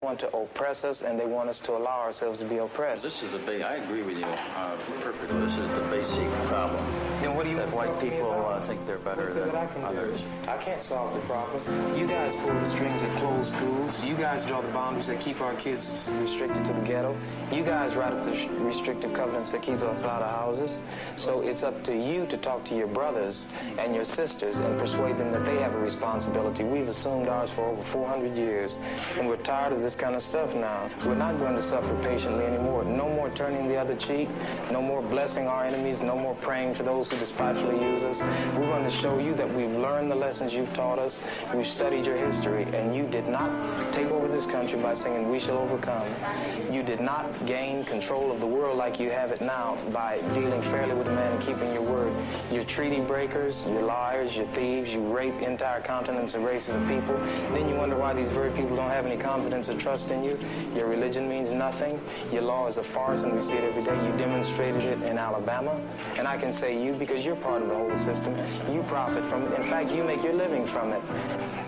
Want to oppress us, and they want us to allow ourselves to be oppressed. This is I agree with you perfectly. This is the basic problem. Then what do you... That white people think they're better than others. I can't solve the problem. You guys pull the strings that close schools. You guys draw the boundaries that keep our kids restricted to the ghetto. You guys write up the restrictive covenants that keep us out of houses. So it's up to you to talk to your brothers and your sisters and persuade them that they have a responsibility. We've assumed ours for over 400 years, and we're tired of this kind of stuff now. We're not going to suffer patiently anymore. No more turning the other cheek. No more blessing our enemies. No more praying for those who despitefully use us. We're going to show you that we've learned the lessons you've taught us. We've studied your history, and you did not take over this country by singing "We Shall Overcome." You did not gain control of the world like you have it now by dealing fairly with a man and keeping your word. You're treaty breakers, you're liars, you're thieves, you rape entire continents and races of people. Then you wonder why these very people don't have any confidence or trust in you. Your religion means nothing. Your law is a farce, and we see it every day. You demonstrated it in Alabama, and I can say you because you're part of the whole system. You profit from it. In fact, you make your living from it.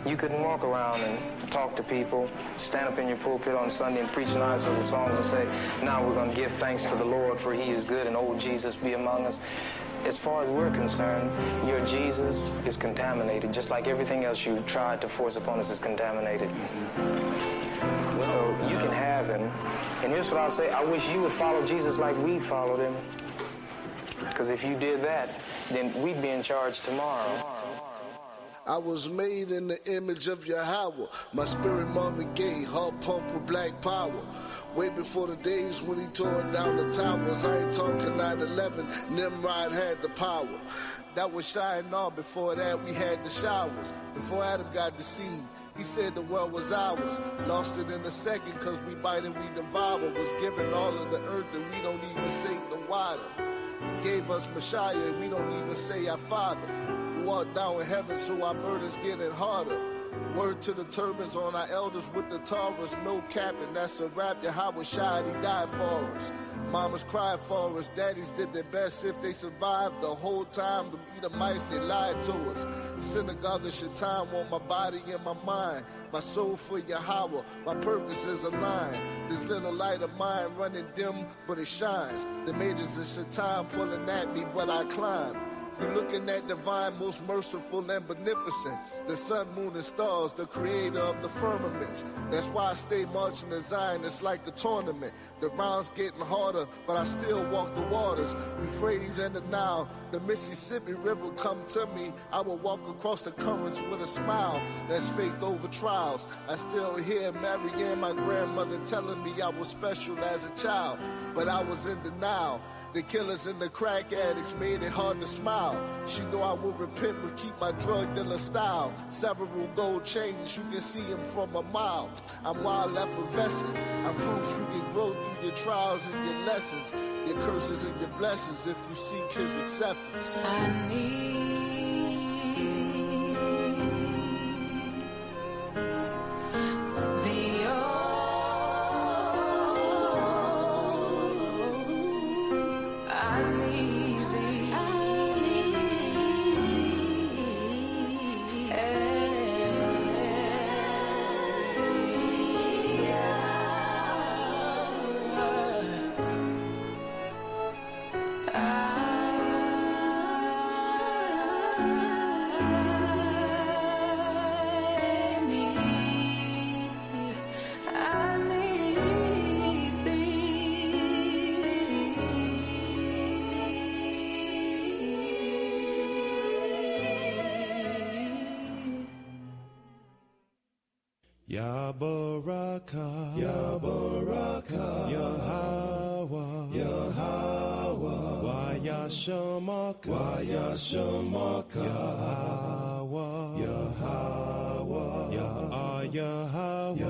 You couldn't walk around and talk to people, stand up in your pulpit on Sunday and preach nice little songs and say, now we're going to give thanks to the Lord for he is good and old Jesus be among us. As far as we're concerned, your Jesus is contaminated, just like everything else you tried to force upon us is contaminated. So you can have him. And here's what I'll say. I wish you would follow Jesus like we followed him. Because if you did that, then we'd be in charge tomorrow. I was made in the image of Yahweh. My spirit Marvin Gaye, heart pumped with black power. Way before the days when he tore down the towers. I ain't talking 9/11, Nimrod had the power. That was Shinar. Before that we had the showers. Before Adam got deceived, he said the world was ours. Lost it in a second cause we bite and we devour. Was given all of the earth and we don't even say the water. Gave us Messiah and we don't even say our Father. Who art thou in heaven, so our burden's getting harder. Word to the turbans on our elders with the Taurus. No capping, that's a rap. Yahweh Shai, he died for us. Mamas cried for us. Daddies did their best if they survived the whole time. The Edomites, they lied to us. Synagogue of Shaitan want my body and my mind. My soul for Yahweh, my purpose is aligned. This little light of mine running dim, but it shines. The majors of Shaitan pulling at me, but I climb. You're looking at divine, most merciful and beneficent. The sun, moon, and stars, the creator of the firmament. That's why I stay marching to Zion, it's like a tournament. The rounds getting harder, but I still walk the waters. Euphrates and the Nile, the Mississippi River come to me. I will walk across the currents with a smile. That's faith over trials. I still hear Mary and my grandmother telling me I was special as a child, but I was in denial. The killers and the crack addicts made it hard to smile. She know I will repent but keep my drug dealer style. Several gold chains, you can see them from a mile. I'm wild effervescent. I'm proof you can grow through your trials and your lessons, your curses and your blessings if you seek his acceptance. I need Ya Baraka, Ya Baraka, Yahweh, Yahweh, Waya Shamaka, Waya Shamaka, Yahweh, Yahweh, Yahweh,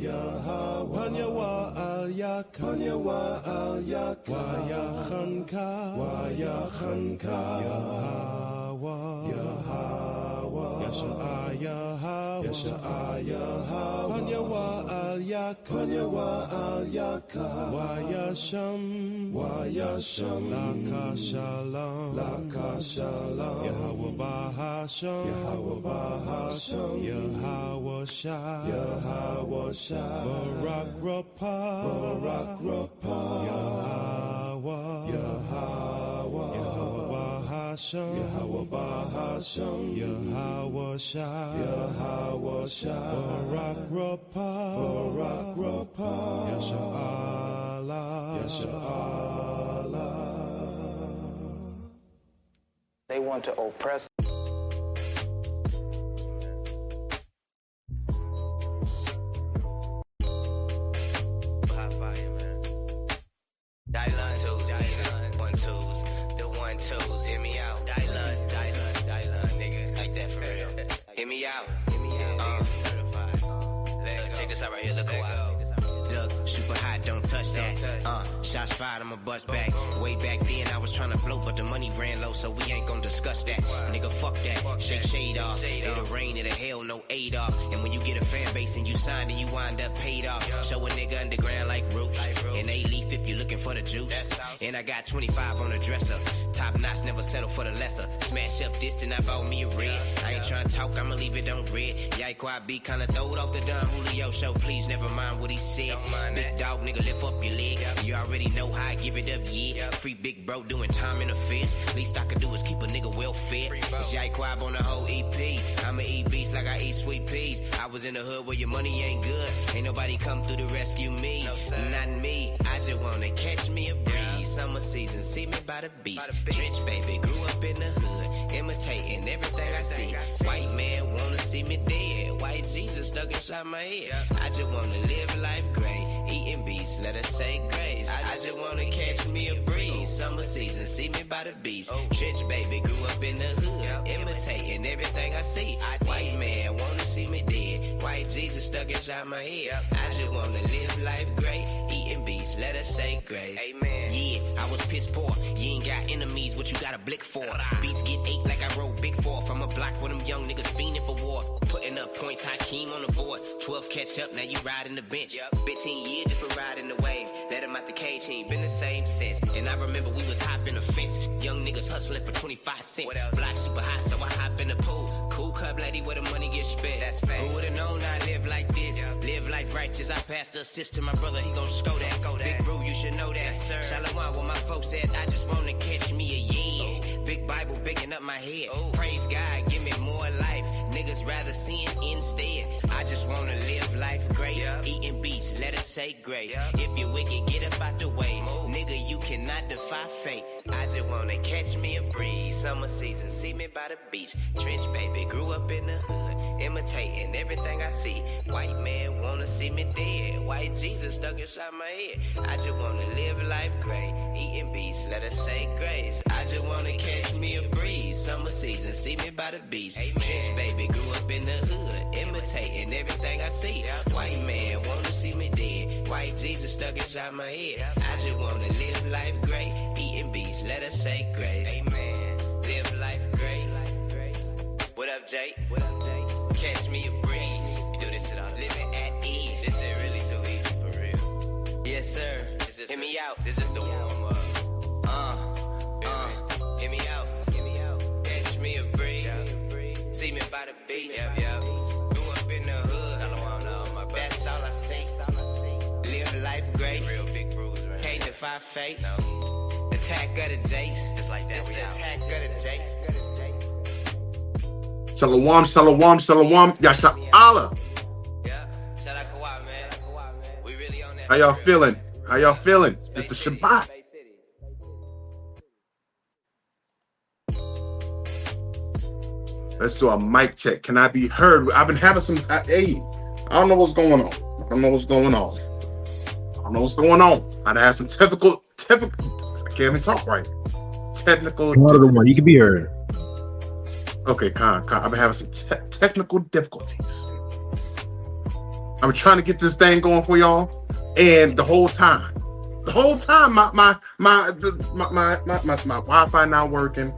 Yahweh, Panyawa Al Yak, Panyawa Al Yak, Waya Khanka, Waya Khanka, Yahweh, Yahweh, Yasha Yahweh, Yasha Yahweh, Panyawa Al Yak, Panyawa Al Yak, Waya Sham, Waya Sham, Laka Shalom, Laka Shalom, Yahweh Bahasham, Yahweh Bahasham, Yahweh Shah, Yahweh Shah, Barak Rapah, Barak Rapah, Yahweh, Yahweh, Yahweh Bahasham, Yahweh Bahasham, Yahweh Shah, Yahweh Shah, Barak Rapah, Barak Rapah, Yasha Allah, Yasha Allah. They want to oppress. One twos, the 1 2s, hear me out. Dylan, nigga, like that for real. Hear me out. Check this out right here, look a while. Look, super hot, don't touch that. Shots fired, I'ma bust back. Way back then, I was tryna blow, but the money ran low, so we ain't gon' discuss that. Nigga, fuck that. Shake shade off. It'll rain, it'll hail, no aid off. And when you get a fan base and you signed and you wind up paid off, show a nigga underground like roots. And they leaf if you looking for the juice. And I got 25 on the dresser. Top notch, never settle for the lesser. Smash up distant, I bought me a red. I ain't tryna talk, I'ma leave it on red. Yike, I be kinda throwed off the Don Julio show. Please never mind what he said. Big dog, nigga, lift up your leg. You already know how I give it up, yeah. Free big bro doing time in the fist. Least I could do is keep a nigga well fed. It's Yike on the whole EP. I'ma eat beats like I eat sweet peas. I was in the hood where your money ain't good. Ain't nobody come through to rescue me. Not me. I just wanna catch me a breeze. Summer season, see me by the beach. Trench baby, grew up in the hood. Imitating everything I see. White man wanna see me dead. White Jesus stuck inside my head. I just wanna live life great. Eating beats, let us say grace. I just wanna catch me a breeze. Summer season, see me by the beach. Trench baby, grew up in the hood. Imitating everything I see. White man wanna see me dead. White Jesus stuck inside my head. I just wanna live life great. Eating beats, let us say grace. Amen. Yeah, I was piss poor. You ain't got enemies, what you got a blick for? Beats get 8 like I wrote Big 4. From a block where them young niggas fiending for war. Putting up points, Hakeem on the board. 12 catch up, now you riding the bench. 15 years just for riding the wave. Let him out the cage, he ain't been the same since. And I remember we was hopping the fence. Young niggas hustling for 25 cents. Block super hot, so I hop in the pool. Cool cup lady where the money gets spent. Who would've known I live like this? Live life righteous, I passed the assist to my brother, he gon' score that. Big bro, you should know that. Shalom, where my folks at, I just wanna catch me a yeah. Big Bible bigging up my head. Praise God, give me more life. Niggas rather sin instead. I just wanna live life great. Eating beats, let us say grace. If you wicked, get up out the way. Nigga, you cannot defy fate. I just wanna catch me a breeze. Summer season, see me by the beach. Trench baby, grew up in the hood. Imitating everything I see. White man wanna see me dead. White Jesus stuck inside my head. I just wanna live life great. Eating beats, let us say grace. I just wanna catch me a breeze. Summer season, see me by the beach. Trench baby, grew up in the hood. Imitating everything I see. White man wanna see me dead. White Jesus stuck inside my head. I just wanna live life great. Eating beats, let us say grace. Amen. Live life great. What up, Jake? What up, Jake? Catch me a breeze. You do this at all. Living at ease. This is really too easy for real. Yes, sir. Hear me out. This is the warm up. Hear me out. Hear me out. Catch me a breeze. See me by the beach. Grew up in the hood. That's all I see. Live life great. Real big bruise, right? Can't defy fate. No. Attack of the Jakes. Just like that. It's the attack of the Jakes. Shalom, shalom, shalom. Yasha Allah. Yeah. Shout out Kawhi, man. We really on that. How y'all feeling? How y'all feeling? It's the Shabbat. Let's do a mic check. Can I be heard? I've been having some. I don't know what's going on. I don't know what's going on. I'd have some technical. I can't even talk right. Technical. One. You can be heard. Okay, I've been having some technical difficulties. I'm trying to get this thing going for y'all, and the whole time, my Wi-Fi not working,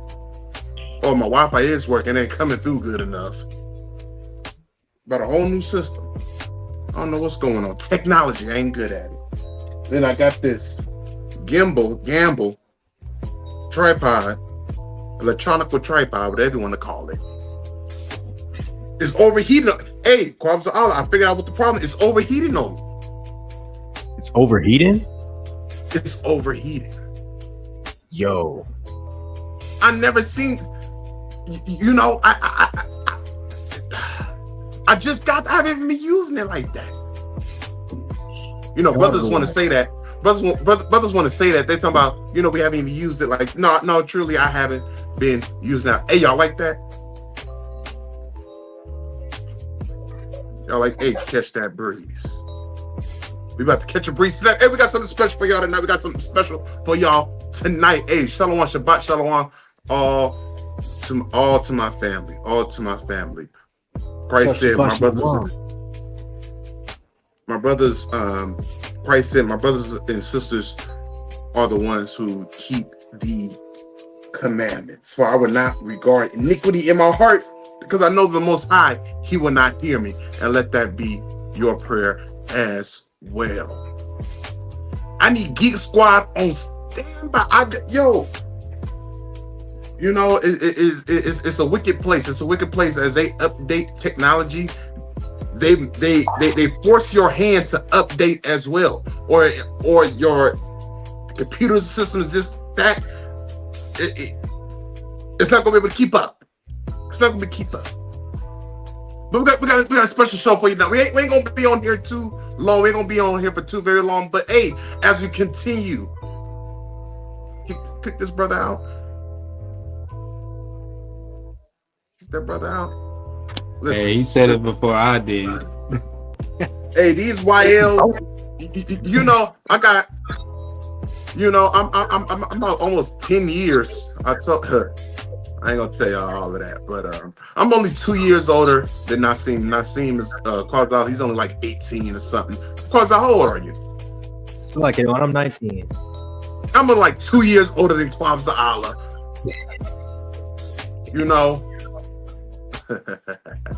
or my Wi-Fi is working, ain't coming through good enough. But a whole new system. I don't know what's going on. Technology, I ain't good at it. Then I got this gamble tripod, electronic tripod, whatever you want to call it. It's overheating. Hey, Kwabza Allah, I figured out what the problem is. It's overheating on me. It's overheating? It's overheating. Yo. I never seen, you know, I haven't even been using it like that. You know, brothers want to say that. Brothers want to say that. They're talking about, you know, we haven't even used it. Like, no, truly, I haven't been using it. Hey, y'all like that? Y'all like, hey, catch that breeze. We about to catch a breeze tonight. Hey, we got something special for y'all tonight. Hey, Shalom, Shabbat, Shalom, all to my family. Christ said, Christ said, my brothers and sisters are the ones who keep the commandments. For I will not regard iniquity in my heart, because I know the Most High, He will not hear me. And let that be your prayer as well. I need Geek Squad on standby. You know, it's a wicked place. It's a wicked place as they update technology. They force your hand to update as well, or your computer system is just that. It's not gonna be able to keep up. But we got a special show for you now. We ain't gonna be on here too long. We ain't gonna be on here for too very long. But hey, as we continue, kick this brother out. Kick that brother out. Listen. Hey, he said it before I did. Hey, these YL, you know, I got, you know, I'm about almost 10 years. I ain't gonna tell y'all all of that, but I'm only 2 years older than Nassim. Nassim is Qarzal. He's only like 18 or something. Qarzal, how old are you? It's like it when I'm 19. I'm like 2 years older than Kwabza Allah. You know.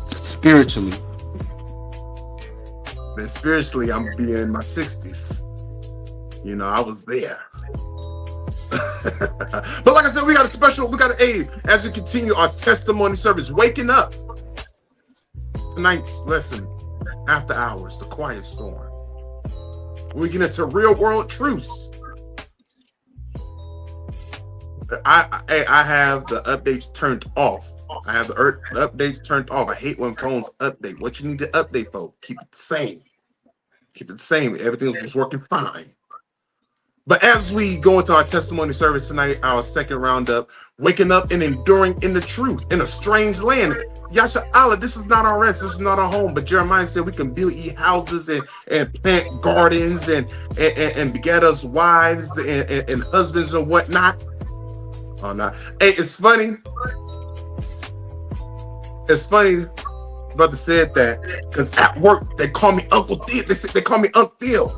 Spiritually. And spiritually, I'm be in my 60s. You know, I was there. But like I said, we got an aid as we continue our testimony service. Waking up. Tonight's lesson, After Hours, the Quiet Storm. We get into real world truths. I have the updates turned off. I have the updates turned off. I hate when phones update. What you need to update for? Keep it the same. Everything was working fine. But as we go into our testimony service tonight, our second roundup, waking up and enduring in the truth in a strange land. Yasha Allah, this is not our rest. This is not our home. But Jeremiah said we can build houses and plant gardens and beget us wives and husbands and whatnot. Oh, no. Hey, it's funny. It's funny, brother said that because at work they call me Uncle Theo. They call me Uncle Theo.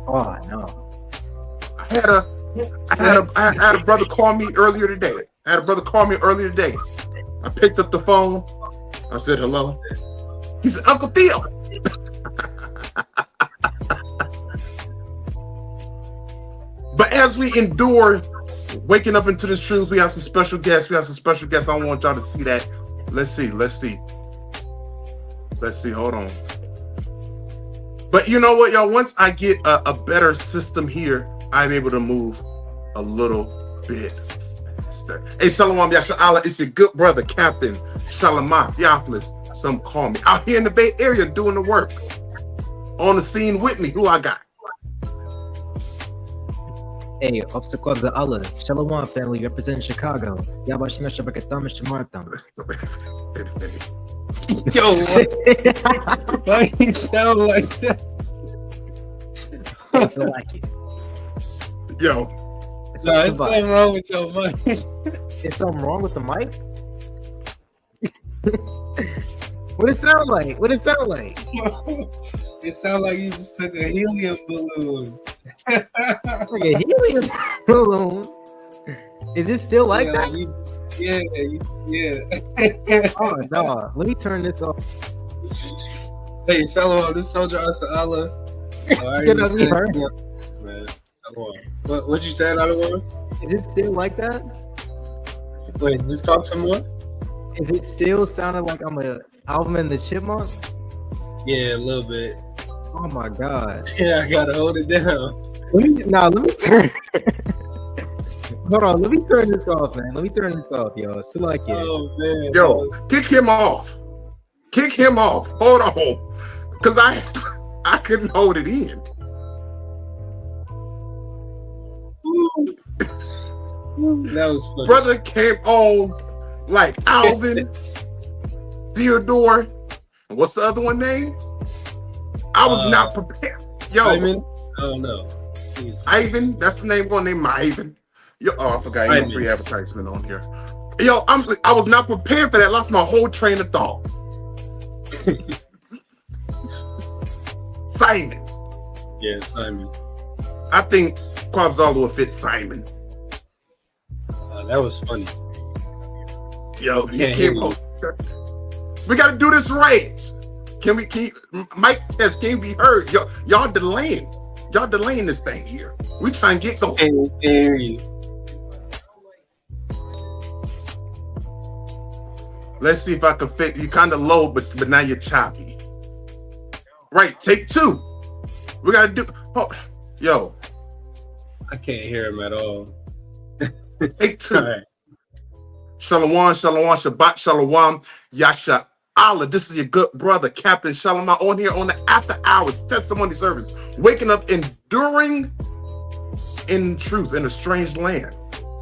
Oh no! I had a brother call me earlier today. I picked up the phone. I said hello. He said Uncle Theo. But as we endure waking up into this truth, we have some special guests. I don't want y'all to see that. Let's see. Hold on. But you know what, y'all? Once I get a better system here, I'm able to move a little bit faster. Hey, Shalom, Yasha Allah. It's your good brother, Captain Shalamat Theophilus. Some call me. Out here in the Bay Area doing the work. On the scene with me. Who I got? Hey, Officer Qarzal Allah. Shalom, family. Representing Chicago. Yabashim Shabakatam Shamartam. Yo, why you sound like that? It's like it. Yo, Nah, it's something wrong with your mic. Is something wrong with the mic? What it sound like? What it sound like? It sounds like you just took a helium balloon. Like a helium balloon. Is it still like that? Yeah. Oh no! Let me turn this off. Hey, Shalom, this soldier Asa Allah. Get up here. Man, Shalom. What you said, Adawan? Is it still like that? Wait, just talk some more. Is it still sounding like I'm a Alvin and the Chipmunk? Yeah, a little bit. Oh my god! Yeah, I gotta hold it down. Let me turn. Hold on, let me turn this off, man. Let me turn this off, yo. It's still like it. Oh man. yo, kick him off. Kick him off. Hold on, because I couldn't hold it in. That was funny. Brother came on like Alvin, Theodore, and what's the other one name? I was not prepared. Yo, Ivan? Oh no. Please. Ivan, that's the name. Gonna name my Ivan. Yo, oh, I forgot. Ain't no free advertisement on here. Yo, I was not prepared for that. Lost my whole train of thought. Simon. Yeah, Simon. I think Quabzala will fit Simon. That was funny. Yo, he Yeah, came on. We got to do this right. Can Mike test can be heard? Y'all delaying. Y'all delaying this thing here. We trying to get going. Can't hear you. Let's see if I can fit. You kind of low, but now you're choppy. Right, take two. We got to do. Oh, yo, I can't hear him at all. take two. All right. Shalom, Shabbat, Shalom, Yasha Allah. This is your good brother, Captain Shalom, on here on the After Hours Testimony Service. Waking up, enduring in truth in a strange land.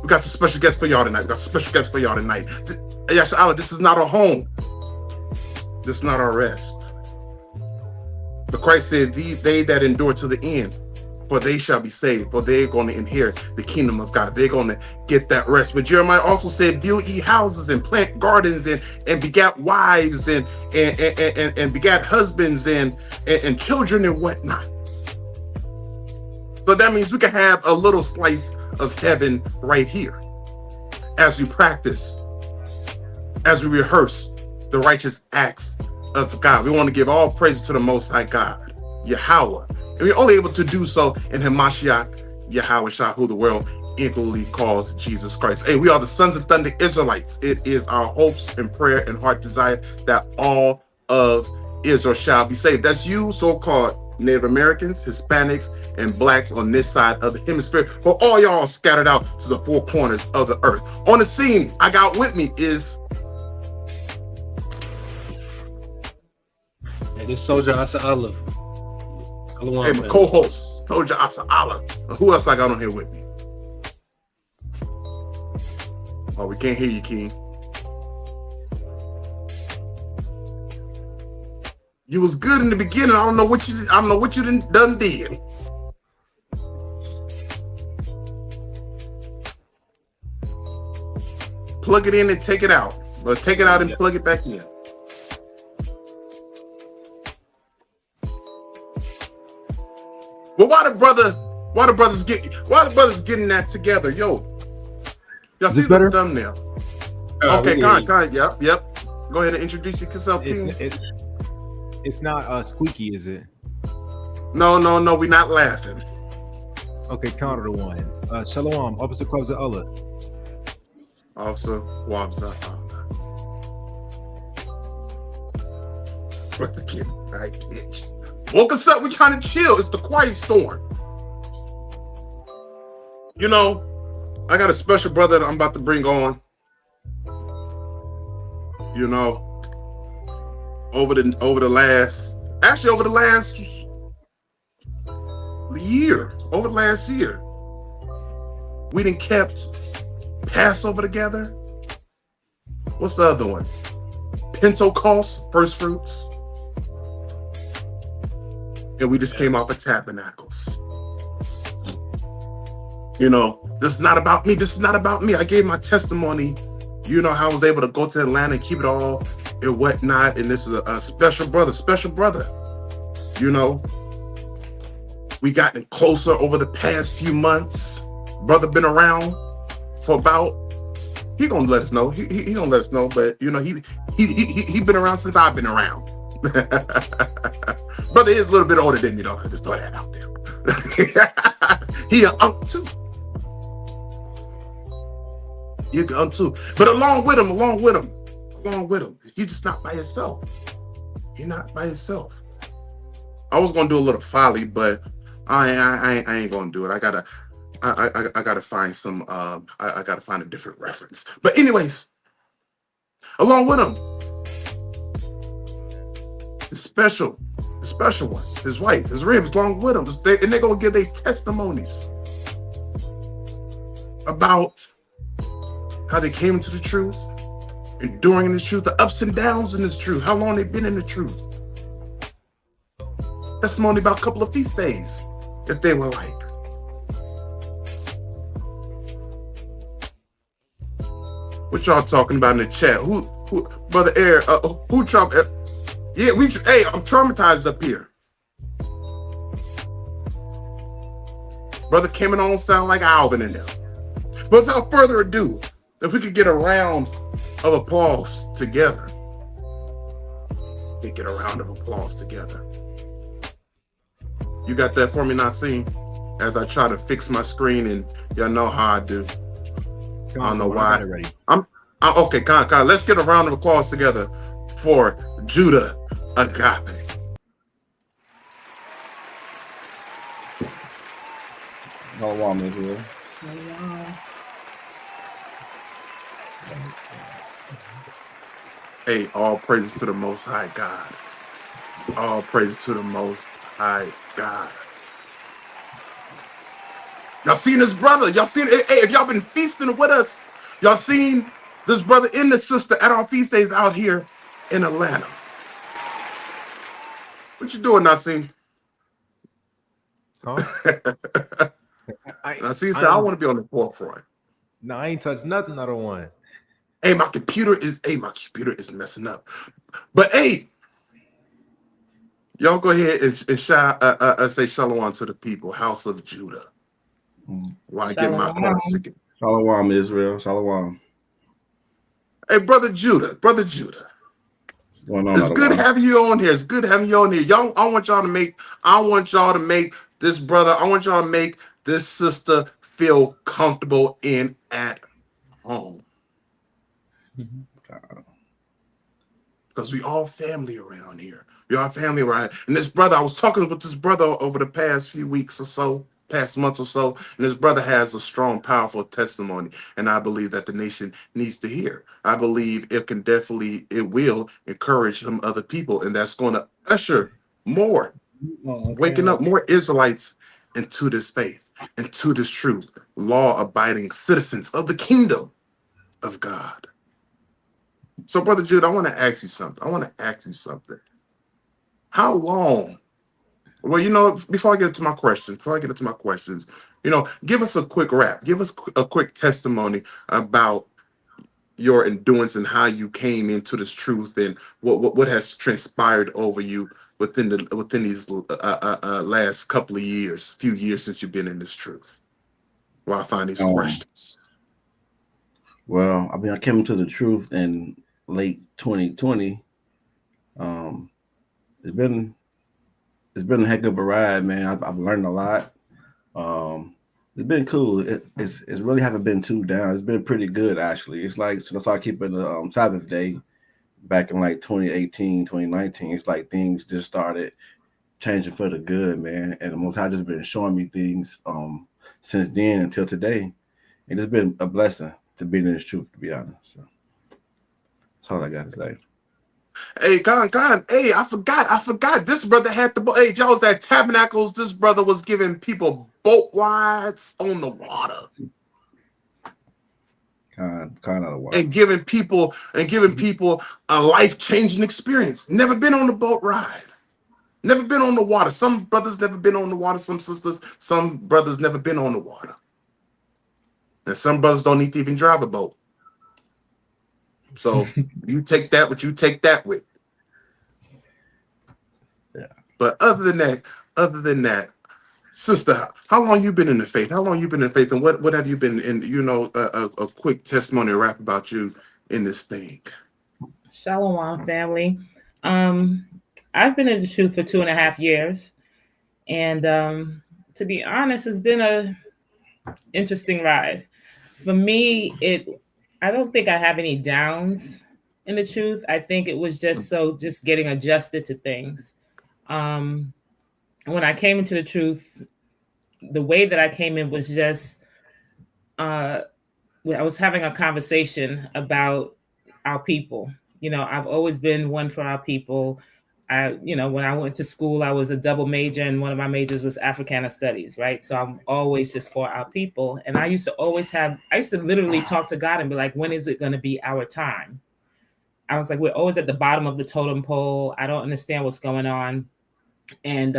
We got some special guests for y'all tonight. Yasha Allah, this is not our home. This is not our rest. But Christ said, they that endure to the end, for they shall be saved, for they're going to inherit the kingdom of God. They're going to get that rest. But Jeremiah also said, build ye houses and plant gardens and begat wives and begat husbands and children and whatnot. So that means we can have a little slice of heaven right here as we practice, as we rehearse the righteous acts of God. We want to give all praise to the Most High God, Yahweh. And we're only able to do so in Hamashiach, Yahweh Shah, who the world equally calls Jesus Christ. Hey, we are the sons of thunder Israelites. It is our hopes and prayer and heart desire that all of Israel shall be saved. That's you, so-called Native Americans, Hispanics, and blacks on this side of the hemisphere. For all y'all scattered out to the four corners of the earth. On the scene, I got with me is... Hey, this soldier Asa Allah. Hey, my co-host, Soldier Asa Allah. Who else I got on here with me? Oh, we can't hear you, King. You was good in the beginning. I don't know what you done did. Plug it in and take it out. Or take it out and plug it back in. But why the brothers getting that together? Yo, y'all see the thumbnail? Okay, go on. Yep. Go ahead and introduce yourself, King. It's not squeaky, is it? No, we're not laughing. Okay, counter to one. Shalom, Officer Kwabza Allah. Officer Kwabza Allah. Brother Kid, I bitch. Woke us up, we're trying to chill. It's the quiet storm. You know, I got a special brother that I'm about to bring on. You know, over the last year, we done kept Passover together. What's the other one? Pentecost, first fruits. And we just came off of Tabernacles. You know, this is not about me. This is not about me. I gave my testimony. You know how I was able to go to Atlanta and keep it all and whatnot. And this is a special brother. You know, we gotten closer over the past few months. Brother been around for about, he gonna let us know. He gonna let us know, but you know, he been around since I've been around. Brother is a little bit older than me though. I just throw that out there. He an uncle too. You can too. But along with him, he's just not by himself. He's not by himself. I was gonna do a little folly, but I ain't gonna do it. I gotta find some I gotta find a different reference. But anyways, along with him, the special one, his wife, his ribs, along with him, and they're gonna give their testimonies about how they came into the truth, enduring the truth, the ups and downs in this truth, how long they've been in the truth. Testimony about a couple of feast days, if they were like. What y'all talking about in the chat? Who Brother Air, who Trump? Yeah, hey, I'm traumatized up here. Brother Cameron don't sound like Alvin in there. But without further ado, if we could get a round of applause together. We get a round of applause together. You got that for me, Nassim? As I try to fix my screen, and y'all know how I do. I don't know why. I'm okay, Con. Let's get a round of applause together for Judah Agape. Shalom is here. Hey, all praises to the Most High God. All praises to the Most High God. Y'all seen this brother? Y'all seen it? Hey, if y'all been feasting with us, y'all seen this brother and this sister at our feast days out here in Atlanta. What you doing, Nassim? Huh? Nassim said, I want to be on the forefront. No, I ain't touched nothing. I don't want. Hey, my computer is messing up. But hey, y'all go ahead and shout, say shalom to the people, House of Judah. While I get my parts together. Shalom, Israel. Shalom. Hey, brother Judah. What's going on? It's good having you on here. Y'all, I want y'all to make this brother, I want y'all to make this sister feel comfortable in at home. Because we all family around here. We all family around here. And this brother, I was talking with this brother over the past few weeks or so, past month or so, and this brother has a strong, powerful testimony, and I believe that the nation needs to hear. I believe it will encourage some other people, and that's going to usher more, waking up more Israelites into this faith, into this truth, law-abiding citizens of the kingdom of God. So, Brother Jude, I want to ask you something. How long? Well, you know, before I get into my questions, you know, give us a quick rap. Give us a quick testimony about your endurance and how you came into this truth, and what has transpired over you within these last couple of years, few years since you've been in this truth. Well, I find these questions. Well, I mean, I came into the truth in late 2020. It's been a heck of a ride, man. I've learned a lot. It's been cool. It's really haven't been too down. It's been pretty good, actually. It's like, since I started keeping the Sabbath day back in like 2018, 2019, it's like things just started changing for the good, man. And the Most High just been showing me things since then until today. And it's been a blessing to be in this truth, to be honest. So that's all I got to say. Hey, Con. Hey, I forgot. This brother had the boat. Hey, y'all was at Tabernacles. This brother was giving people boat rides on the water. Kind of wild. and giving people a life-changing experience. Never been on a boat ride. Never been on the water. Some brothers never been on the water. Some sisters, some brothers never been on the water. And some brothers don't need to even drive a boat. So you take that what you take that with. Yeah. But other than that, sister, how long you been in the faith? How long you been in faith, and what have you been in? A quick testimony rap about you in this thing. Shalom, family. I've been in the truth for 2.5 years, and to be honest, it's been a interesting ride. For me, I don't think I have any downs in the truth. I think it was just getting adjusted to things. When I came into the truth, the way that I came in was just I was having a conversation about our people. I've always been one for our people. When I went to school, I was a double major, and one of my majors was Africana Studies, right? So I'm always just for our people. And I used to literally talk to God and be like, when is it going to be our time? I was like, we're always at the bottom of the totem pole. I don't understand what's going on. And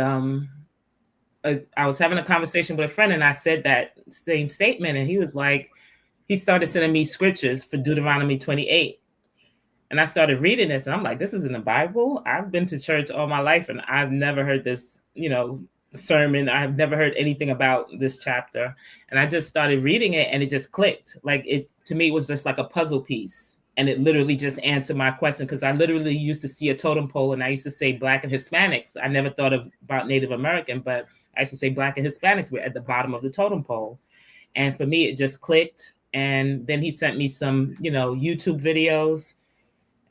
I was having a conversation with a friend, and I said that same statement, and he started sending me scriptures for Deuteronomy 28. And I started reading this, and I'm like, this is in the Bible? I've been to church all my life, and I've never heard this, sermon. I've never heard anything about this chapter. And I just started reading it, and it just clicked. To me, it was just like a puzzle piece. And it literally just answered my question, because I literally used to see a totem pole, and I used to say Black and Hispanics. I never thought about Native American, but I used to say Black and Hispanics were at the bottom of the totem pole. And for me, it just clicked. And then he sent me some, YouTube videos.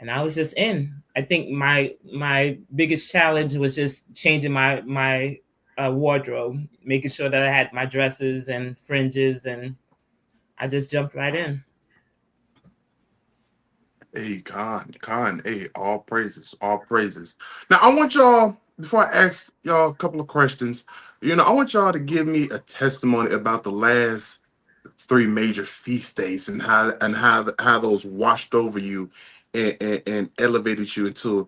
And I was just in. I think my biggest challenge was just changing my wardrobe, making sure that I had my dresses and fringes, and I just jumped right in. Hey, Khan, hey, all praises, all praises. Now, I want y'all, before I ask y'all a couple of questions, I want y'all to give me a testimony about the last 3 major feast days and how those washed over you and elevated you into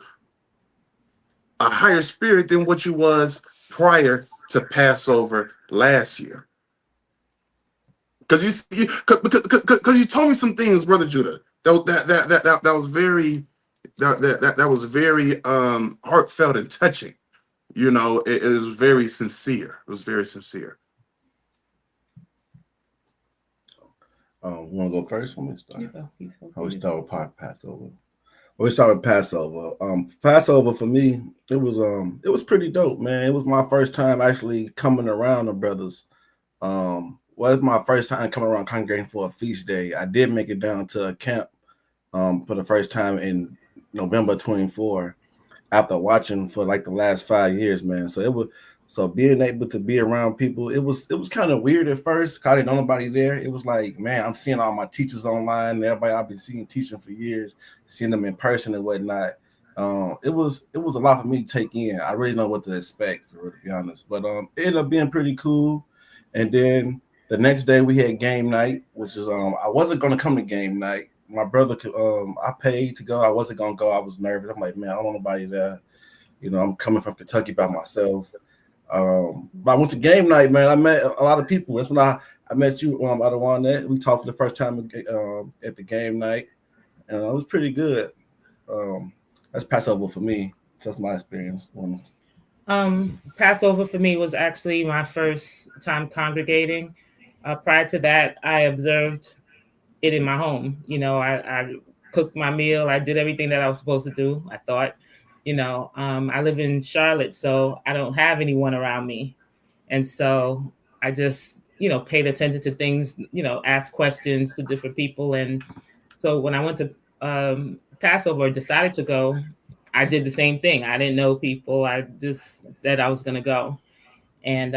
a higher spirit than what you was prior to Passover last year. Because you told me some things, Brother Judah, that was very heartfelt and touching. It was very sincere. It was very sincere. You want to go first? Let me start. We start with Passover. We start with Passover. Passover for me, it was pretty dope, man. It was my first time actually coming around the brothers. It's my first time coming around congregating for a feast day. I did make it down to a camp for the first time in November 24 after watching for like the last 5 years, man. So being able to be around people, it was kind of weird at first because I didn't know nobody there. It was like, man, I'm seeing all my teachers online and everybody I've been seeing teaching for years, seeing them in person and whatnot. It was a lot for me to take in. I really know what to expect, to be honest. But it ended up being pretty cool. And then the next day we had game night, which is I wasn't gonna come to game night. My brother, I paid to go. I wasn't gonna go. I was nervous. I'm like, man, I don't want nobody there. I'm coming from Kentucky by myself. But I went to game night, man. I met a lot of people. That's when I met you, Adawan. We talked for the first time at the game night, and it was pretty good. That's Passover for me. That's my experience. Passover for me was actually my first time congregating. Prior to that, I observed it in my home. I cooked my meal. I did everything that I was supposed to do, I thought. I live in Charlotte, so I don't have anyone around me. And so I just, paid attention to things, asked questions to different people. And so when I went to Passover, decided to go, I did the same thing. I didn't know people. I just said I was going to go. And,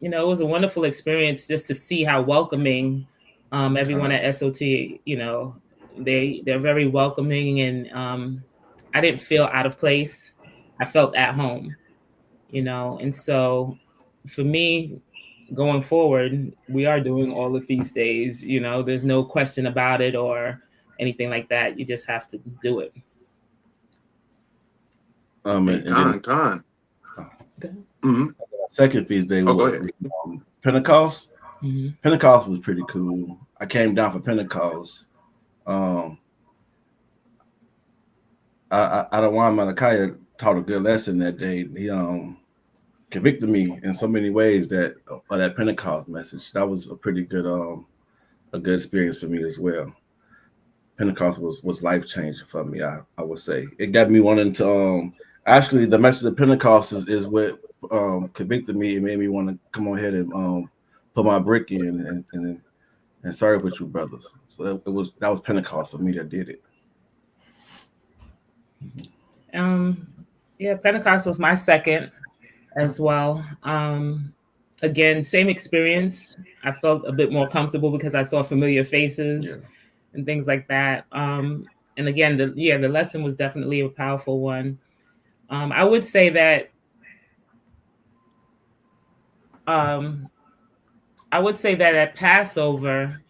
it was a wonderful experience just to see how welcoming everyone at SOT, they're very welcoming, and I didn't feel out of place. I felt at home, and so for me, going forward, we are doing all the feast days. You know, there's no question about it or anything like that. You just have to do it. And then Con. second feast day was Pentecost. Mm-hmm. Pentecost was pretty cool. I came down for Pentecost. I don't want Malachi taught a good lesson that day. He convicted me in so many ways that that Pentecost message. That was a pretty good a good experience for me as well. Pentecost was life changing for me. I would say it got me wanting to actually the message of Pentecost is what convicted me. It made me want to come on ahead and put my brick in and serve with you brothers. So that was Pentecost for me that did it. Yeah, Pentecost was my second as well. Again, same experience. I felt a bit more comfortable because I saw familiar faces and things like that. And again, the lesson was definitely a powerful one. I would say that at Passover,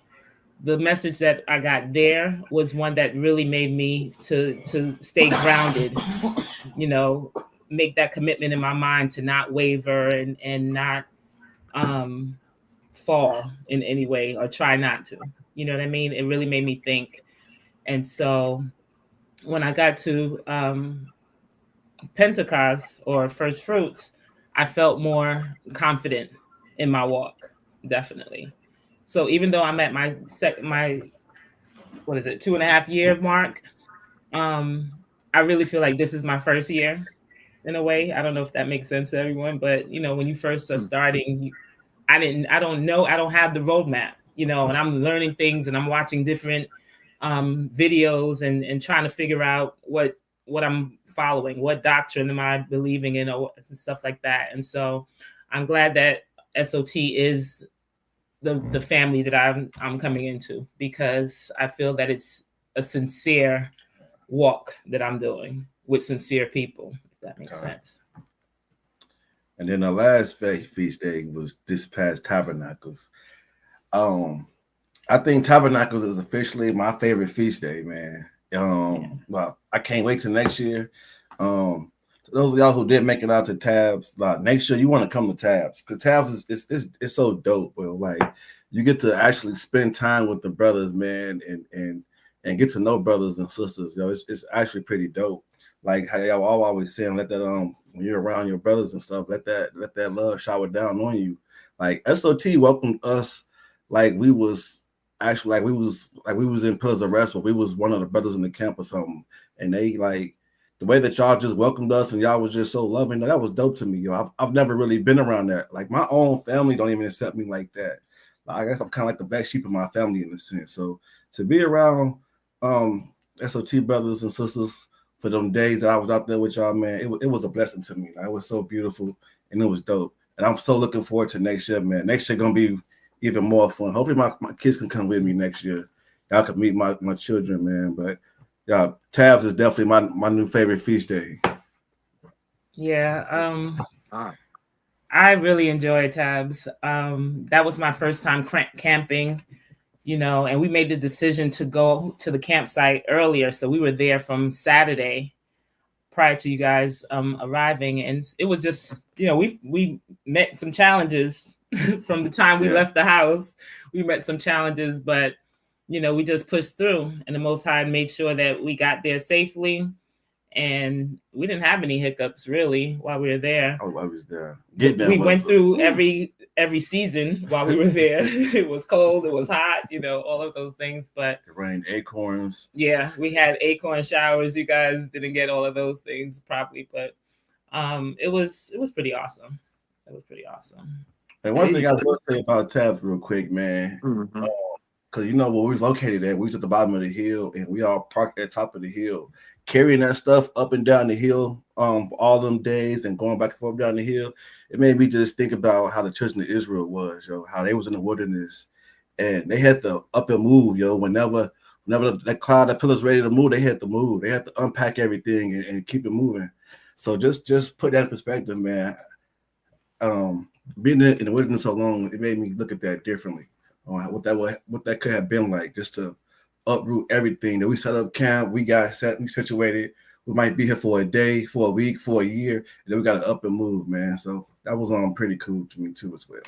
the message that I got there was one that really made me to stay grounded, you know, make that commitment in my mind to not waver and not fall in any way or try not to. You know what I mean? It really made me think. And so when I got to Pentecost or first fruits, I felt more confident in my walk, definitely. So even though I'm at my 2.5 year mark, I really feel like this is my first year in a way. I don't know if that makes sense to everyone, but you know, when you first are starting, I don't have the roadmap, you know, and I'm learning things and I'm watching different videos and trying to figure out what I'm following, what doctrine am I believing in, or stuff like that. And so I'm glad that SOT is the family that I'm coming into, because I feel that it's a sincere walk that I'm doing with sincere people, if that makes sense. And then the last feast day was this past Tabernacles. I think Tabernacles is officially my favorite feast day, man. Well, I can't wait till next year. Those of y'all who did make it out to Tabs, like next year you want to come to Tabs, because Tabs is so dope, bro. Like you get to actually spend time with the brothers, man, and get to know brothers and sisters. Yo, it's actually pretty dope. Like how y'all always saying, let that when you're around your brothers and stuff, let that love shower down on you. Like SOT welcomed us like we was in Pillars of Rest, we was one of the brothers in the camp or something, and they like the way that y'all just welcomed us and y'all was just so loving. That was dope to me, yo. I've never really been around that. Like my own family don't even accept me like that. Like, I guess I'm kind of like the black sheep of my family in a sense. So to be around SOT brothers and sisters for them days that I was out there with y'all, man, it was a blessing to me. Like, it was so beautiful and it was dope. And I'm so looking forward to next year, man. Next year gonna be even more fun. Hopefully my kids can come with me next year. Y'all can meet my children, man. But yeah, Tabs is definitely my new favorite feast day. Yeah, I really enjoy Tabs. That was my first time camping, you know, and we made the decision to go to the campsite earlier. So we were there from Saturday prior to you guys arriving. And it was just, you know, we met some challenges from the time we left the house. We met some challenges, but, you know, we just pushed through, and the Most High made sure that we got there safely. And we didn't have any hiccups really while we were there. Oh, I was there. We went through every season while we were there. It was cold, it was hot, you know, all of those things. But it rained acorns. Yeah, we had acorn showers. You guys didn't get all of those things properly, but it was pretty awesome. It was pretty awesome. And one thing I was going to say about Tabs real quick, man. Because you know where we was located at, we was at the bottom of the hill, and we all parked at the top of the hill, carrying that stuff up and down the hill all them days and going back and forth down the hill. It made me just think about how the children of Israel was, yo, how they was in the wilderness and they had to up and move, yo. Whenever that cloud, that pillar's ready to move, they had to move. They had to unpack everything and keep it moving. So just put that in perspective, man. being in the wilderness so long, it made me look at that differently. What that could have been like, just to uproot everything that we set up camp, we situated. We might be here for a day, for a week, for a year, and then we got to up and move, man. So that was pretty cool to me too as well.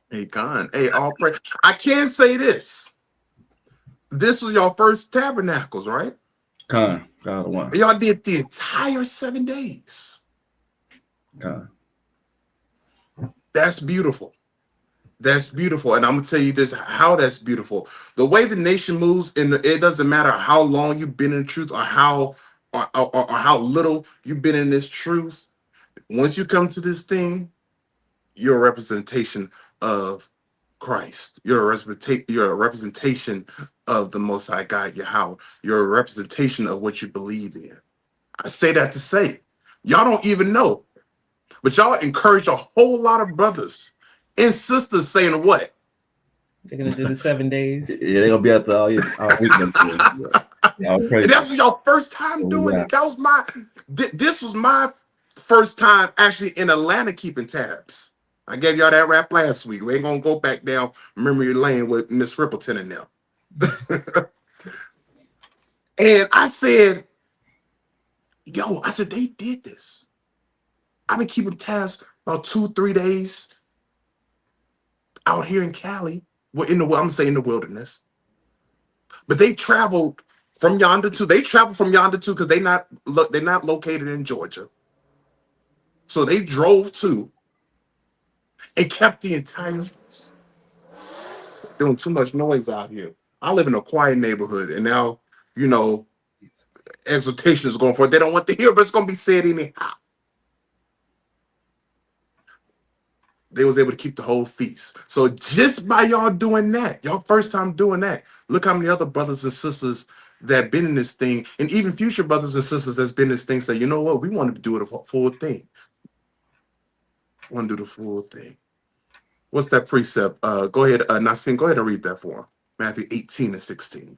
Hey, Con. Hey, all praise. I can say this. This was your first tabernacles, right? Con, God one. Y'all did the entire 7 days. Con. That's beautiful. That's beautiful. And I'm gonna tell you this, how that's beautiful. The way the nation moves, it doesn't matter how long you've been in truth or how little you've been in this truth. Once you come to this thing, you're a representation of Christ. You're a representation of the Most High God, Yahweh. You're a representation of what you believe in. I say that to say, y'all don't even know, but y'all encourage a whole lot of brothers and sisters saying what? They're gonna do the 7 days. Yeah, they're gonna be out there all weekend. And that's your first time doing it. That was this was my first time actually in Atlanta keeping tabs. I gave y'all that rap last week. We ain't gonna go back down memory lane with Miss Rippleton and them. And I said, they did this. I've been keeping tabs about 2-3 days out here in Cali. We're I'm gonna say in the wilderness. But they traveled from yonder too. Because they're not located in Georgia. So they drove to and kept the entire doing too much noise out here. I live in a quiet neighborhood, and now exhortation is going for it. They don't want to hear, but it's gonna be said anyhow. They was able to keep the whole feast. So just by y'all doing that, y'all first time doing that, look how many other brothers and sisters that been in this thing, and even future brothers and sisters that's been in this thing say, you know what, we want to do it a full thing. Want to do the full thing. What's that precept? Go ahead, Nassim, go ahead and read that for him. Matthew 18:16.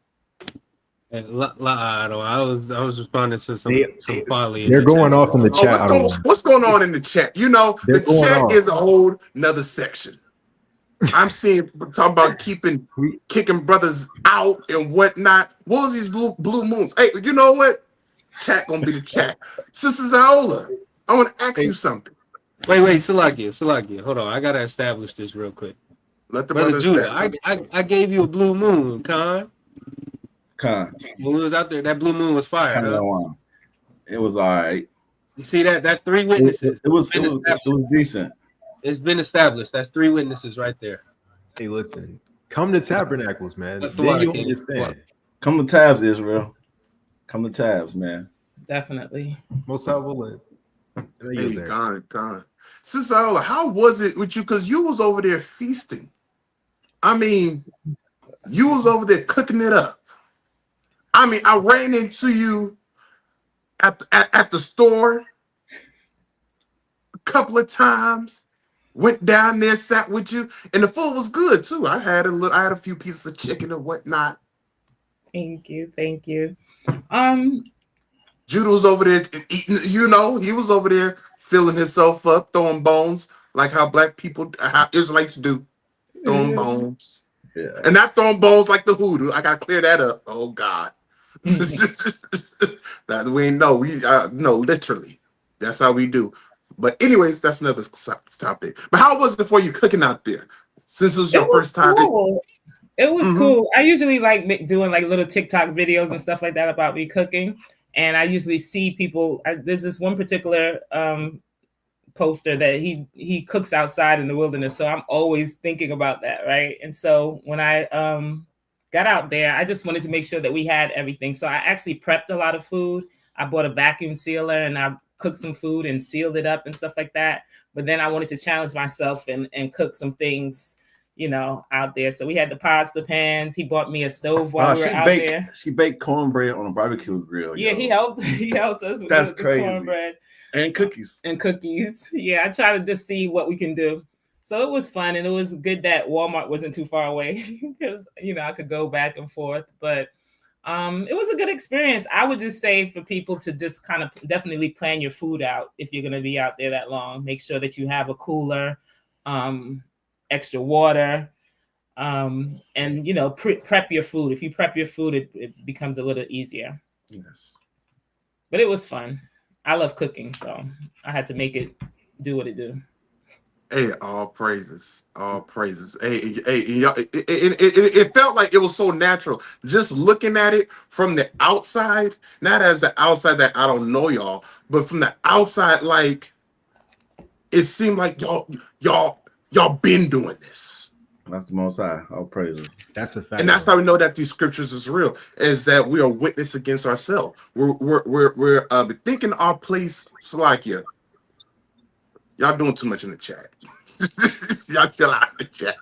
I was responding to some folly. They're going off in the chat. What's going on in the chat? The chat is a whole nother section. I'm seeing talking about kicking brothers out and whatnot. What was these blue moons? Hey, you know what? Chat gonna be the chat. Sister Zaola, I want to ask you something. Wait, Salakia. Hold on, I gotta establish this real quick. Let the Brother Judah, I gave you a blue moon, Con. When we was out there, that blue moon was fire. Huh? It was all right. You see that? That's 3 witnesses. It was decent. It's been established. That's 3 witnesses right there. Hey, listen. Come to Tabernacles, man. Then you understand. Come to Tabs, Israel. Come to Tabs, man. Definitely. Most I will live. Hey, God. Sister Ola, how was it with you? Because you was over there feasting. I mean, you was over there cooking it up. I mean, I ran into you at the store a couple of times. Went down there, sat with you, and the food was good too. I had a few pieces of chicken and whatnot. Thank you. Judah was over there eating. He was over there filling himself up, throwing bones like how how Israelites do, throwing bones. Yeah. And not throwing bones like the hoodoo. I gotta clear that up. Oh God. That we know. No, literally. That's how we do. But anyways, that's another topic. But how was it for you cooking out there? Since it was your first time. Cool. It was cool. I usually like doing like little TikTok videos and stuff like that about me cooking. And I usually see people. There's this one particular poster that he cooks outside in the wilderness. So I'm always thinking about that, right? And so when I got out there, I just wanted to make sure that we had everything. So I actually prepped a lot of food. I bought a vacuum sealer and I cooked some food and sealed it up and stuff like that. But then I wanted to challenge myself and cook some things, out there. So we had the pots, the pans. He bought me a stove while we were out there. She baked cornbread on a barbecue grill. Yeah, he helped us with the crazy. Cornbread. And cookies. Yeah, I try to just see what we can do. So it was fun, and it was good that Walmart wasn't too far away because, I could go back and forth. But It was a good experience. I would just say for people to just kind of definitely plan your food out if you're going to be out there that long. Make sure that you have a cooler, extra water, and prep your food. If you prep your food, it becomes a little easier. Yes. But it was fun. I love cooking, so I had to make it do what it do. Hey, all praises, all praises. Hey, y'all, it felt like it was so natural. Just looking at it from the outside, not as the outside that I don't know y'all, but from the outside, like it seemed like y'all been doing this. That's the Most High. All praises. That's a fact. And that's how we know that these scriptures is real. Is that we are witness against ourselves. We're thinking our place, Salakia. Y'all doing too much in the chat. Y'all chill out in the chat.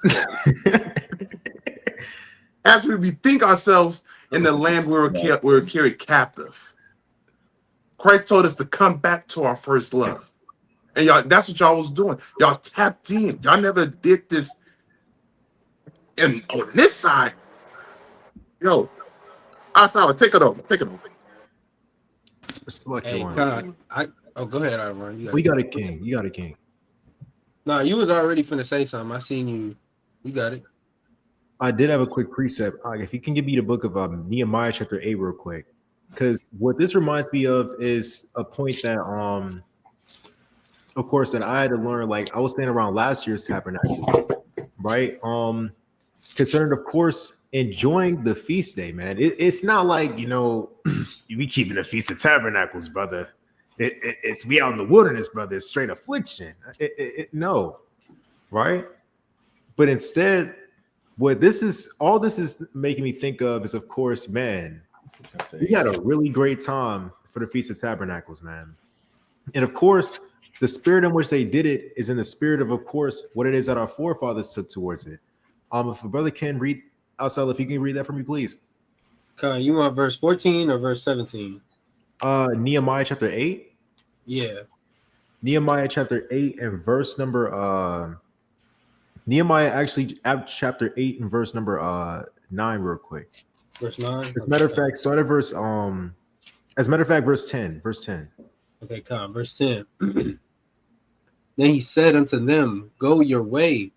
As we bethink ourselves in the land where we're carried captive, Christ told us to come back to our first love. And y'all, that's what y'all was doing. Y'all tapped in. Y'all never did this. And on this side, yo, Asala, take it over. Take it over. Hey, God, go ahead, Ivan. We got a king. You got a king. No, you was already finna say something. I seen you. You got it. I did have a quick precept. If you can give me the book of Nehemiah chapter 8 real quick, because what this reminds me of is a point that, of course, that I had to learn. Like I was standing around last year's tabernacle, right? Concerned, of course, enjoying the feast day, man. It's not like you be keeping the Feast of Tabernacles, brother. It's we out in the wilderness, brother. It's straight affliction. No, right? But instead, what this is making me think of is, of course, man, we had a really great time for the Feast of Tabernacles, man. And of course, the spirit in which they did it is in the spirit of course, what it is that our forefathers took towards it. If a brother can read outside, if you can read that for me, please. Okay, you want verse 14 or verse 17? Nehemiah chapter 8. Yeah. Nehemiah chapter 8 and verse number Nehemiah actually chapter 8 and verse number 9 real quick. Verse 9. As a matter of fact, start at verse verse 10. Verse 10. Okay, come. Verse 10. Then he said unto them, go your way,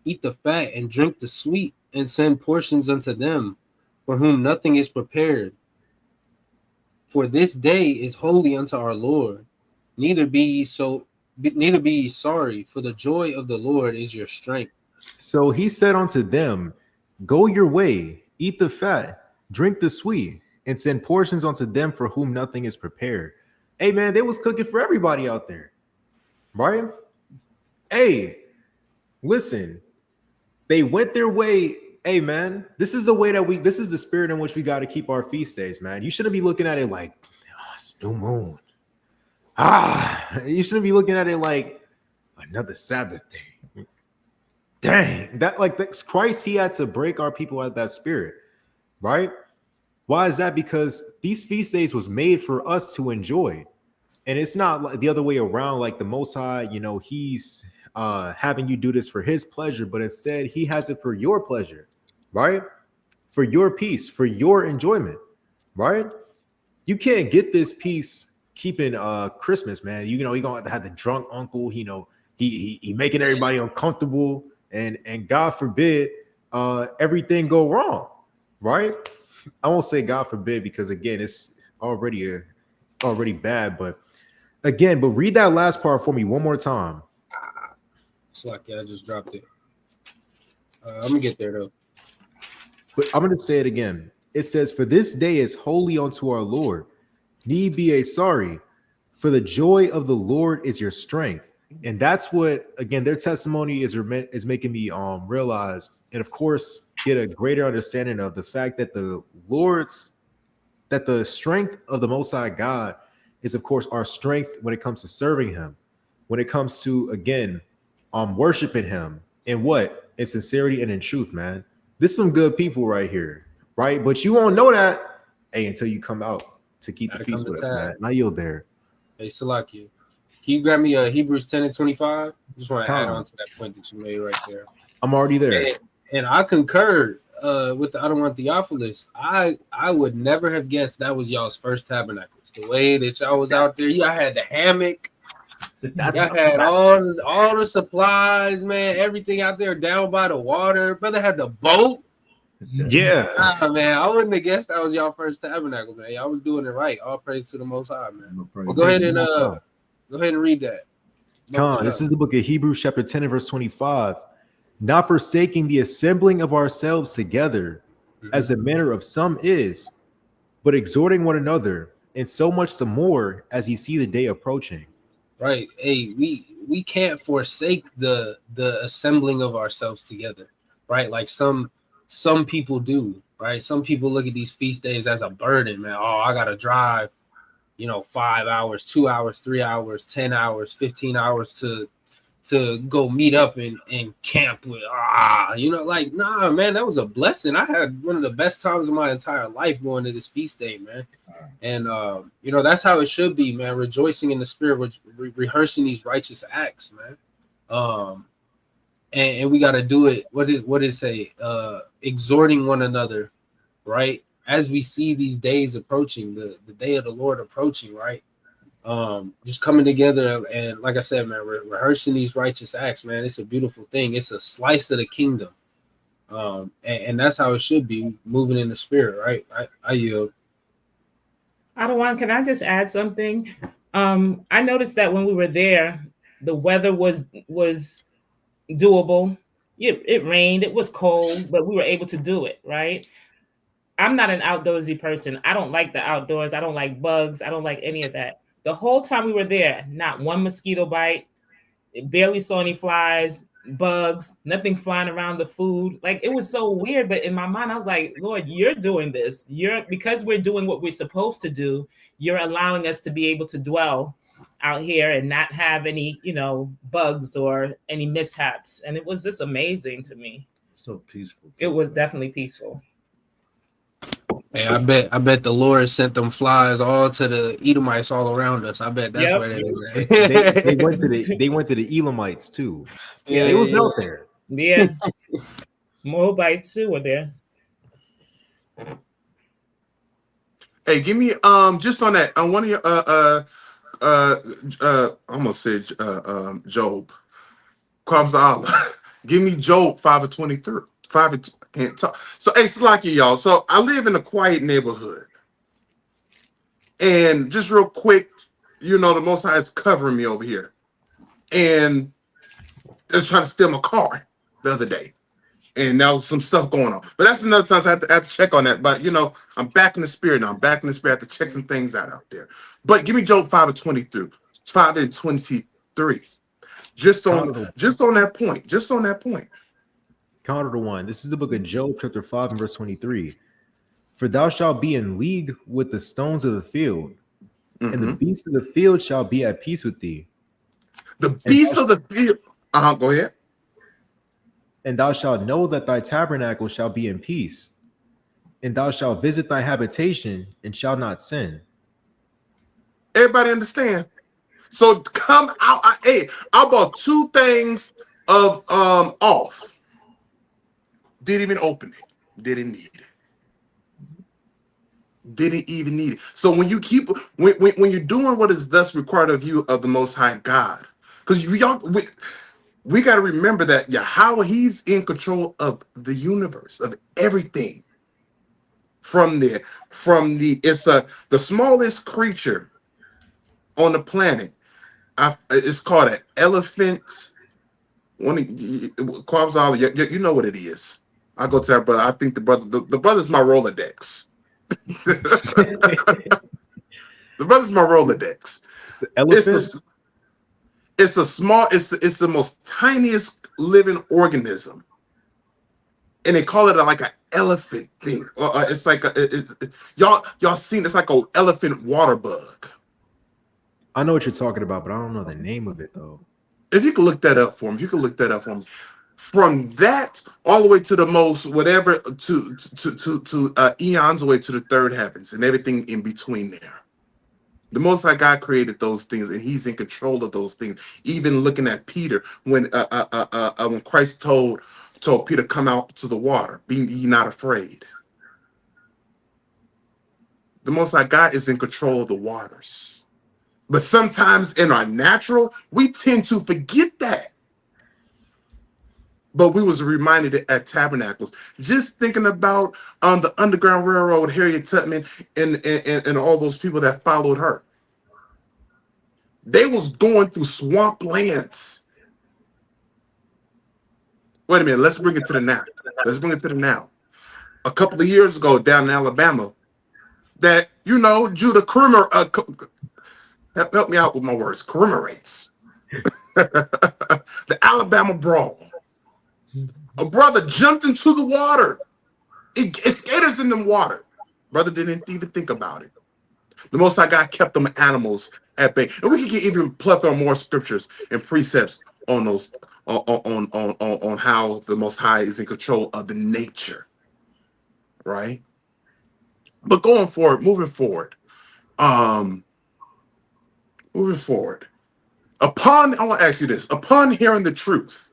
eat the fat and drink the sweet, and send portions unto them, for whom nothing is prepared. For this day is holy unto our Lord. Neither be ye sorry, for the joy of the Lord is your strength. So he said unto them, go your way, eat the fat, drink the sweet, and send portions unto them for whom nothing is prepared. Hey man, they was cooking for everybody out there, right? Hey, listen, they went their way. Hey man, this is the way that this is the spirit in which we got to keep our feast days, man. You shouldn't be looking at it like, it's new moon. You shouldn't be looking at it like another Sabbath day. Dang, that's Christ, he had to break our people out of that spirit, right? Why is that? Because these feast days was made for us to enjoy. And it's not like the other way around, like the Most High, he's having you do this for his pleasure, but instead he has it for your pleasure, right? For your peace, for your enjoyment, right? You can't get this peace keeping Christmas, man. You're gonna have the drunk uncle, he making everybody uncomfortable, and God forbid everything go wrong, right? I won't say God forbid, because again, it's already bad, but read that last part for me one more time. It's like, I just dropped it. I'm gonna get there though. But I'm gonna say it again. It says, for this day is holy unto our Lord. Need be a sorry, for the joy of the Lord is your strength. And that's what, again, their testimony is making me realize, and of course, get a greater understanding of the fact that the strength of the Most High God is, of course, our strength when it comes to serving him, when it comes to, again, worshiping him in what? In sincerity and in truth, man. This is some good people right here, right? But you won't know that, until you come out to keep the feast with us, man. I yield there. Hey, Salakia, can you grab me Hebrews 10 and 25? Just want to add on to that point that you made right there. I'm already there. And I concur with the I don't want Theophilus, I would never have guessed that was y'all's first tabernacles. The way that y'all was out there, y'all had the hammock, y'all had all the supplies, man, everything out there down by the water. Brother had the boat. Yeah. Man, I wouldn't have guessed that was y'all first tabernacle, man. Y'all was doing it right. All praise to the Most High, man. Well, go ahead and read that. This is the book of Hebrews, chapter 10, and verse 25. Not forsaking the assembling of ourselves together, as the manner of some is, but exhorting one another, and so much the more as you see the day approaching. Right. Hey, we can't forsake the assembling of ourselves together, right? Like some people do, right? Some people look at these feast days as a burden, man. Oh, I gotta drive, 5 hours, 2 hours, 3 hours, 10 hours, 15 hours to go meet up and camp with like, nah, man, that was a blessing. I had one of the best times of my entire life going to this feast day, man. And that's how it should be, man. Rejoicing in the spirit, rehearsing these righteous acts, man. And we got to do it. What did it say? Exhorting one another, right? As we see these days approaching, the day of the Lord approaching, right? Just coming together and, like I said, man, rehearsing these righteous acts, man. It's a beautiful thing. It's a slice of the kingdom, and that's how it should be, moving in the spirit, right? I yield. Adawan, can I just add something? I noticed that when we were there, the weather was doable. It rained, it was cold, but we were able to do it, right? I'm not an outdoorsy person. I don't like the outdoors. I don't like bugs. I don't like any of that. The whole time we were there, not one mosquito bite, barely saw any flies, bugs, nothing flying around the food. Like, it was so weird. But in my mind, I was like, Lord, you're doing this. Because we're doing what we're supposed to do, you're allowing us to be able to dwell out here and not have any, bugs or any mishaps. And it was just amazing to me. So peaceful. It was definitely peaceful. Hey, I bet the Lord sent them flies all to the Edomites all around us. I bet that's where they were. They went to the Elamites too. Yeah, they was out there. Yeah, Moabites too were there. Hey, give me just on that on one of your I'm gonna say Job. Kwab's Allah. Give me Job 5:23. Can't talk. So it's like y'all. So I live in a quiet neighborhood. And just real quick, the Most High is covering me over here. And they're trying to steal my car the other day. And now some stuff going on. But that's another time, so I have to check on that. But, I'm back in the spirit now. I'm back in the spirit. I have to check some things out there. But give me Job 5:23. 5:23. Just on that point. Just on that point. Counter to one. This is the book of Job, chapter 5, and verse 23. For thou shalt be in league with the stones of the field, and the beasts of the field shall be at peace with thee. The beasts of the field. Go ahead. And thou shalt know that thy tabernacle shall be in peace, and thou shalt visit thy habitation and shall not sin. Everybody understand? So come out. I bought 2 things of off. Didn't even open it. Didn't need it. Didn't even need it. So when you when you're doing what is thus required of you of the Most High God, because we got to remember that Yahweh, He's in control of the universe, of everything. It's the smallest creature on the planet. It's called an elephant. You know what it is. I go to that brother. I think the brother's my Rolodex. The brother's my Rolodex. It's the most tiniest living organism, and they call it like an elephant thing. It's like y'all seen? It's like an elephant water bug. I know what you're talking about, but I don't know the name of it though. If you can look that up for me, From that all the way to the most whatever to eons away to the third heavens and everything in between there. The Most High God created those things, and He's in control of those things. Even looking at Peter when Christ told told Peter, come out to the water, be ye not afraid. The Most High God is in control of the waters. But sometimes in our natural, we tend to forget that. But we was reminded at Tabernacles. Just thinking about the Underground Railroad, Harriet Tubman, and all those people that followed her. They was going through swamp lands. Wait a minute, let's bring it to the now. Let's bring it to the now. A couple of years ago down in Alabama, that, Judah help me out with my words, commemorates. The Alabama brawl. A brother jumped into the water. It skaters in the water. Brother didn't even think about it. The Most High God kept them animals at bay. And we can get even plethora more scriptures and precepts on those on how the Most High is in control of the nature. Right? But moving forward. I want to ask you this. Upon hearing the truth,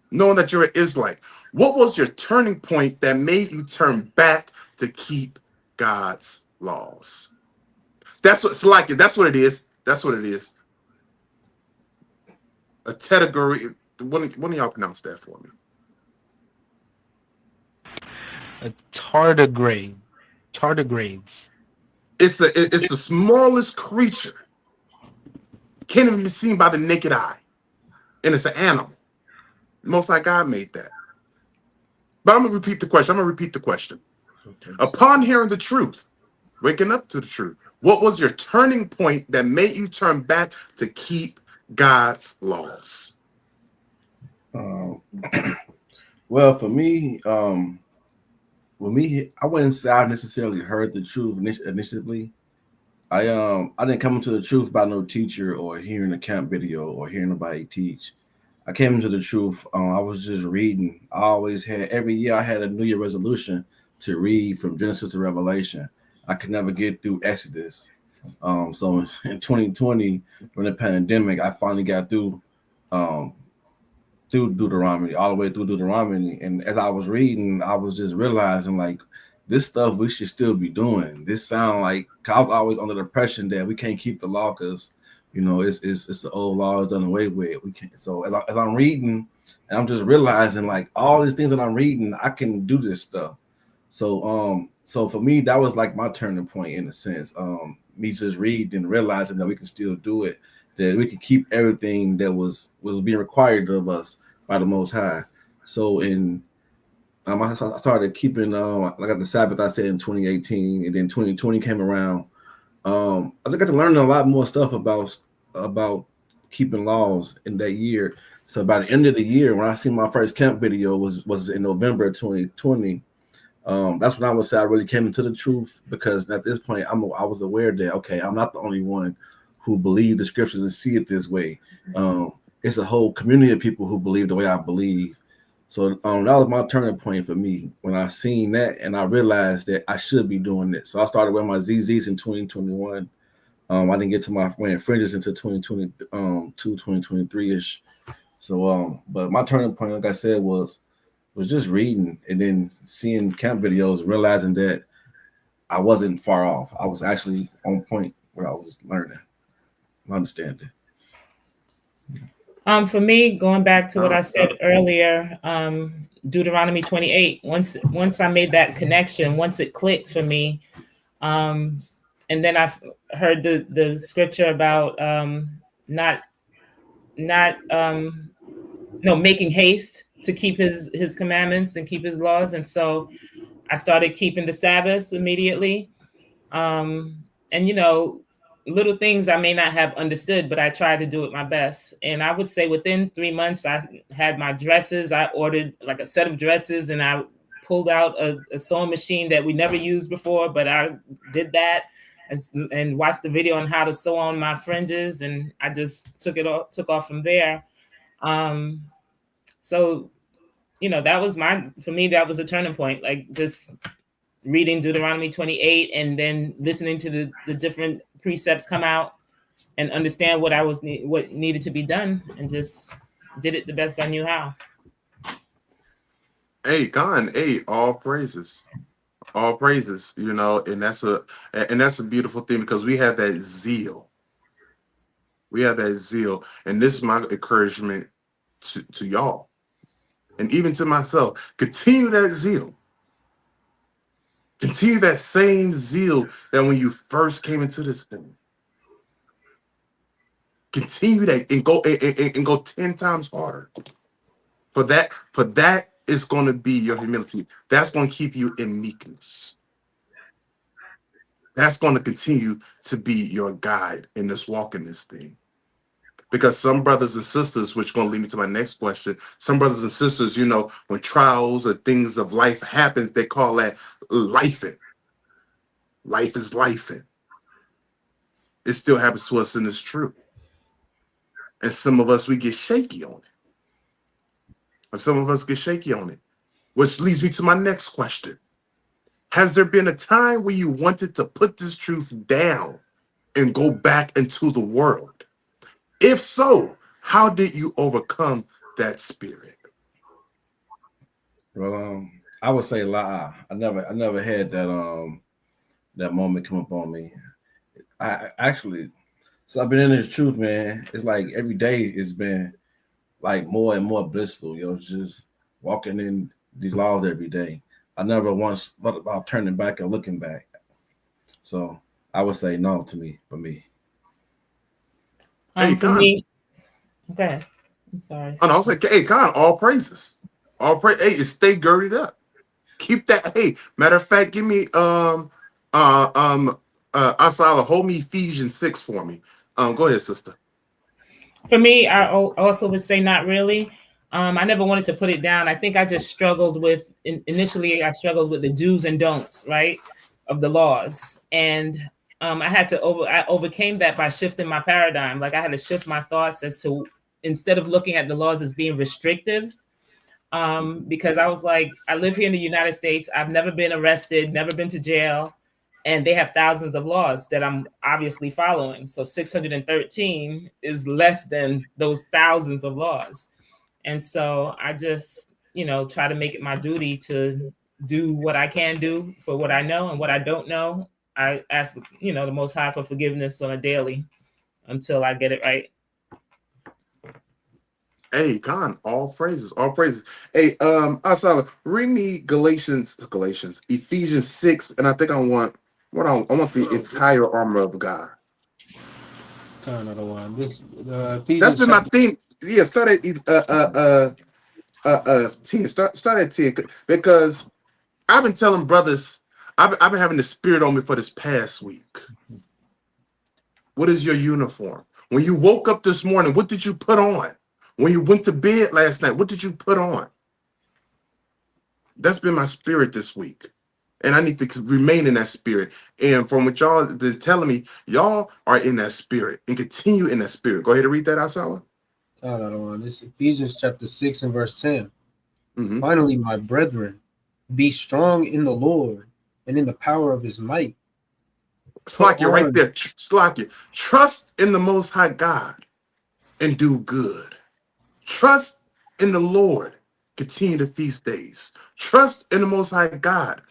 knowing that you're an Israelite, what was your turning point that made you turn back to keep God's laws? That's what's like it. That's what it is. That's what it is. A category. When do y'all pronounce that for me? A tardigrade. Tardigrades. It's the smallest creature. Can't even be seen by the naked eye. And it's an animal. Most High God made that. But I'm going to repeat the question. Okay. Upon hearing the truth, waking up to the truth, what was your turning point that made you turn back to keep God's laws? Well, for me, I wouldn't say I necessarily heard the truth initially. I didn't come into the truth by no teacher or hearing a camp video or hearing nobody teach. I came into the truth. I was just reading. Every year I had a New Year resolution to read from Genesis to Revelation. I could never get through Exodus. So in 2020, during the pandemic, I finally got through Deuteronomy, all the way through Deuteronomy. And as I was reading, I was just realizing, like, this stuff we should still be doing. This sound like, I was always under the impression that we can't keep the law because, it's the old law is done away with. We can't. So as I'm reading, and I'm just realizing, like, all these things that I'm reading, I can do this stuff. So for me, that was like my turning point in a sense. Me just reading and realizing that we can still do it, that we can keep everything that was being required of us by the Most High. So I started keeping like the Sabbath, I said, in 2018, and then 2020 came around. I got to learn a lot more stuff about keeping laws in that year. So by the end of the year, when I see my first camp video was in November 2020. That's when I would say I really came into the truth, because at this point I was aware that, okay, I'm not the only one who believe the scriptures and see it this way. It's a whole community of people who believe the way I believe. So that was my turning point for me when I seen that, and I realized that I should be doing it. So I started wearing my ZZs in 2021. I didn't get to my wearing fringes until 2023-ish. So but my turning point, like I said, was just reading and then seeing camp videos, realizing that I wasn't far off. I was actually on point where I was learning, understanding. For me, going back to what I said earlier, Deuteronomy 28. Once I made that connection, once it clicked for me, and then I heard the scripture about making haste to keep his commandments and keep his laws, and so I started keeping the Sabbaths immediately. And little things I may not have understood, but I tried to do it my best. And I would say within 3 months, I had my dresses. I ordered like a set of dresses, and I pulled out a sewing machine that we never used before, but I did that and watched the video on how to sew on my fringes, and I just took off from there. So, that was for me, that was a turning point, like just reading Deuteronomy 28 and then listening to the different precepts come out and understand what needed to be done, and just did it the best I knew how. Hey, Con, hey, all praises. All praises, and that's a beautiful thing because we have that zeal. We have that zeal. And this is my encouragement to y'all. And even to myself. Continue that zeal. Continue that same zeal that when you first came into this thing. Continue that and go 10 times harder. For that is going to be your humility. That's going to keep you in meekness. That's going to continue to be your guide in this walk in this thing. Because some brothers and sisters, which is going to lead me to my next question, some brothers and sisters, when trials or things of life happen, they call that lifing. Life is lifing. It still happens to us and it's true. And some of us, we get shaky on it. And some of us get shaky on it. Which leads me to my next question. Has there been a time where you wanted to put this truth down and go back into the world? If so, how did you overcome that spirit? Well, I would say lie. I never had that moment come up on me. I actually, so I've been in this truth, man. It's like every day it's been like more and more blissful, just walking in these laws every day. I never once thought about turning back and looking back. So I would say no to me, for me. Hey, For me, okay. I'm sorry. Oh, no, I was like, hey, Con, all praises. All praise. Hey, stay girded up. Keep that. Hey, matter of fact, give me Asala, hold me Ephesians 6 for me. Go ahead, sister. For me, I also would say not really. I never wanted to put it down. I think I just struggled with initially. I struggled with the do's and don'ts, right, of the laws, and I overcame that by shifting my paradigm. Like I had to shift my thoughts as to instead of looking at the laws as being restrictive, because I was like, I live here in the United States. I've never been arrested, never been to jail. And they have thousands of laws that I'm obviously following. So 613 is less than those thousands of laws. And so I just, try to make it my duty to do what I can do for what I know, and what I don't know, I ask, the Most High for forgiveness on a daily until I get it right. Hey, Con, all praises, all praises. Hey, Asala, read me Galatians, Ephesians 6, and I think I want the entire armor of God. Kind of the one. This That's Ephesians been my chapter. theme. Yeah, start at 10. Start at 10 because I've been telling brothers, I've been having the spirit on me for this past week. What is your uniform? When you woke up this morning, what did you put on? When you went to bed last night, what did you put on? That's been my spirit this week. And I need to remain in that spirit. And from what y'all have been telling me, y'all are in that spirit and continue in that spirit. Go ahead and read that, Asala. Kind of the one. This Ephesians chapter 6 and verse 10. Mm-hmm. Finally, my brethren, be strong in the Lord and in the power of his might. Slakia right there. Slakia. Trust in the Most High God and do good. Trust in the Lord. Continue the feast days. Trust in the Most High God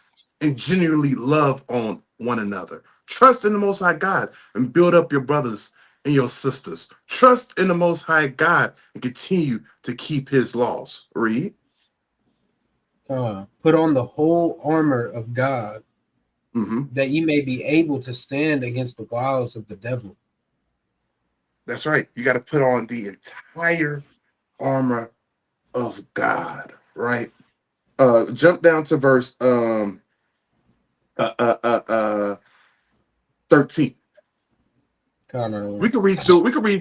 and genuinely love on one another. Trust in the Most High God and build up your brothers and your sisters. Trust in the Most High God and continue to keep his laws. Read. Put on the whole armor of God, that ye may be able to stand against the wiles of the devil. That's right. You got to put on the entire armor of God, right? Jump down to verse 13. We can read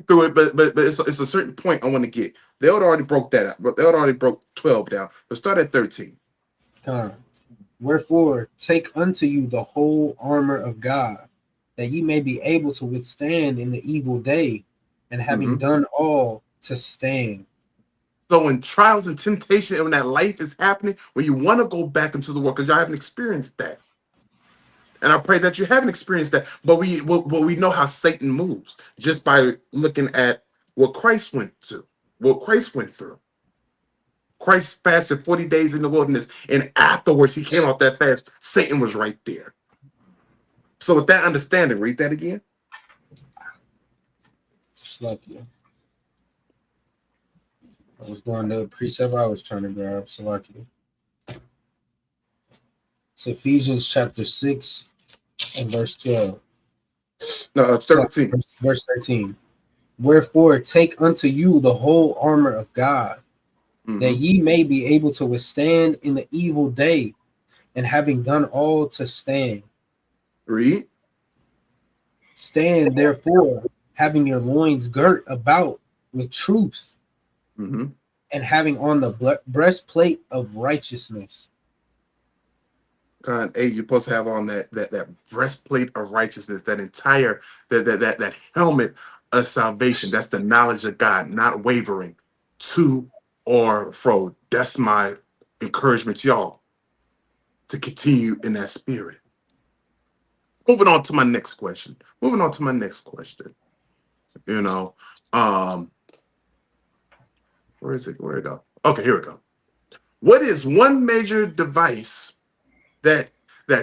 through it, but it's a certain point I want to get. They already broke that up, but they already broke 12 down. Let's start at 13. Wherefore take unto you the whole armor of God, that ye may be able to withstand in the evil day, and having done all, to stand. So when trials and temptation and when that life is happening, when you want to go back into the world, because y'all haven't experienced that. And I pray that you haven't experienced that, but we know how Satan moves just by looking at what Christ went through. Christ fasted 40 days in the wilderness, and afterwards he came off that fast. Satan was right there. So with that understanding, read that again. Salakia. I was going to precept I was trying to grab. Salakia. It's Ephesians chapter 6 and verse 12. No, 13. Verse 13. Wherefore take unto you the whole armor of God, that ye may be able to withstand in the evil day, and having done all to stand. Read. Stand therefore, having your loins girt about with truth, and having on the breastplate of righteousness. Hey, you're supposed to have on that breastplate of righteousness, that entire that helmet of salvation. That's the knowledge of God, not wavering to or fro. That's my encouragement to y'all, to continue in that spirit. Moving on to my next question. You know, where is it? Where it go? Okay, here we go. What is one major device that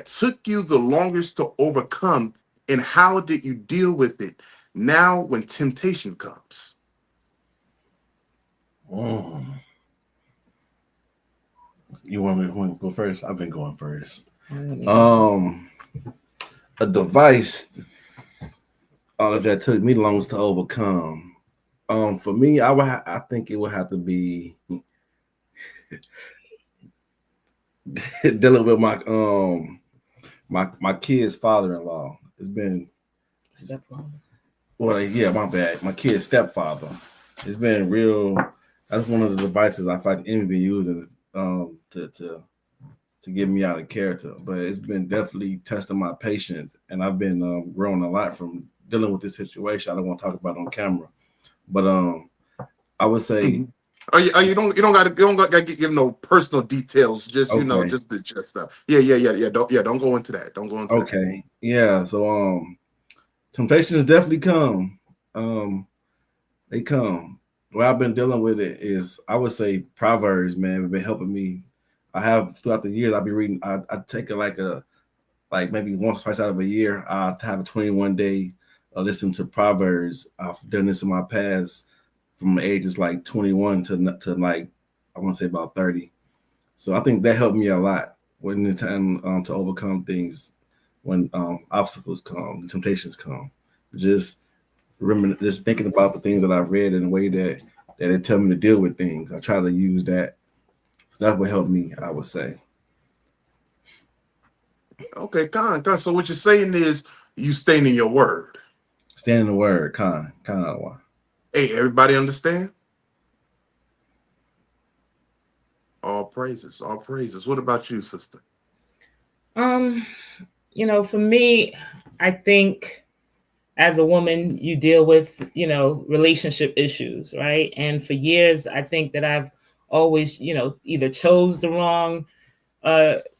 took you the longest to overcome, and how did you deal with it now when temptation comes? You want me to go first? I've been going first. A device that took me the longest to overcome. For me, I think it would have to be dealing with my kid's father-in-law. It's been stepfather. Well, yeah, my bad. My kid's stepfather. It's been real. That's one of the devices I find enemy been using to get me out of character. But it's been definitely testing my patience, and I've been growing a lot from dealing with this situation. I don't want to talk about it on camera, but I would say. You don't gotta give no personal details. Just okay. Just the stuff. Yeah. Don't go into that. Don't go into that. Okay. Yeah. So temptations definitely come. They come. The way I've been dealing with it is, I would say, Proverbs, man, have been helping me. I have throughout the years. I'll be reading. I take it like maybe once or twice out of a year. I have a 21-day listen to Proverbs. I've done this in my past, from the ages like 21 to like, I want to say about 30. So I think that helped me a lot when the time to overcome things, when obstacles come, temptations come. Just thinking about the things that I've read in a way that they tell me to deal with things. I try to use that. So that would help me, I would say. Okay, Con. So what you're saying is you staying in your word. Staying in the word, Con. Hey, everybody understand? All praises, all praises. What about you, sister? For me, I think as a woman, you deal with, relationship issues, right? And for years, I think that I've always, either chose the wrong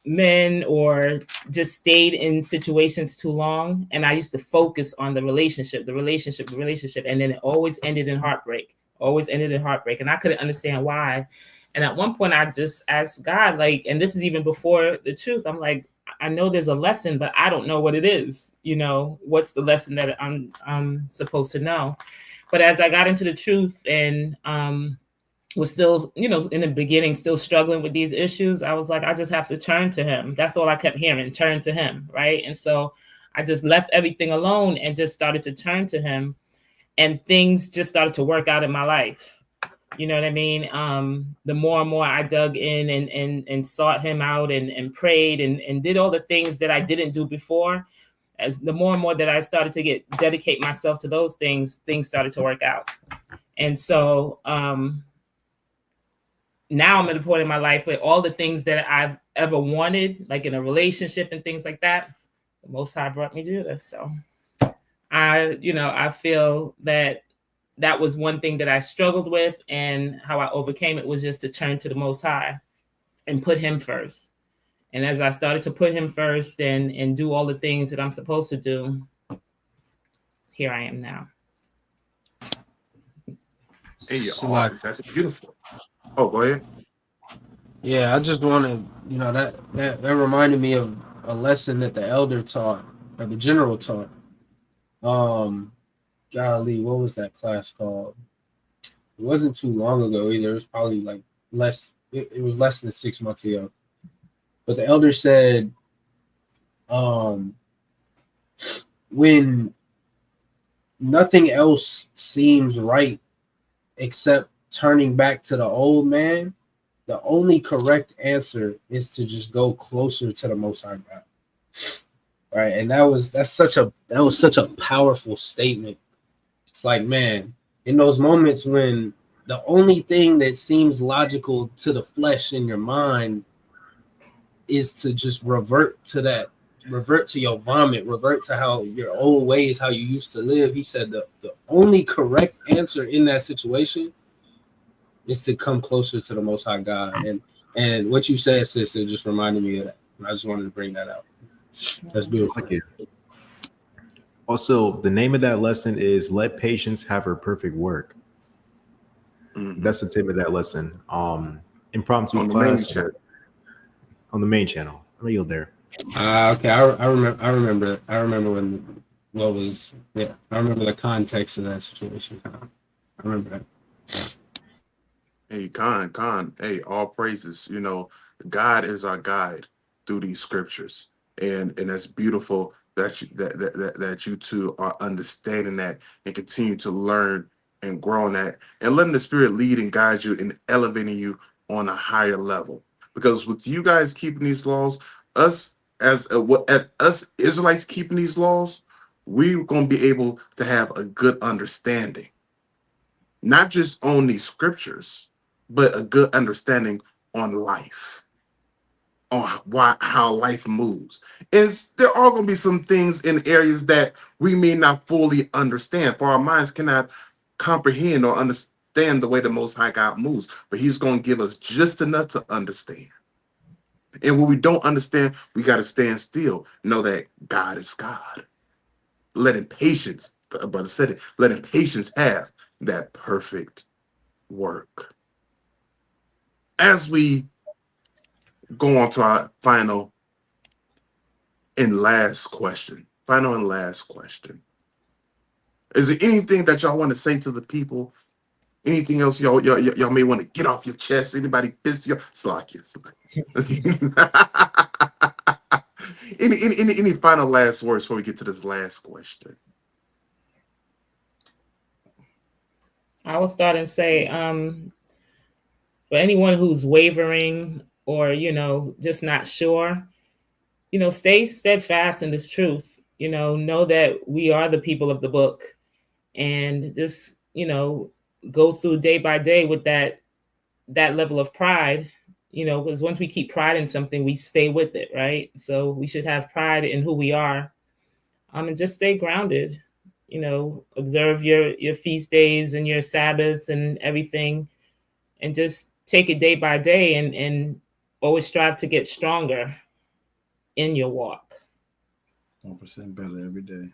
men or just stayed in situations too long. And I used to focus on the relationship. And then it always ended in heartbreak. And I couldn't understand why. And at one point I just asked God, and this is even before the truth. I'm like, I know there's a lesson, but I don't know what it is. What's the lesson that I'm supposed to know? But as I got into the truth and was still, in the beginning, still struggling with these issues, I was like, I just have to turn to him. That's all I kept hearing, turn to him, right? And so I just left everything alone and just started to turn to him, and things just started to work out in my life. You know what I mean? The more and more I dug in and sought him out and prayed and did all the things that I didn't do before, as the more and more that I started to dedicate myself to those things started to work out. And so now I'm at a point in my life where all the things that I've ever wanted, like in a relationship and things like that, the Most High brought me Judah. So I feel that was one thing that I struggled with, and how I overcame it was just to turn to the Most High and put him first. And as I started to put him first and do all the things that I'm supposed to do, here I am now. Hey, that's beautiful. Oh, go ahead. Yeah, I just wanted, that reminded me of a lesson that the elder taught, or the general taught. Golly, what was that class called? It wasn't too long ago either. It was probably like it was less than 6 months ago. But the elder said, um, when nothing else seems right except turning back to the old man, the only correct answer is to just go closer to the Most High God. Right, and that was such a powerful statement. It's like, man, in those moments when the only thing that seems logical to the flesh in your mind is to just revert to your vomit, revert to how your old ways, how you used to live. He said the only correct answer in that situation is to come closer to the Most High God. And what you said, sis, it just reminded me of that. I just wanted to bring that out. That's beautiful. Like it. Also, the name of that lesson is "Let Patience Have Her Perfect Work." That's the name of that lesson. Impromptu on class on the main channel. I yield there. Okay, I remember when what was I remember the context of that situation. I remember that. Hey, Khan, hey, all praises. You know, God is our guide through these scriptures, and that's beautiful that that you two are understanding that and continue to learn and grow on that, and letting the Spirit lead and guide you and elevating you on a higher level. Because with you guys keeping these laws, us as us Israelites keeping these laws, we're gonna be able to have a good understanding, not just on these scriptures, but a good understanding on life, on how life moves. And there are going to be some things in areas that we may not fully understand, for our minds cannot comprehend or understand the way the Most High God moves. But He's going to give us just enough to understand. And when we don't understand, we got to stand still. Know that God is God. Letting patience, the brother said it, letting patience have that perfect work. As we go on to our final and last question, is there anything that y'all want to say to the people? Anything else y'all may want to get off your chest? Anybody pissed you? Slakia. Any final last words before we get to this last question? I will start and say, for anyone who's wavering or, just not sure, stay steadfast in this truth. Know that we are the people of the book, and just, go through day by day with that level of pride, because once we keep pride in something, we stay with it, right? So we should have pride in who we are, and just stay grounded, observe your feast days and your Sabbaths and everything, and just take it day by day, and always strive to get stronger in your walk. 1% better every day.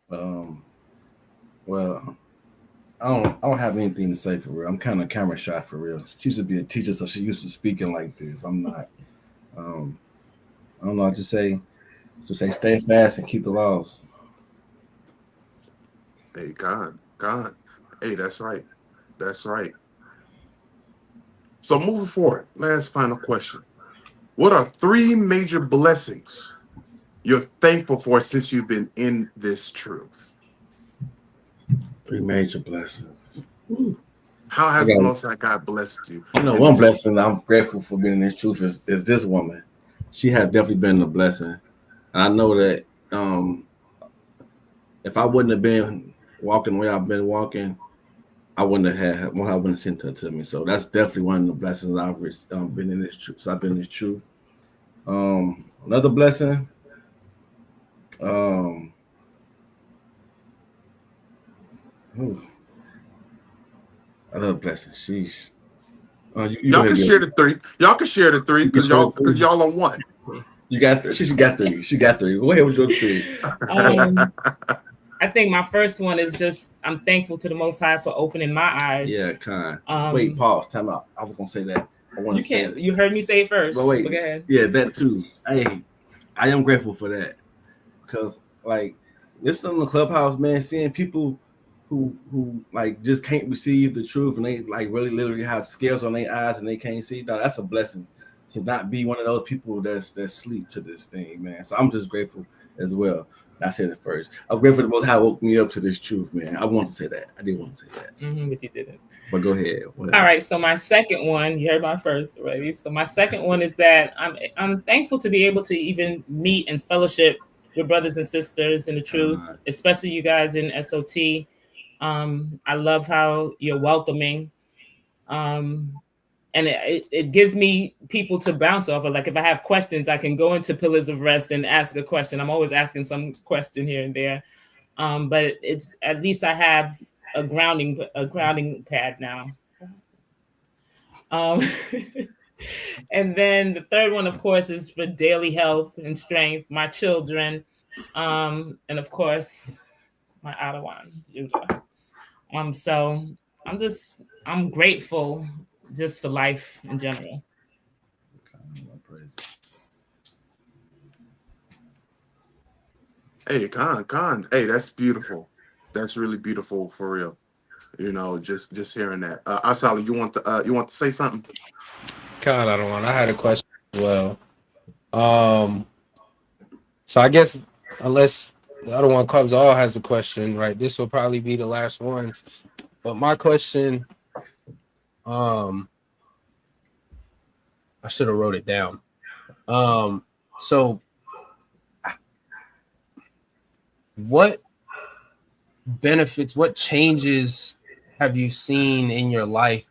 Well, I don't have anything to say for real. I'm kind of camera shy for real. She used to be a teacher, so she used to speaking like this. I'm not. I don't know. I just say stay fast and keep the laws. Hey, God. Hey, that's right. So moving forward, last final question. What are 3 major blessings you're thankful for since you've been in this truth? 3 major blessings. How has the Most High God blessed you? I know one blessing I'm grateful for being in this truth is this woman. She had definitely been a blessing. And I know that if I wouldn't have been walking the way I've been walking, I wouldn't have sent her to me. So that's definitely one of the blessings I've been in this truth. So I've been in this truth. Another blessing. Another blessing. Sheesh. Y'all can share the 3. Y'all can share the 3 because y'all on one. You got 3. She got 3. Go ahead with your 3. I think my first one is just I'm thankful to the Most High for opening my eyes. Yeah, kind. Wait, pause. Time out. I was gonna say that. I want You to say can't. it. You heard me say it first. But wait, go ahead. yeah, that too. Hey, I am grateful for that because like listening on the clubhouse, man, seeing people who like just can't receive the truth and they like really literally have scales on their eyes and they can't see. Now that's a blessing to not be one of those people that's sleep to this thing, man. So I'm just grateful as well. I said it first. I'm grateful the Most High woke me up to this truth, man. I want to say that. I did want to say that. But you didn't. But go ahead. All right. So my second one, you heard my first already. So my second one is that I'm thankful to be able to even meet and fellowship with brothers and sisters in the truth, especially you guys in SOT. I love how you're welcoming. And it gives me people to bounce off of. Like if I have questions, I can go into Pillars of Rest and ask a question. I'm always asking some question here and there. But it's at least I have a grounding pad now. And then the third one, of course, is for daily health and strength, my children, and of course, my Adawan, Judah. So I'm grateful just for life in general. Hey, Khan. Hey, that's beautiful. That's really beautiful for real. You know, just hearing that. Asali, you want to say something? God, I don't want. I had a question as well. So I guess unless the other one comes, all has a question, right? This will probably be the last one. But my question, I should have wrote it down. So what benefits, what changes have you seen in your life?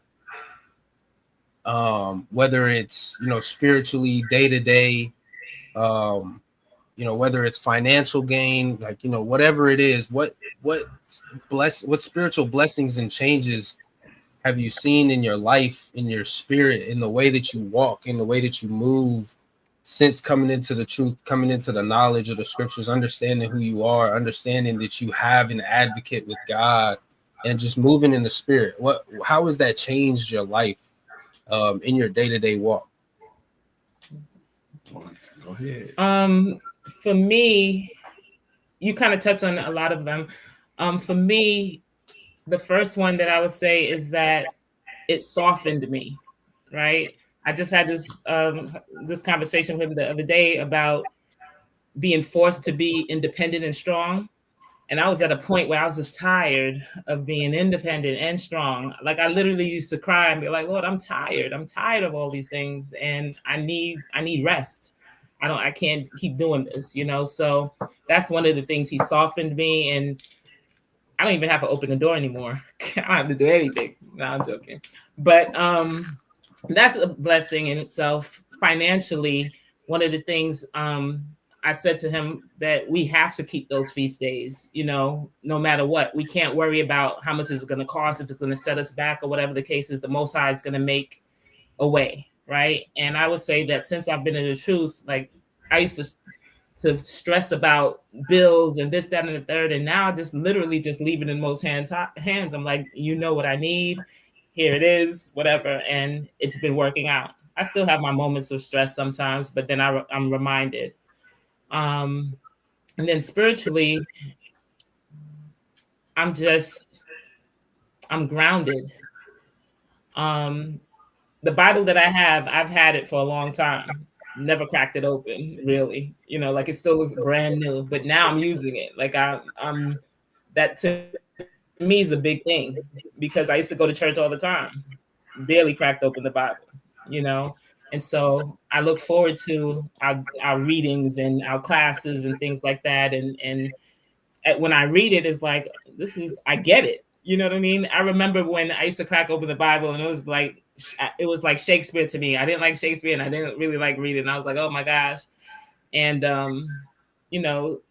Whether it's, spiritually, day to day, whether it's financial gain, like, whatever it is, what spiritual blessings and changes have you seen in your life, in your spirit, in the way that you walk, in the way that you move, since coming into the truth, coming into the knowledge of the scriptures, understanding who you are, understanding that you have an advocate with God, and just moving in the spirit? How has that changed your life in your day-to-day walk? Go ahead. For me, you kind of touched on a lot of them. For me, the first one that I would say is that it softened me, right? I just had this conversation with him the other day about being forced to be independent and strong. And I was at a point where I was just tired of being independent and strong. Like I literally used to cry and be like, Lord, I'm tired. I'm tired of all these things. And I need rest. I can't keep doing this, So that's one of the things. He softened me, and I don't even have to open the door anymore. I don't have to do anything. No, I'm joking. But that's a blessing in itself. Financially, one of the things I said to him that we have to keep those feast days, no matter what. We can't worry about how much it's going to cost, if it's going to set us back or whatever the case is. The Most High is going to make a way, right? And I would say that since I've been in the truth, like I used to stress about bills and this, that, and the third, and now I just literally just leave it in most hands. I'm like, what I need, here it is, whatever, and it's been working out. I still have my moments of stress sometimes, but then I'm reminded. And then spiritually, I'm grounded. The Bible that I've had it for a long time. Never cracked it open, really. Like it still looks brand new, but now I'm using it. Like I'm that to me is a big thing, because I used to go to church all the time, barely cracked open the Bible, And so I look forward to our readings and our classes and things like that. And when I read it, it's like, I get it. You know what I mean? I remember when I used to crack open the Bible and it was like Shakespeare to me. I didn't like Shakespeare and I didn't really like reading. And I was like, oh my gosh. And,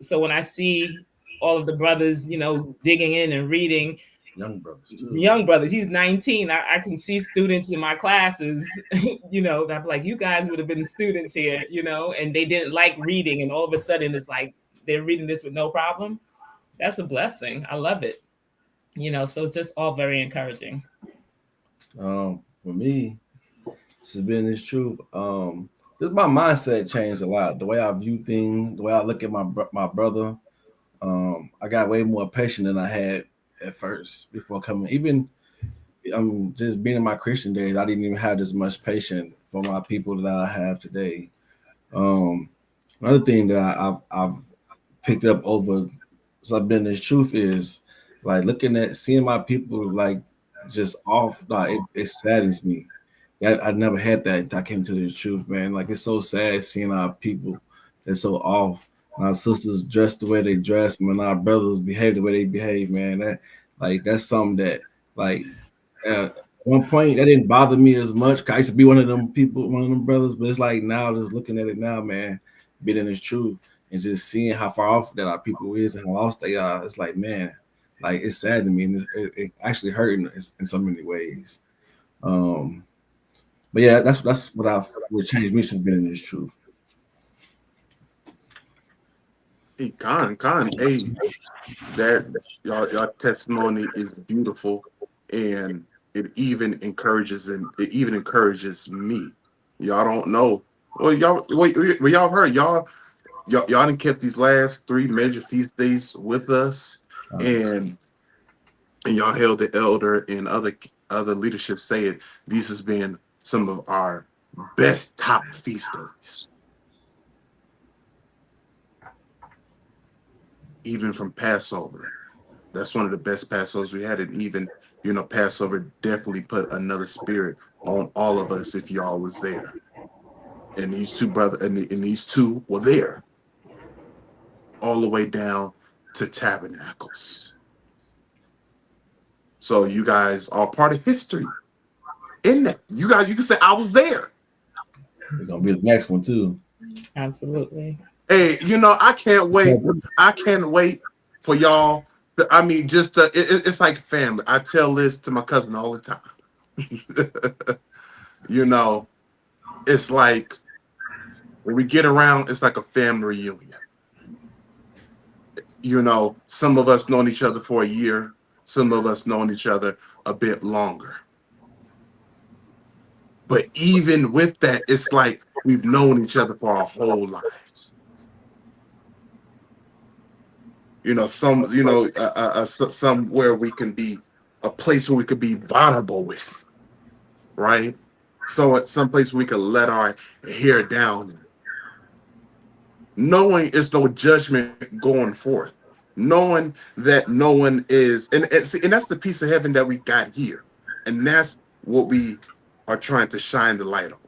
so when I see all of the brothers, digging in and reading, young brothers, he's 19. I can see students in my classes, that I'm like, you guys would have been students here, and they didn't like reading. And all of a sudden it's like, they're reading this with no problem. That's a blessing. I love it. So it's just all very encouraging. For me, this has been this truth. Just my mindset changed a lot. The way I view things, the way I look at my brother. I got way more patient than I had at first before coming. Even just being in my Christian days, I didn't even have this much patience for my people that I have today. Another thing that I've picked up over so I've been this truth is like looking at seeing my people like just off. Like it saddens me. I never had that until I came to the truth, man. Like it's so sad seeing our people that's so off. Our sisters dress the way they dress, when our brothers behave the way they behave, man. That's something that like at one point that didn't bother me as much. 'Cause I used to be one of them people, one of them brothers, but it's like now just looking at it now, man, being in this truth and just seeing how far off that our people is and how lost they are. It's like, man, like it's sad to me, and it actually hurting in so many ways. But yeah, that's what changed me since being in this truth. Hey, hey, that y'all testimony is beautiful, and it even encourages me. Y'all don't know. Well, y'all heard y'all done kept these last 3 major feast days with us, and y'all held the elder and other leadership saying these has been some of our best top feast days. Even from Passover. That's one of the best Passovers we had. And even, Passover definitely put another spirit on all of us if y'all was there. And these two brothers, and these two were there. All the way down to Tabernacles. So you guys are part of history. In that, you can say I was there. We're gonna be the next one too. Absolutely. Hey, I can't wait. I can't wait for y'all. I mean, it's like family. I tell this to my cousin all the time. It's like when we get around, it's like a family reunion. Some of us known each other for a year. Some of us known each other a bit longer. But even with that, it's like we've known each other for our whole lives. Somewhere we can be, a place where we could be vulnerable with, right? So at some place we could let our hair down, knowing it's no judgment going forth, knowing that no one is, and that's the piece of heaven that we got here, and that's what we are trying to shine the light on.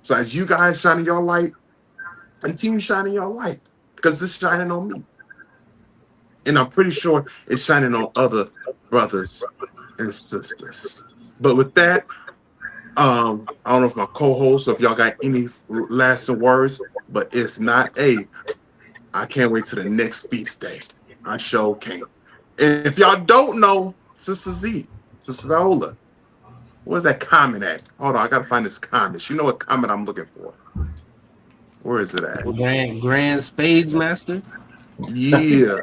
So as you guys shining your light, continue shining your light, because it's shining on me. And I'm pretty sure it's shining on other brothers and sisters. But with that, I don't know if my co-host, or if y'all got any lasting words, but if not, I can't wait to the next feast day. I sure can't. And if y'all don't know, Sister Viola, where's that comment at? Hold on, I gotta find this comment. You know what comment I'm looking for? Where is it at? Grand Spades Master. Yeah.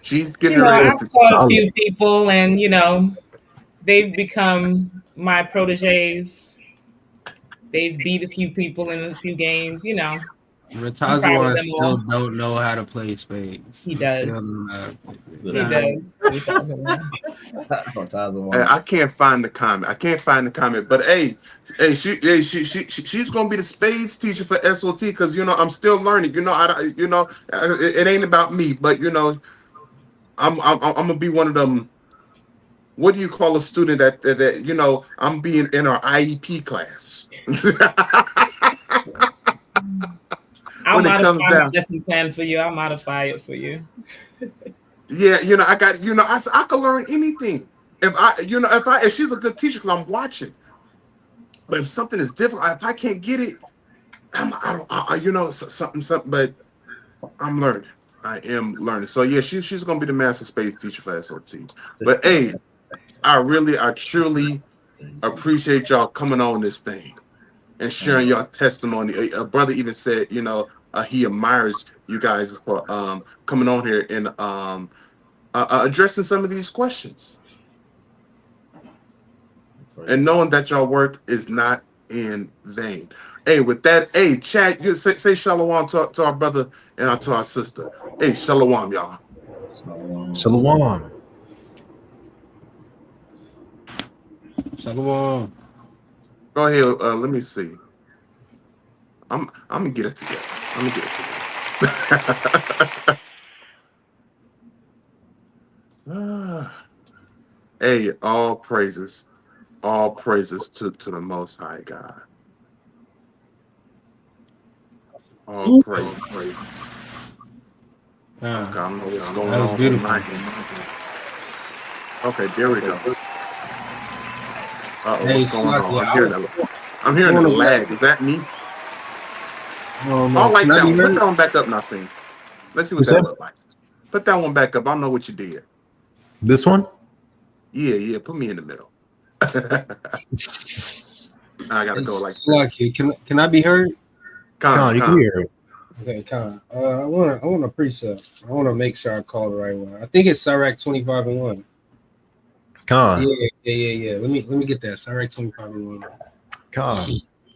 She's getting ready. I've taught a few people, and they've become my proteges. They've beat a few people in a few games. Ratazawan still don't know how to play spades. He does. He does. I can't find the comment. But she's gonna be the spades teacher for SOT, because I'm still learning. It ain't about me, but I'm gonna be one of them. What do you call a student that I'm being in our IEP class? I'll modify my lesson plan for you. I'll modify it for you. Yeah, I can learn anything. If she's a good teacher, because I'm watching. But if something is difficult, if I can't get it, something. But I'm learning. I am learning. So yeah, she's gonna be the master space teacher for SOT. But I truly appreciate y'all coming on this thing and sharing your testimony. A brother even said, he admires you guys for coming on here and addressing some of these questions and knowing that your work is not in vain. Hey, with that, hey, Chad, you say shalom to our brother and to our sister. Hey, shalom, y'all. Shalom. Shalom. Go ahead. Let me see. I'm gonna get it together. Hey, all praises to the Most High God. All praise. Okay, I don't know what's going That was on. beautiful. Okay, there we go. Hey, What's going on? Slaki, I'm hearing the lag. Is that me? Oh, I like can I that be one. Put heard? that one back up, Nassim. Let's see what that looks like. Put that one back up. I don't know what you did. This one? Yeah. Put me in the middle. I gotta go like Slaki, can I be heard? Con, you can hear it. Okay, Con. I want a precept. I want to make sure I call the right one. I think it's Sirach 25:1. Con. Yeah. Let me get that. Sirach 25:1. Con.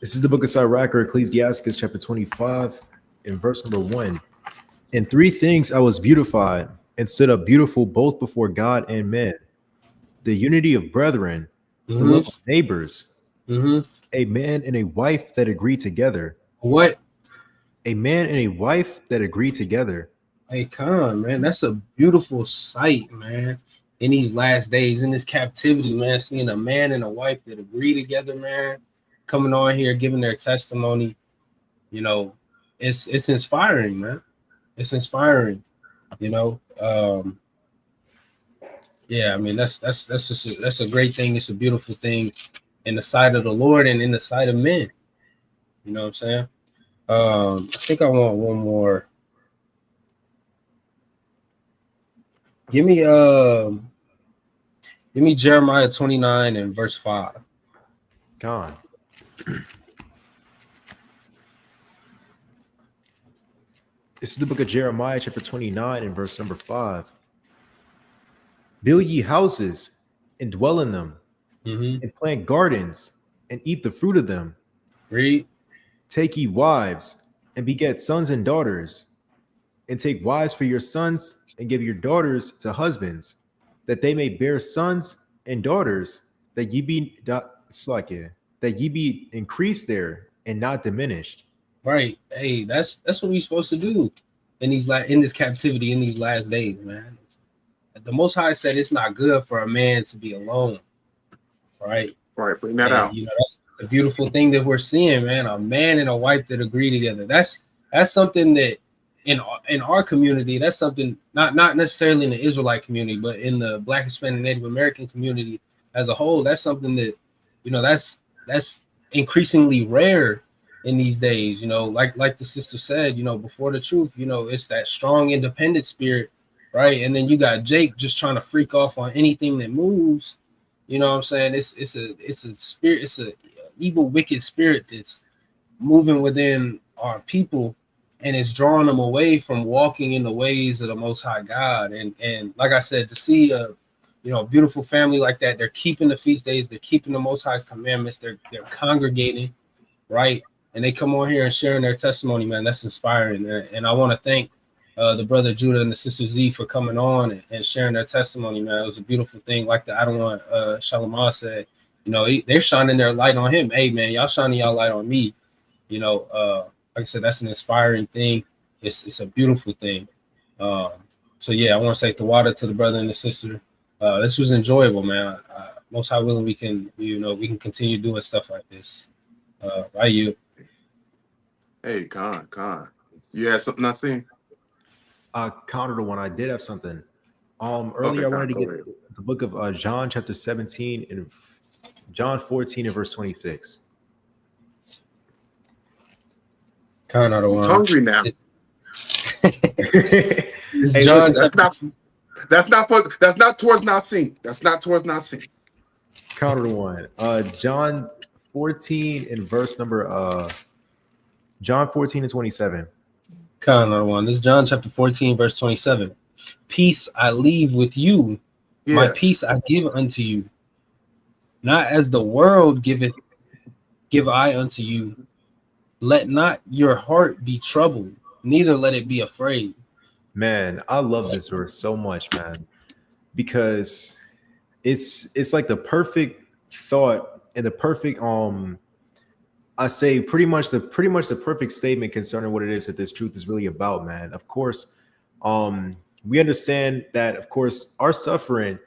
This is the book of Sirach or Ecclesiastes, chapter 25, in verse number 1. In 3 things I was beautified and stood up beautiful both before God and men. The unity of brethren, the love of neighbors, a man and a wife that agree together. What? A man and a wife that agree together. Hey, Con, man, that's a beautiful sight, man. In these last days, in this captivity, man, seeing a man and a wife that agree together, man, coming on here giving their testimony, you know, it's inspiring, man. It's inspiring, you know. Yeah, I mean that's just that's a great thing. It's a beautiful thing in the sight of the Lord and in the sight of men. You know what I'm saying? I think I want one more. Give me Jeremiah 29 and verse 5. God. This is the book of Jeremiah, chapter 29, and verse number 5. Build ye houses and dwell in them, and plant gardens and eat the fruit of them. Read. Take ye wives and beget sons and daughters, and take wives for your sons and give your daughters to husbands, that they may bear sons and daughters, that ye be increased there and not diminished. Right. Hey, that's what we're supposed to do in this captivity in these last days, man. The Most High said it's not good for a man to be alone. Right. Bring that out. You know, that's a beautiful thing that we're seeing, man. A man and a wife that agree together. That's something that in our community, that's something not necessarily in the Israelite community, but in the Black, Hispanic, Native American community as a whole, that's something that, you know, that's increasingly rare in these days. You know, like the sister said, you know, before the truth, you know, it's that strong independent spirit, right? And then you got Jake just trying to freak off on anything that moves. You know what I'm saying? It's a spirit, it's a evil, wicked spirit that's moving within our people, and it's drawing them away from walking in the ways of the Most High God. And like I said, to see a beautiful family like that, they're keeping the feast days, they're keeping the Most High's commandments, they're congregating, right? And they come on here and sharing their testimony, man. That's inspiring. And I want to thank the brother Judah and the sister Z for coming on and sharing their testimony, man. It was a beautiful thing. Like the Adawan Shalomah said, you know, they're shining their light on him. Hey, man, y'all shining y'all light on me. You know, like I said, that's an inspiring thing. It's a beautiful thing. So yeah, I want to say Tawada to the brother and the sister. This was enjoyable, man. Most High willing, we can continue doing stuff like this. By you. Hey, Con. You had something I seen? Counter to one. I did have something. Earlier I wanted to get the book of John chapter 17 and John 14 and verse 26. Kind of one. Hungry now. Hey, John, that's not towards Nassim. That's not towards Nassim. Counter to one. John 14 and verse number John 14 and 27. Another one. This is John chapter 14, verse 27. Peace I leave with you, my Yes. peace I give unto you. Not as the world giveth, give I unto you. Let not your heart be troubled, neither let it be afraid. Man, I love this verse so much, man, because it's like the perfect thought and the perfect I say pretty much the perfect statement concerning what it is that this truth is really about, man. Of course, we understand that, of course, our suffering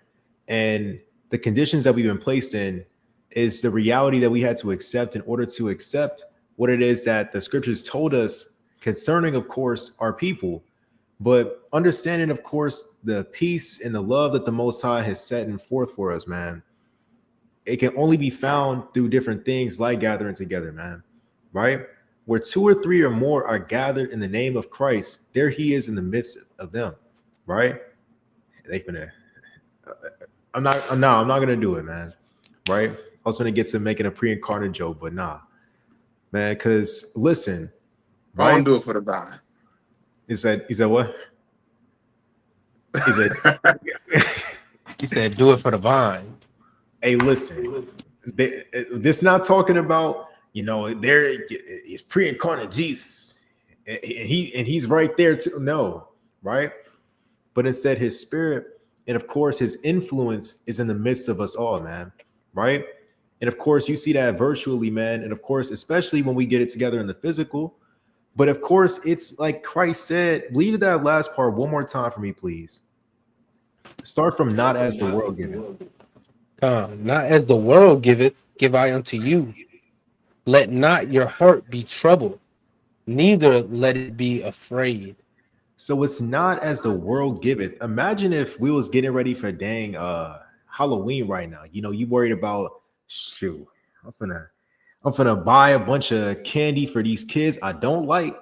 and the conditions that we've been placed in is the reality that we had to accept in order to accept what it is that the scriptures told us concerning, of course, our people. But understanding, of course, the peace and the love that the Most High has set in forth for us, man, it can only be found through different things like gathering together, man, right? Where two or three or more are gathered in the name of Christ, there he is in the midst of them, right? They finna, I'm not gonna do it, man, right? I was gonna get to making a pre-incarnate joke, but nah, man, because listen, I right? don't do it for the vine. He said what? He said, He said, do it for the vine. hey, listen, this not talking about, there is pre-incarnate Jesus, and he's right there too. No, right? But instead, his spirit and of course his influence is in the midst of us all, man, right? And of course, you see that virtually, man, and of course, especially when we get it together in the physical. But of course, it's like Christ said. Leave that last part one more time for me, please. Start from not as the world giveth. Not as the world giveth, give I unto you. Let not your heart be troubled, neither let it be afraid. So it's not as the world giveth. Imagine if we was getting ready for dang Halloween right now. You worried about, shoot, I'm gonna buy a bunch of candy for these kids I don't like,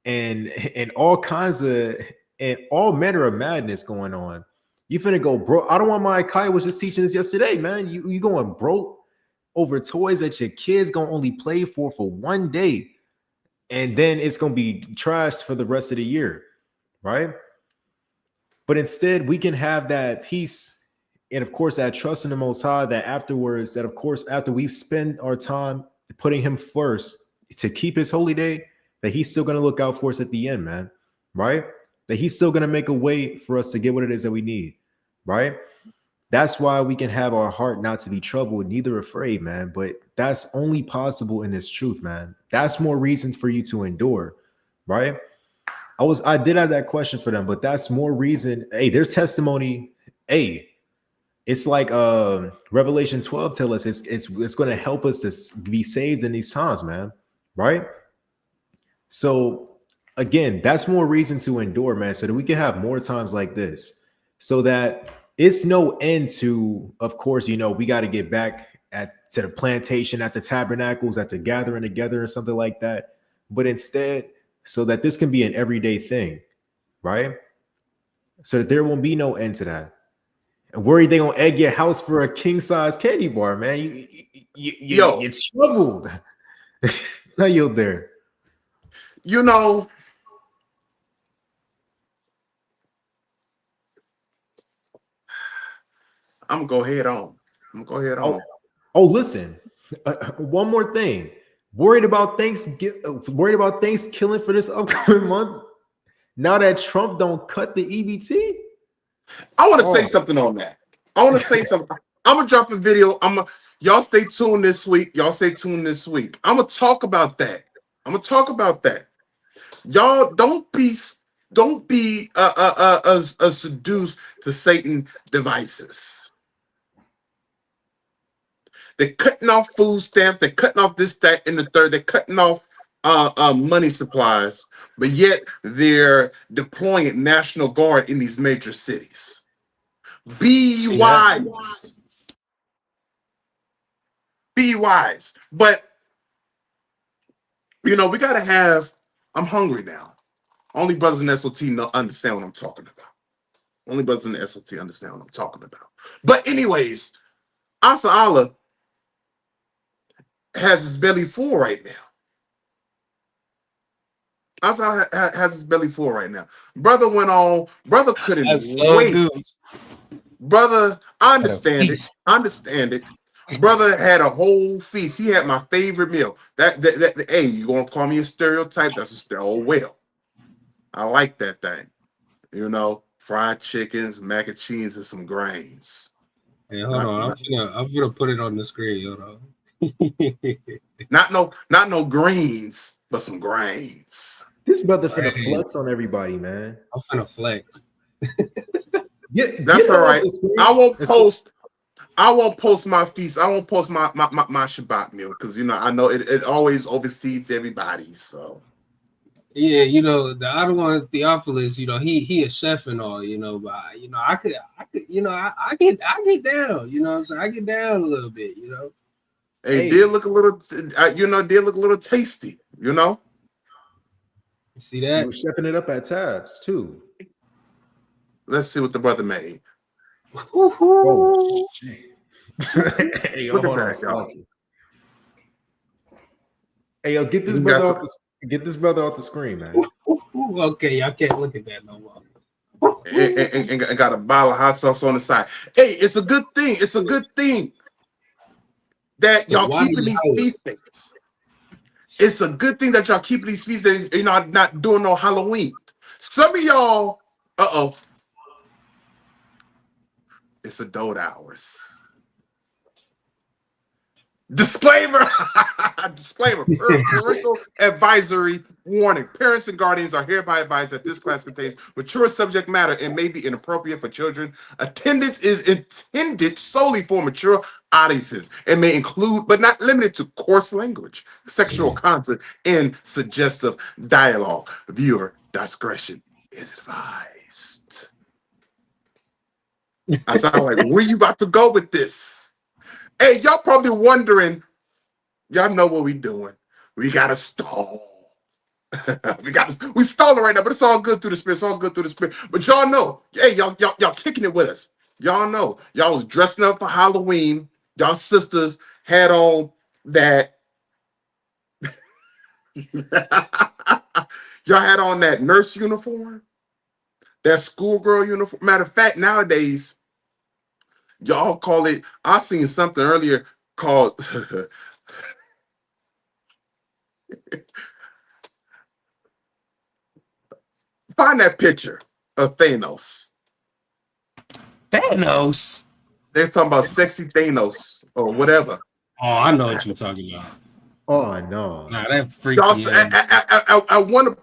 and all kinds of and all manner of madness going on. You finna go broke. I don't want my Kai was just teaching this yesterday, man. You going broke over toys that your kids gonna only play for 1 day, and then it's gonna be trashed for the rest of the year, right? But instead, we can have that peace and, of course, that trust in the Most High, that afterwards, that, of course, after we've spent our time putting him first to keep his holy day, that he's still going to look out for us at the end, man, right? That he's still going to make a way for us to get what it is that we need, right? That's why we can have our heart not to be troubled, neither afraid, man. But that's only possible in this truth, man. That's more reasons for you to endure, right? I did have that question for them, but that's more reason. Hey, there's testimony. Hey, it's like Revelation 12 tell us it's going to help us to be saved in these times, man. Right? So again, that's more reason to endure, man, so that we can have more times like this, so that it's no end to, of course, we got to get back to the plantation, at the tabernacles, at the gathering together or something like that. But instead, so that this can be an everyday thing, right? So that there won't be no end to that. And worried they gonna egg your house for a king-size candy bar, man. You're troubled. Now you're there. I'm gonna go head on. Oh, listen. One more thing. Worried about Thanksgiving for this upcoming month. Now that Trump don't cut the EBT. I want to say something on that. I'm gonna drop a video. Y'all stay tuned this week. I'm gonna talk about that. Y'all don't be seduced to Satan devices. They're cutting off food stamps. They're cutting off this, that, and the third. They're cutting off money supplies, but yet they're deploying National Guard in these major cities. Be wise. Be wise. But, we got to have, I'm hungry now. Only brothers in SOT understand what I'm talking about. But anyways, Asa Allah has his belly full right now. Asa has his belly full right now. Brother went on. Brother couldn't I so wait. do. Brother, I Had a understand it. feast. I understand it. Brother had a whole feast. He had my favorite meal. Hey, you gonna call me a stereotype? That's a stereotype. Oh well, I like that thing. You know, fried chickens, mac and cheese, and some grains. Hey, hold Not, on. not, I'm gonna put it on the screen. Hold on. not no greens, but some grains. This brother finna Hey, flex on everybody, man. I'm finna flex. Get That's all her off right. the screen. I won't And so, post. I won't post my feast. I won't post my Shabbat meal because I know it always oversees everybody. So Yeah, the other one, Theophilus, he a chef and all, but I could, I get down, what I'm saying? I get down a little bit, hey, hey, did look a little, did look a little tasty. You see he that? was chefing it up at Tabs too. Let's see what the brother made. Oh shit. Hey, yo, Look at hold on, that, y'all. Slocky. Hey, yo, get this You brother got off the screen, man. Okay, I can't look at that no more. and got a bottle of hot sauce on the side. Hey, it's a good thing. It's a good thing that So y'all why keeping these feast days. It's a good thing that y'all keeping these feast days. Not doing no Halloween. Some of y'all, it's adult hours. Disclaimer. Disclaimer. Parental advisory warning. Parents and guardians are hereby advised that this class contains mature subject matter and may be inappropriate for children. Attendance is intended solely for mature audiences and may include, but not limited to, coarse language, sexual content, and suggestive dialogue. Viewer discretion is advised. I sound like, where you about to go with this? Hey, y'all probably wondering, y'all know what we doing. We gotta stall. we stalling right now, but it's all good through the spirit. It's all good through the spirit. But y'all know, hey, y'all kicking it with us. Y'all know, y'all was dressing up for Halloween. Y'all sisters had on that. Y'all had on that nurse uniform, that schoolgirl uniform. Matter of fact, nowadays, y'all call it. I seen something earlier called. Find that picture of Thanos. Thanos. They're talking about sexy Thanos or whatever. Oh, I know what you're talking about. Oh no. Nah, that freaked Y'all me out. at one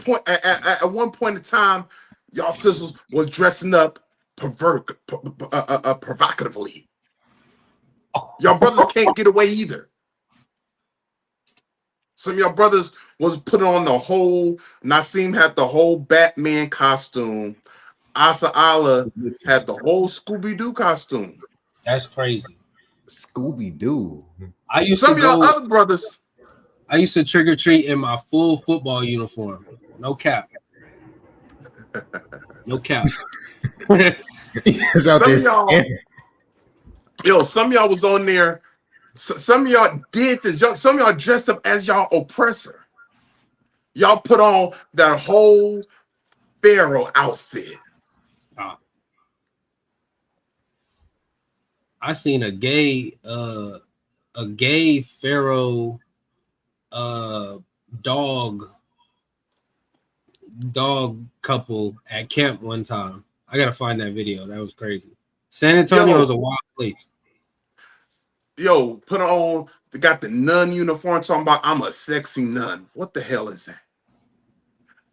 point in time, y'all sisters was dressing up provocatively. Y'all brothers can't get away either. Some of y'all brothers was putting on the whole. Nasim had the whole Batman costume. Asa Allah had the whole Scooby-Doo costume. That's crazy. Scooby-Doo. I used Some to of y'all go. other brothers. I used to trick or treat in my full football uniform. No cap. No cap. He's out there scamming. Some of y'all was on there. Some of y'all did this. Some of y'all dressed up as y'all oppressor. Y'all put on that whole Pharaoh outfit. I seen a gay Pharaoh dog couple at camp one time. I gotta find that video. That was crazy. San Antonio is a wild place. Yo, put on. They got the nun uniform talking about I'm a sexy nun. What the hell is that?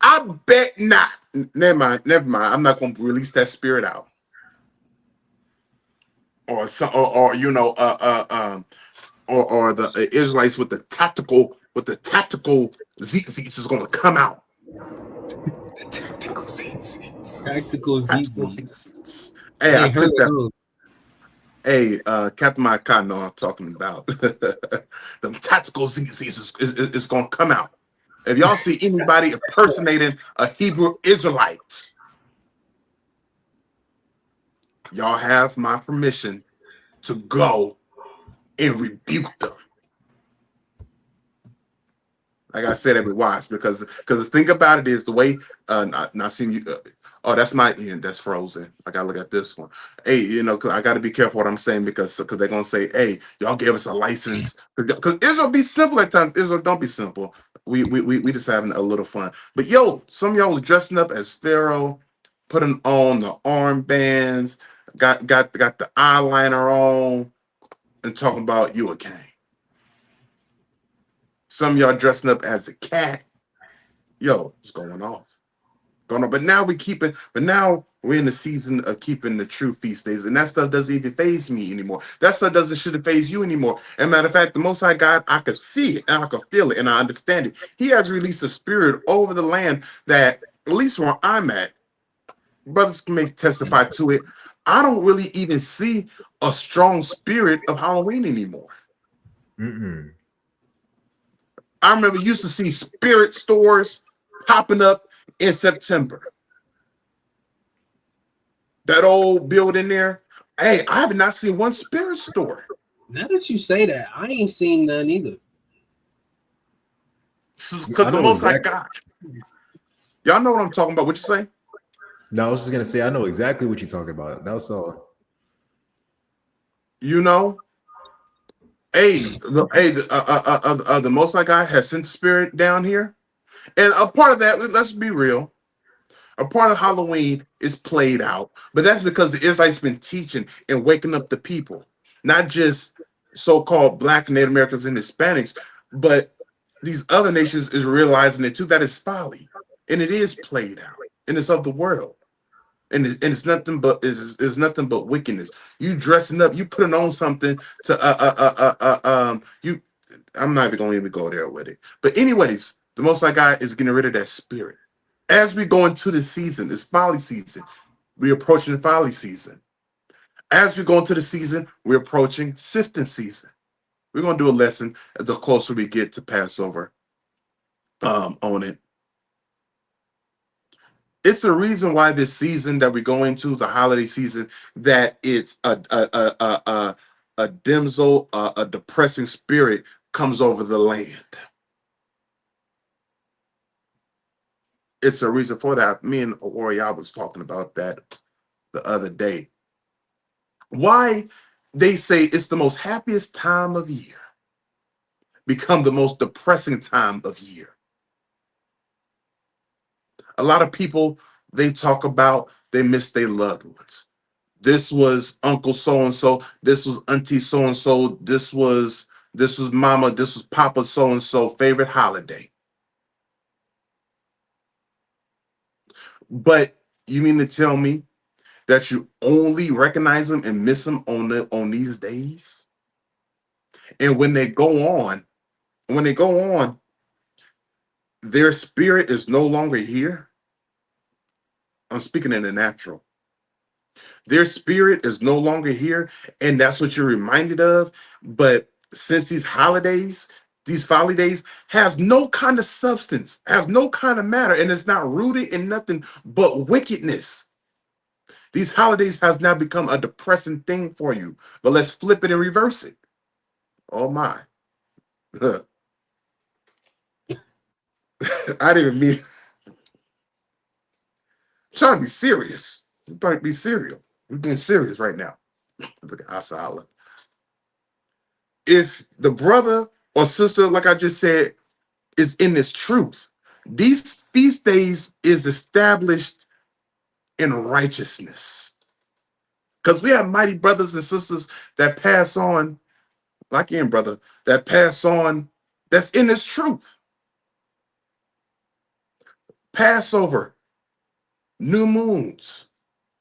I bet not. Never mind. I'm not gonna release that spirit out. Or some, or the Israelites with the tactical zits is gonna come out. Tactical zits. Hey, I took that. Hey, Captain Mike, know I'm talking about. The tactical zits is gonna come out. If y'all see anybody impersonating a Hebrew Israelite, y'all have my permission to go and rebuke them. I gotta say that with wise because the thing about it is the way not seeing you. Oh, that's my end. That's frozen. I gotta look at this one. Hey, you know, 'cause I gotta be careful what I'm saying because they're gonna say, "Hey, y'all gave us a license." Because Israel be simple at times. Israel don't be simple. We just having a little fun. But yo, some of y'all was dressing up as Pharaoh, putting on the armbands, got the eyeliner on, and talking about you a king. Some of y'all dressing up as a cat. Yo, what's going off? Going on. But now we're in the season of keeping the true feast days. And that stuff doesn't even phase me anymore. That stuff shouldn't phase you anymore. And matter of fact, the Most High God, I could see it and I could feel it and I understand it. He has released a spirit over the land that, at least where I'm at, brothers may testify to it. I don't really even see a strong spirit of Halloween anymore. Mm-mm. I remember used to see spirit stores popping up in September. That old building there. Hey, I have not seen one spirit store. Now that you say that, I ain't seen none either. Because the Most High God. Y'all know what I'm talking about. What you say? No, I was just gonna say I know exactly what you're talking about. That was all. You know, the Most High God has sent spirit down here, and a part of that. Let's be real. A part of Halloween is played out, but that's because the Israelites been teaching and waking up the people, not just so-called Black, Native Americans, and Hispanics, but these other nations is realizing it too. That is folly, and it is played out, and it's of the world. And it's nothing but is nothing but wickedness. You dressing up, you putting on something to you. I'm not even gonna go there with it. But anyways, the Most High God is getting rid of that spirit. As we go into the season, it's folly season. We're approaching the folly season. As we go into the season, we're approaching sifting season. We're gonna do a lesson the closer we get to Passover on it. It's the reason why this season that we go into, the holiday season, that it's a dimsel, a depressing spirit comes over the land. It's a reason for that. Me and Oriya was talking about that the other day. Why they say it's the most happiest time of year become the most depressing time of year. A lot of people, they talk about they miss their loved ones. This was Uncle so-and-so, this was Auntie so-and-so, this was Mama, this was Papa so-and-so favorite holiday. But you mean to tell me that you only recognize them and miss them on these days? And when they go on, their spirit is no longer here. I'm speaking in the natural. Their spirit is no longer here, and that's what you're reminded of. But since these holidays has no kind of substance, has no kind of matter, and it's not rooted in nothing but wickedness. These holidays has now become a depressing thing for you. But let's flip it and reverse it. Oh my. I didn't mean I'm trying to be serious. We're trying to be serious. We're being serious right now. Look at Asala. If the brother or sister, like I just said, is in this truth, these feast days is established in righteousness. Because we have mighty brothers and sisters that pass on, like Ian, brother, that pass on, that's in this truth. Passover, new moons,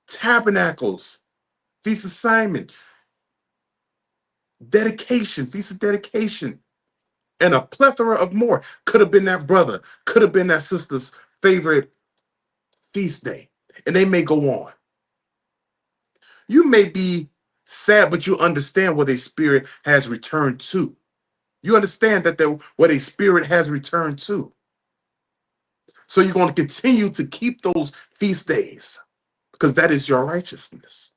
tabernacles, feast of Simon, dedication, feast of dedication, and a plethora of more. Could have been that brother, could have been that sister's favorite feast day. And they may go on. You may be sad, but you understand where their spirit has returned to. You understand that where their spirit has returned to. So you're going to continue to keep those feast days because that is your righteousness.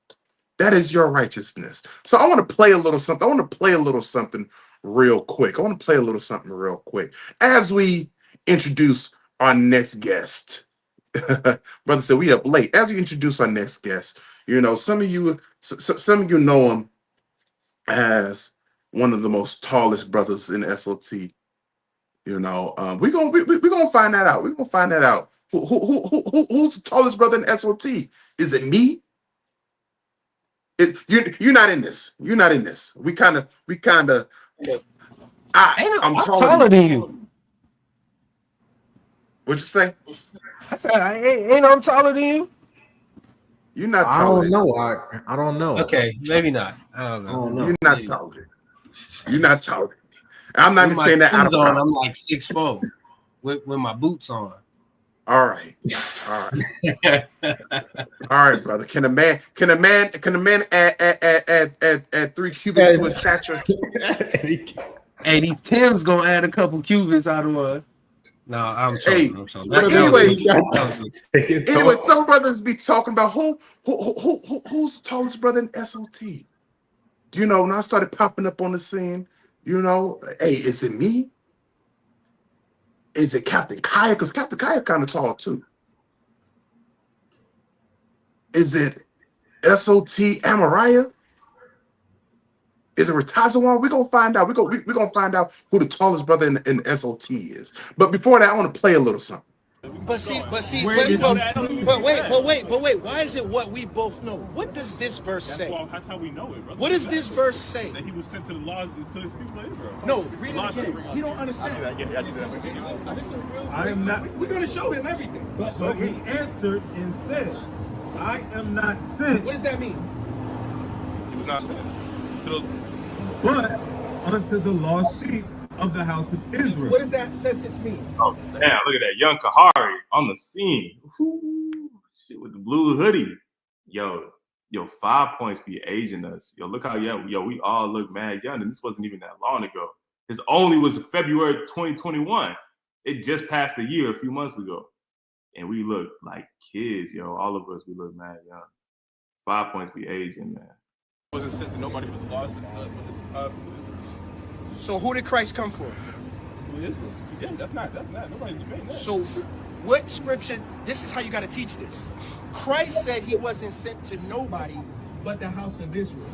That is your righteousness. So I want to play a little something. I want to play a little something real quick. I want to play a little something real quick as we introduce our next guest. Brother said we up late. As we introduce our next guest, you know, some of you know him as one of the most tallest brothers in SOT. You know, we're gonna find that out. We're gonna find that out. Who's the tallest brother in SOT? Is it me? You're not in this. You're not in this. We kind of. I'm taller than you. What'd you say? I said, ain't I'm taller than you? You're not I taller. don't know. I don't know. Okay, maybe not. I don't know. You're not taller. You're not taller. I'm not even saying that out of on. confidence. I'm like 6'4" with my boots on. All right. All right, brother. Can a man add 3 cubits to his stature? Hey, these Tim's gonna add a couple cubits out of one. No, I'm joking. I'm joking. Anyway, some brothers be talking about who's the tallest brother in SOT. You know, when I started popping up on the scene, you know, hey, is it me? Is it Captain Kaya? Because Captain Kaya kind of tall too. Is it SOT Amariah? Is it Ratazawan? We're gonna find out. We're gonna find out who the tallest brother in SOT is. But before that, I want to play a little something. But wait. Why is it what we both know? What does this verse say? That's how we know it, brother. What does this verse say? That he was sent to the laws to his people of Israel. No, read it again. You don't understand. I am not. We're going to show him everything. But he answered and said, I am not sent. What does that mean? He was not sent. But unto the lost sheep of the house of Israel. What does that sentence mean? Oh, damn, look at that. Young Kahari on the scene. Ooh, shit with the blue hoodie. Yo, 5 points be aging us. Yo, look how young. Yo, we all look mad young, and this wasn't even that long ago. His only was February 2021. It just passed a year a few months ago. And we look like kids, yo. All of us, we look mad young. 5 points be aging, man. Wasn't sent to nobody but the lost. So who did Christ come for? Yeah, that's not nobody's debating that. So what scripture, this is how you got to teach this. Christ said he wasn't sent to nobody but the house of Israel.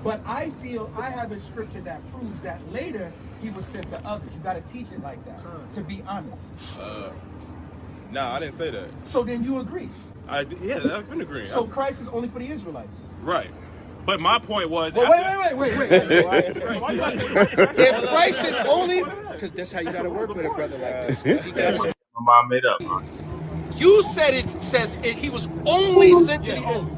But I feel I have a scripture that proves that later he was sent to others. You got to teach it like that, to be honest. No, I didn't say that. So then you agree? Yeah, I've been agreeing. So Christ is only for the Israelites? Right. But my point was... Well, wait. If Christ is only... Because that's how you got to work with a brother like this. My mom made up. You said it says he was only sent to the only.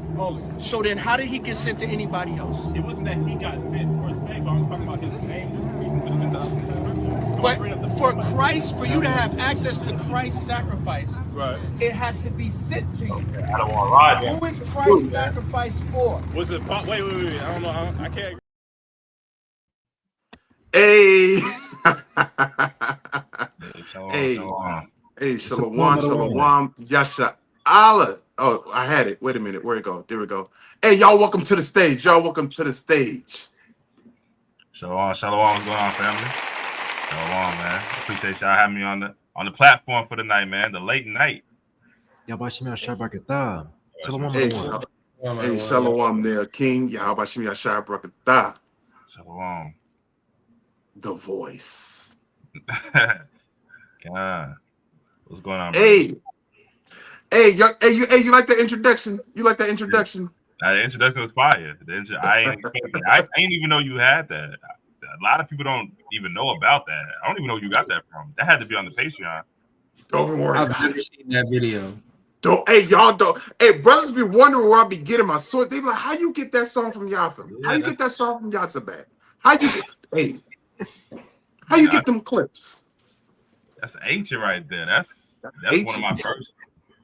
So then how did he get sent to anybody else? It wasn't that he got sent per se, but I'm talking about his name was reason to the Gentiles. But for Christ, for you to have access to Christ's sacrifice, right, it has to be sent to you. Okay, I don't want to lie. Who is Christ's sacrifice for? Was it? Wait. I don't know. I can't. Hey. Hey, Shalom, Yasha Allah. Oh, I had it. Wait a minute. Where it go? There we go. Hey, y'all, welcome to the stage. Shalom. What's going on, family? Shalom, man. Appreciate y'all having me on the platform for the night, man. The late night. Hey, Shalom there, King. Yahabashim Yashar Brakatah. Shalom. The voice. God. What's going on, Hey, you like the introduction? You like the introduction? The introduction was fire. I ain't even know you had that. A lot of people don't even know about that. I don't even know where you got that from. That had to be on the Patreon. Don't worry. I've never seen that video. Hey, brothers be wondering where I be getting my source. They be like, how you get that song from Yatham? How you get that song from Yatzabat? How you get them clips? That's ancient right there. That's ancient. One of my first.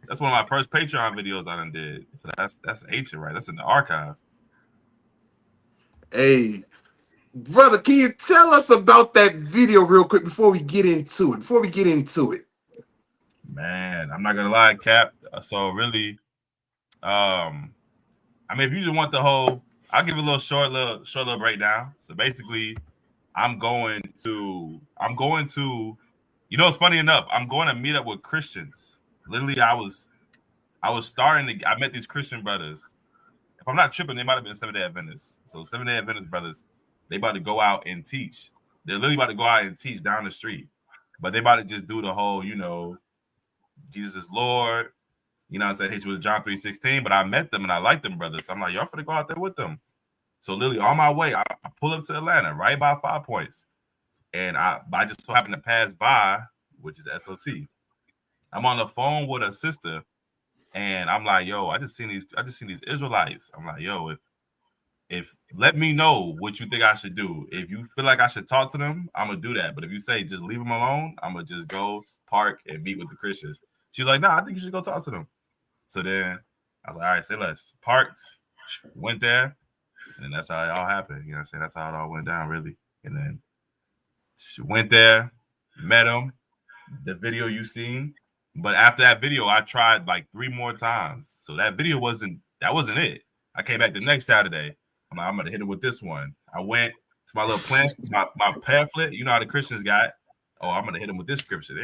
That's one of my first Patreon videos I done did. So that's ancient, right? That's in the archives. Hey, brother, can you tell us about that video real quick before we get into it? Man, I'm not gonna lie, Cap. So really, I mean, if you just want the whole, I'll give a short little breakdown. So basically, I'm going to. You know, it's funny enough. I'm going to meet up with Christians. Literally, I was starting to. I met these Christian brothers. If I'm not tripping, they might have been Seventh-day Adventists. So Seventh-day Adventist brothers, they about to go out and teach. They're literally about to go out and teach down the street, but they about to just do the whole, you know, Jesus is Lord. You know, I said, hey, you was John 3:16, but I met them and I liked them brothers. So I'm like, y'all finna go out there with them. So literally on my way, I pull up to Atlanta right by 5 Points, and I just so happened to pass by, which is SOT. I'm on the phone with a sister. And I'm like, yo, I just seen these Israelites. I'm like, yo, if let me know what you think I should do. If you feel like I should talk to them, I'm gonna do that. But if you say just leave them alone, I'm gonna just go park and meet with the Christians. She's like, nah, I think you should go talk to them. So then I was like, all right, say less. Parked, went there, and then that's how it all happened. You know what I'm saying? That's how it all went down, really. And then she went there, met him, the video you seen. But after that video, I tried like 3 more times. So that video wasn't it. I came back the next Saturday. I'm like, I'm gonna hit it with this one. I went to my little plan, my pamphlet. You know how the Christians got. Oh, I'm gonna hit them with this scripture. They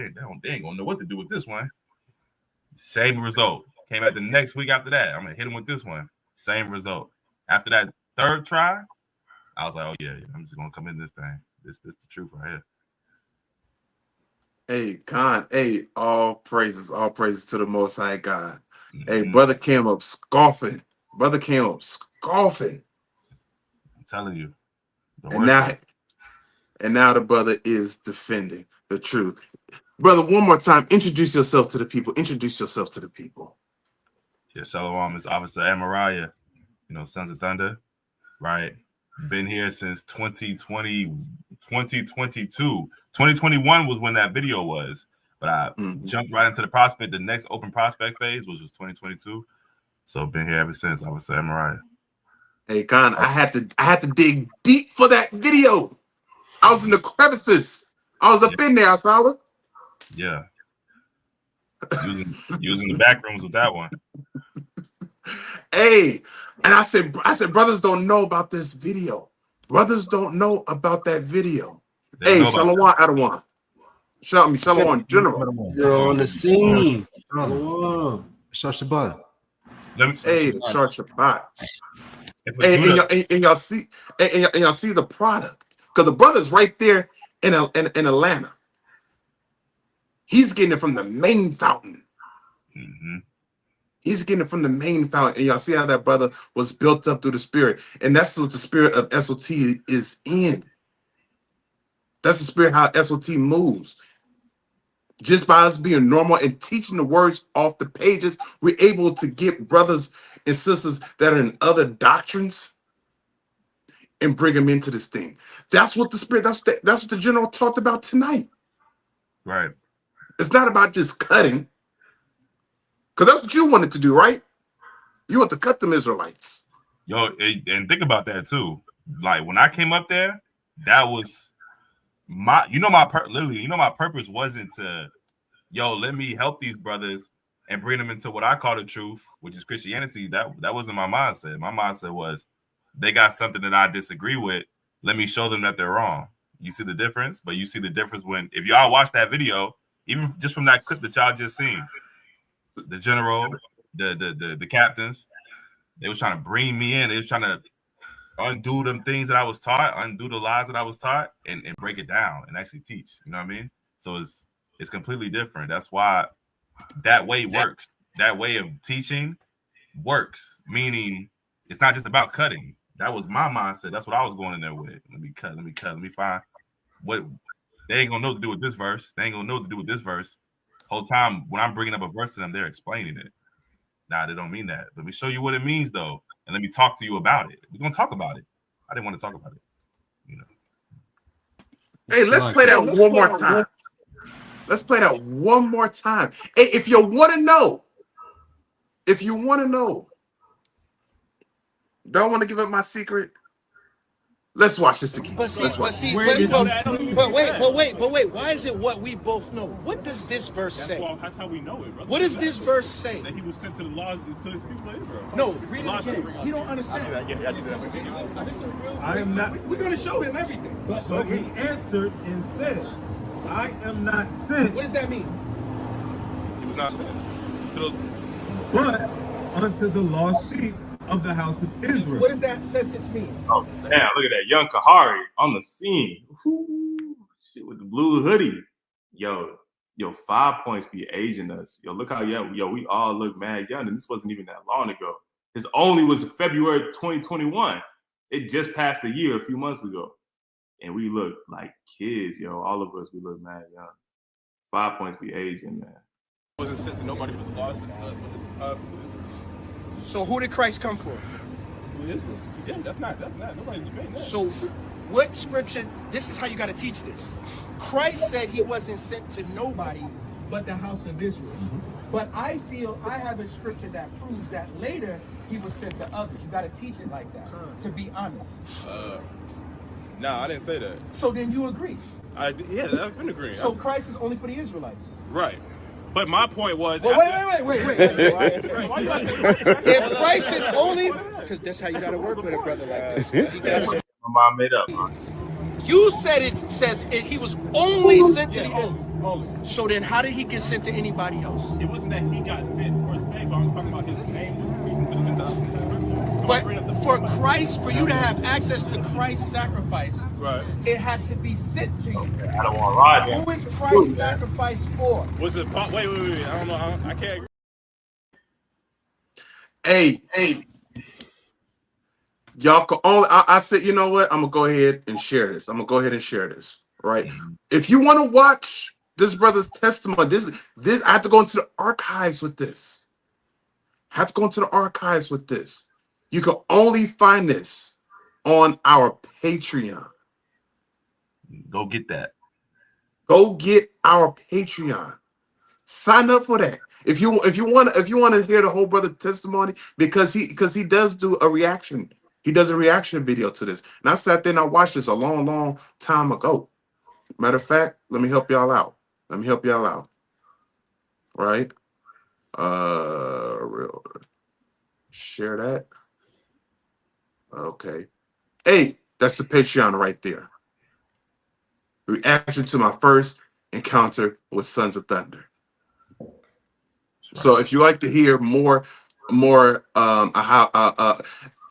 ain't gonna know what to do with this one. Same result. Came back the next week after that. I'm gonna hit them with this one. Same result. After that 3rd try, I was like, oh yeah, I'm just gonna come in this thing. This the truth right here. Hey, Khan. Hey, all praises to the Most High God. Hey, brother came up scoffing. I'm telling you. And now the brother is defending the truth. Brother, one more time, introduce yourself to the people. Yeah, Shalom is Officer Amariah, you know, Sons of Thunder, right? Been here since 2022. 2021 was when that video was, but I jumped right into the prospect. The next open prospect phase, which was 2022. So been here ever since. I would say Mariah. Hey, Khan, I had to dig deep for that video. I was in the crevices. I was up in there, Asala. Yeah. Using the back rooms with that one. Hey, and I said, brothers don't know about this video. Brothers don't know about that video. Hey, Shalom Adawan. Shalom General. You're on the scene. Shah Shabbat. Hey, Shah Shabbat. And y'all see, and y'all see the product, because the brother's right there in Atlanta. He's getting it from the main fountain. He's getting it from the main fountain, and y'all see how that brother was built up through the Spirit, and that's what the spirit of SOT is in. That's the spirit how SOT moves. Just by us being normal and teaching the words off the pages, we're able to get brothers and sisters that are in other doctrines and bring them into this thing. That's what the spirit. That's what the general talked about tonight. Right. It's not about just cutting, because that's what you wanted to do, right? You want to cut them Israelites. Yo, and think about that too. Like when I came up there, that was my purpose wasn't to, let me help these brothers and bring them into what I call the truth, which is Christianity. That wasn't my mindset. My mindset was, they got something that I disagree with. Let me show them that they're wrong. You see the difference? But you see the difference if y'all watch that video, even just from that clip that y'all just seen, the general, the captains, they was trying to bring me in. They was trying to undo them things that I was taught, undo the lies that I was taught, and break it down and actually teach. You know what I mean? So it's completely different. That's why that way works. That way of teaching works, meaning it's not just about cutting. That was my mindset. That's what I was going in there with. Let me cut. Let me find what they ain't gonna know what to do with this verse. They ain't gonna know what to do with this verse. Whole time when I'm bringing up a verse to them, they're explaining it. Nah, they don't mean that. Let me show you what it means, though, and let me talk to you about it. We're gonna talk about it. I didn't want to talk about it. Hey, let's play that one more time. Let's play that one more time. Hey, if you want to know, don't want to give up my secret, Let's watch this again. But see, Let's but watch see, it. but wait. Why is it what we both know? What does this verse say? That's how we know it, brother. What does this verse say? That he was sent to the laws to his people of Israel. No, read it again. He don't understand. I am not. We're going to show him everything. But he answered and said, I am not sent. What does that mean? He was not sent. But unto the lost sheep of the house of Israel. What does that sentence mean? Oh, damn, look at that. Young Kahari on the scene. Ooh, shit with the blue hoodie. Yo, 5 points be aging us. Yo, look how we all look mad young, and this wasn't even that long ago. This only was February 2021. It just passed a year a few months ago. And we look like kids, yo. All of us, we look mad young. 5 points be aging, man. Wasn't sent to nobody but the laws. So who did Christ come for? Yeah, that's not nobody's debating that. So what scripture, this is how you got to teach this. Christ said he wasn't sent to nobody but the house of Israel. But I feel I have a scripture that proves that later he was sent to others. You got to teach it like that, to be honest. No, I didn't say that. So then you agree? I've been agreeing. So Christ is only for the Israelites? Right. But my point was... Well, wait. If Christ is only... Because that's how you got to work with a brother like this. My mom made up. You said it says he was only sent to the Israelites. So then how did he get sent to anybody else? It wasn't that he got sent per se, but I'm talking about his name was preaching to the Gentiles. But for Christ, for you to have access to Christ's sacrifice, right, it has to be sent to you. Okay, I don't want to ride there. Who is Christ's sacrifice for? Was it? Wait. I don't know. I can't Hey, agree. y'all can only. I said, you know what? I'm gonna go ahead and share this. Right? If you want to watch this brother's testimony, this I have to go into the archives with this. You can only find this on our Patreon. Go get that. Go get our Patreon. Sign up for that. If you want to hear the whole brother testimony, because he does do a reaction. He does a reaction video to this. And I sat there and I watched this a long time ago. Matter of fact, let me help y'all out. Right? Share that. Okay. Hey, that's the Patreon right there. Reaction to my first encounter with Sons of Thunder. So if you like to hear more about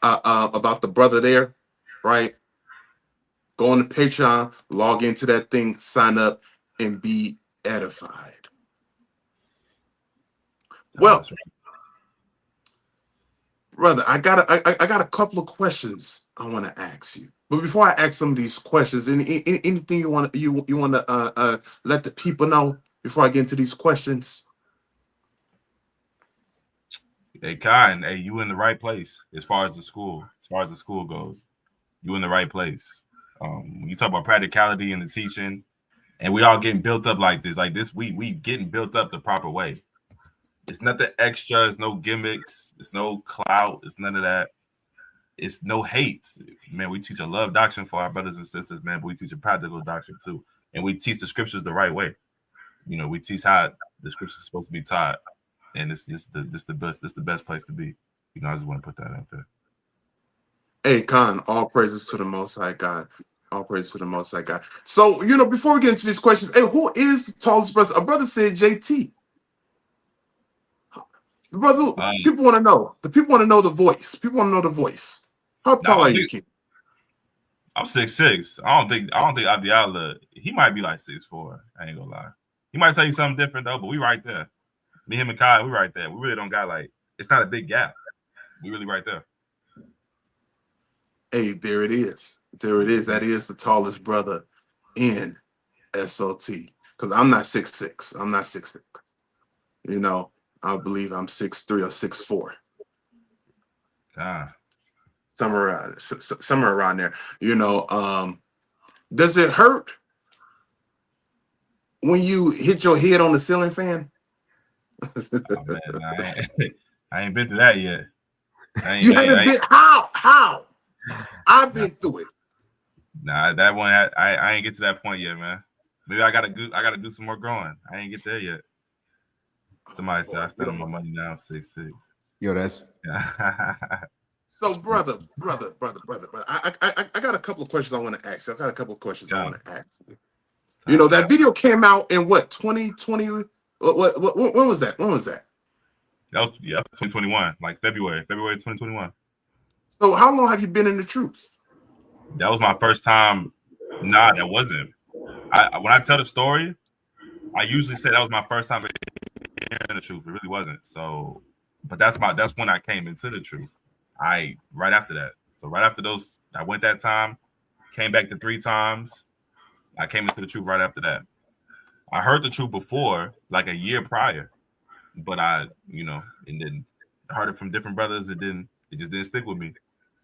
the brother there, right? Go on to Patreon, log into that thing, sign up, and be edified. Well, brother, I got a couple of questions I want to ask you. But before I ask some of these questions, anything you want to let the people know before I get into these questions? Hey, Khan, hey, you in the right place as far as the school goes. You in the right place. When you talk about practicality and the teaching, and we all getting built up like this, we getting built up the proper way. It's nothing extra. It's no gimmicks. It's no clout. It's none of that. It's no hate. Man, we teach a love doctrine for our brothers and sisters, man, but we teach a practical doctrine too. And we teach the scriptures the right way. You know, we teach how the scriptures are supposed to be taught. And it's the best place to be. You know, I just want to put that out there. Hey, Khan, all praises to the Most High God. All praises to the Most High God. So, you know, before we get into these questions, hey, who is the tallest brother? A brother said JT. The brother, people want to know. The people want to know the voice. People want to know the voice. How tall are you, King? I'm 6'6". I don't think Abdiallah, he might be like 6'4". I ain't gonna lie. He might tell you something different though, but we right there. Me, him, and Kai, we right there. We really don't got it's not a big gap. We really right there. Hey, there it is. That is the tallest brother in SOT. Because I'm not 6'6". I'm not 6'6". You know, I believe I'm 6'3" or 6'4". Somewhere around there. You know, does it hurt when you hit your head on the ceiling fan? Oh, man, I ain't been through that yet. You haven't been? How? I've been through it. Nah, that one I ain't get to that point yet, man. Maybe I gotta do some more growing. I ain't get there yet. Somebody said I stand on my money now, 6'6". Yo, that's So, brother, I got a couple of questions I want to ask. I want to ask. You know, that video came out in what, 2020? What when was that? When was that? That was 2021, like February 2021. So how long have you been in the truth? That was my first time. Nah, that wasn't. When I tell the story, I usually say that was my first time hearing the truth. It really wasn't. So, but that's when I came into the truth. Right after that. So right after those, I went that time, came back to 3 times. I came into the truth right after that. I heard the truth before, like a year prior, but and then heard it from different brothers. It just didn't stick with me.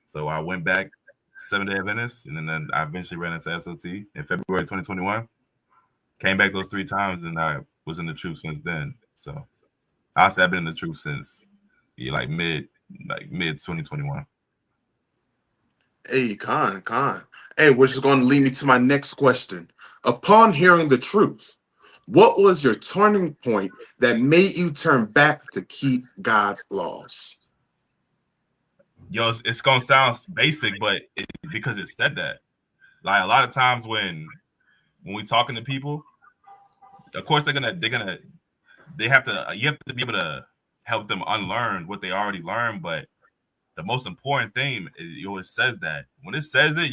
So I went back 7-Day Adventist, and then I eventually ran into SOT in February 2021. Came back those 3 times, and I was in the truth since then. So I say I've been in the truth since mid 2021. Hey, Khan. Hey, which is going to lead me to my next question. Upon hearing the truth, what was your turning point that made you turn back to keep God's laws? Yo, it's gonna sound basic, but because it said that. Like a lot of times when we talking to people, of course you have to be able to help them unlearn what they already learned. But the most important thing is it always says that. When it says it,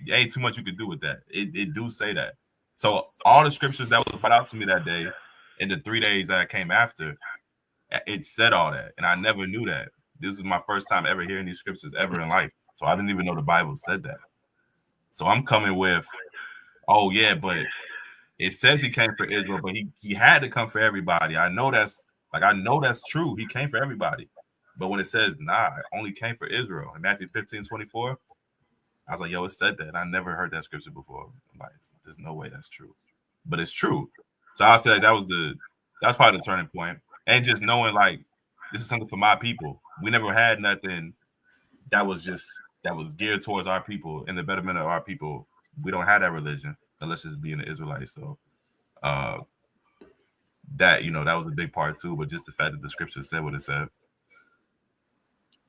there ain't too much you can do with that. It do say that. So all the scriptures that was brought out to me that day, in the 3 days that I came after, it said all that, and I never knew that. This is my first time ever hearing these scriptures ever in life, so I didn't even know the Bible said that. So I'm coming with, oh yeah, but it says he came for Israel, but he had to come for everybody. I know that's true. He came for everybody, but when it says I only came for Israel in Matthew 15:24, I was like, yo, it said that. I never heard that scripture before. I'm like, there's no way that's true, but it's true. So I said that's probably the turning point, and just knowing like this is something for my people. We never had nothing that was geared towards our people and the betterment of our people. We don't have that religion unless it's being an Israelite. So that was a big part too, but just the fact that the scripture said what it said.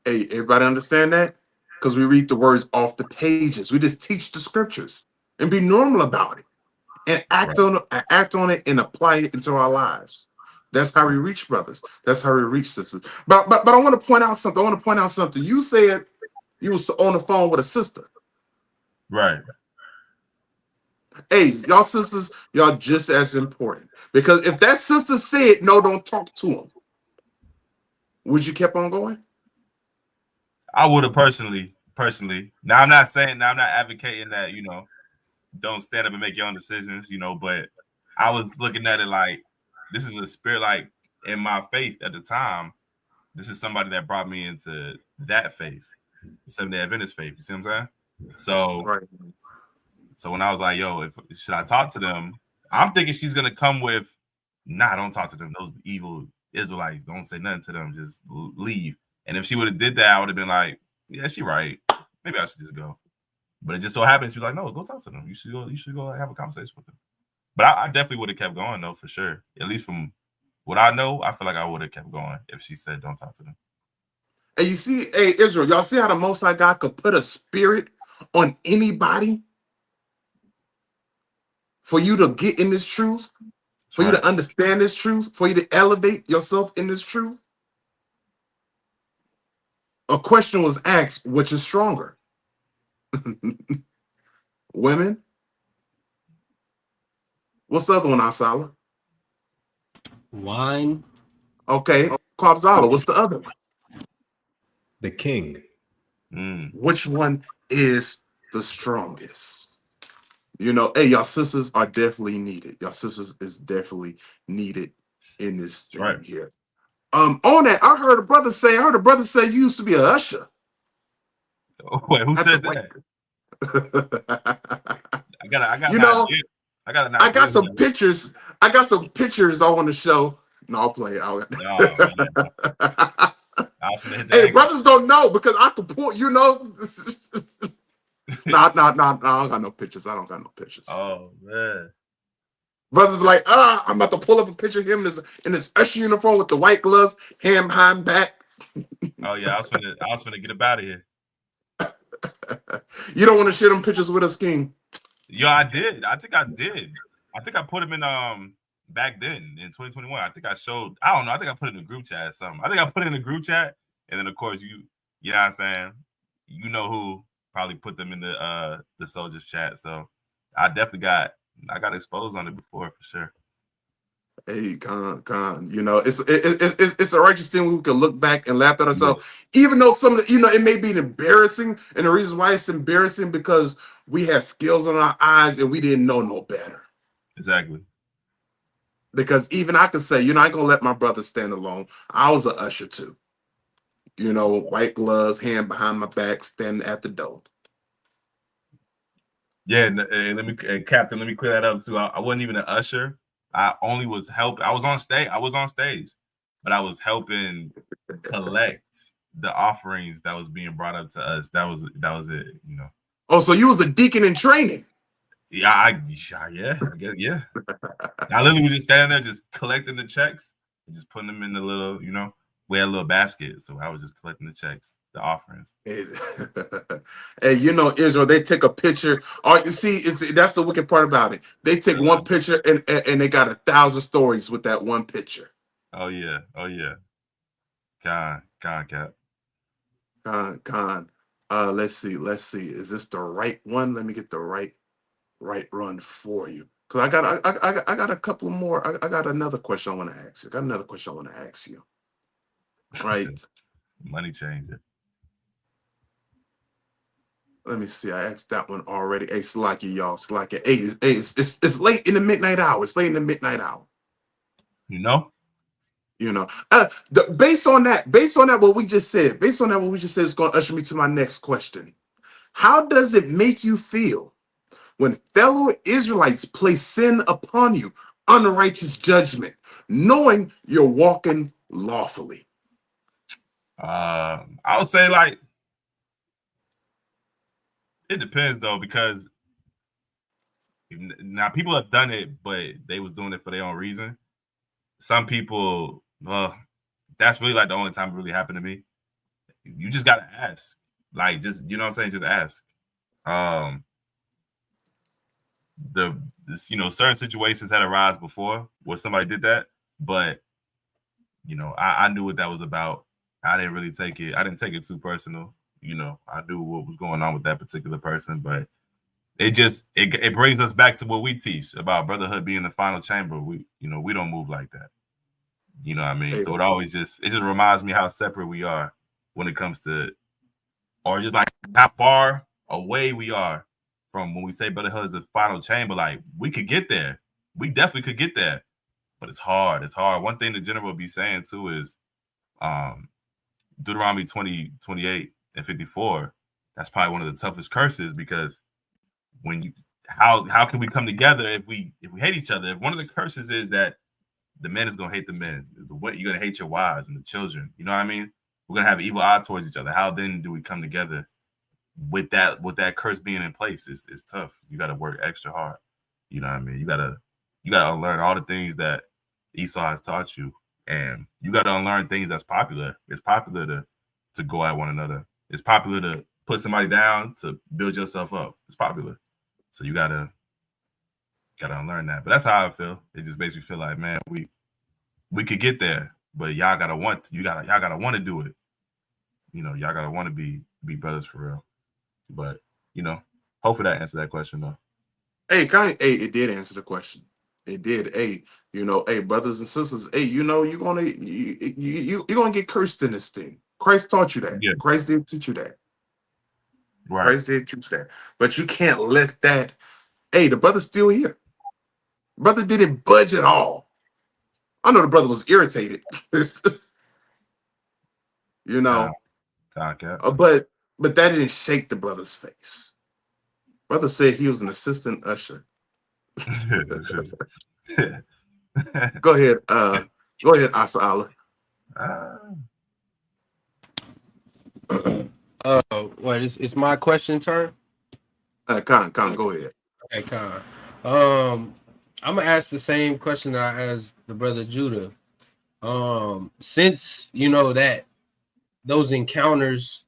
Hey, everybody understand that? Because we read the words off the pages. We just teach the scriptures and be normal about it and act on it and apply it into our lives. That's how we reach brothers. That's how we reach sisters. But I want to point out something. You said you was on the phone with a sister. Right. Hey, y'all sisters, y'all just as important. Because if that sister said, no, don't talk to him, would you kept on going? I would have personally. Now I'm not advocating that, don't stand up and make your own decisions, but I was looking at it like this is a spirit, like in my faith at the time, this is somebody that brought me into that faith, the 7-Day Adventist faith. You see what I'm saying? So when I was like, yo, should I talk to them? I'm thinking she's gonna come with, nah, don't talk to them. Those evil Israelites, don't say nothing to them, just leave. And if she would have did that, I would have been like, yeah, she right. Maybe I should just go. But it just so happens she was like, no, go talk to them. You should go have a conversation with them. But I definitely would have kept going though, for sure. At least from what I know, I feel like I would have kept going if she said don't talk to them. And you see, hey, Israel, y'all see how the Most High God could put a spirit on anybody for you to get in this truth, for you to understand this truth, for you to elevate yourself in this truth? A question was asked, which is stronger? Women? What's the other one, Asala? Wine. Okay, Kwabzala, what's the other one? The king. Which one is the strongest? Hey, y'all sisters are definitely needed. Y'all sisters is definitely needed in this thing here. On that, I heard a brother say you used to be a usher. Oh, wait, who said that? I got some pictures. I got some pictures I want to show. No, I'll play. Hey, brothers don't know because I can pull. Nah, I don't got no pictures. I don't got no pictures. Oh man. Brothers be like, I'm about to pull up a picture of him in his usher uniform with the white gloves, hand behind back. Oh yeah, I was finna get up out of here. You don't want to share them pictures with us, King? Yo, I did. I think I did. I think I put him in back then in 2021. I think I showed. I don't know. I think I put it in a group chat or something. I think I put it in a group chat, and then of course you know what I'm saying. You know who probably put them in the soldiers chat. So I got exposed on it before for sure. Hey, Con, you know, it's a righteous thing we can look back and laugh at ourselves, even though some of the, it may be embarrassing, and the reason why it's embarrassing because we had skills on our eyes and we didn't know no better. Exactly. Because even I could say, I ain't gonna let my brother stand alone. I was an usher too. White gloves, hand behind my back, standing at the door. Yeah, and Captain, let me clear that up too. I wasn't even an usher. I only was helping. I was on stage, but I was helping collect the offerings that was being brought up to us. That was it. Oh, so you was a deacon in training? Yeah, I guess, yeah. I literally was just standing there, just collecting the checks, and just putting them in the little, we had a little basket, so I was just collecting the checks, the offerings. Hey, Israel, they take a picture. Oh, you see, that's the wicked part about it. They take one picture and they got 1,000 stories with that one picture. Oh yeah. Con, Cap. Con. Let's see. Is this the right one? Let me get the right run for you. Cause I got a couple more. I got another question I want to ask you. Right. Money changer. Let me see. I asked that one already. Hey, Slacky, y'all. Slacky. Hey, it's late in the midnight hour. It's late in the midnight hour. Based on that, what we just said, it's going to usher me to my next question. How does it make you feel when fellow Israelites place sin upon you, unrighteous judgment, knowing you're walking lawfully? I would say it depends though, because now people have done it, but they was doing it for their own reason. Some people, that's really the only time it really happened to me. You just gotta ask, just you know what I'm saying, just ask. Certain situations had arisen before where somebody did that, but I knew what that was about. I didn't take it too personal. I knew what was going on with that particular person, but it brings us back to what we teach about brotherhood being the final chamber. We don't move like that. You know what I mean? So it just reminds me how separate we are when it comes to, or just how far away we are from when we say brotherhood is the final chamber. We could get there. We definitely could get there, but it's hard. It's hard. One thing the general will be saying too is Deuteronomy 20:28 and 54. That's probably one of the toughest curses, because how can we come together if we hate each other? If one of the curses is that the men is gonna hate the men, you're gonna hate your wives and the children. You know what I mean? We're gonna have evil eye towards each other. How then do we come together with that curse being in place? It's tough. You got to work extra hard. You know what I mean? You gotta unlearn all the things that Esau has taught you, and you got to unlearn things that's popular. It's popular to go at one another. It's popular to put somebody down to build yourself up. It's popular, so you gotta unlearn that. But that's how I feel. It just makes me feel like, man, we could get there, but y'all gotta want to do it. Y'all gotta want to be brothers for real. But hopefully that answered that question though. Hey, it did answer the question. It did. Hey, brothers and sisters, hey, you're gonna get cursed in this thing. Christ taught you that. Yeah. Christ did teach you that. Right. Christ did teach that. But you can't let that. Hey, the brother's still here. Brother didn't budge at all. I know the brother was irritated. But that didn't shake the brother's face. Brother said he was an assistant usher. Go ahead, Asa Allah. It's my question turn? Con, go ahead. Okay, Con. I'm gonna ask the same question that I asked the brother Judah. Since you know that those encounters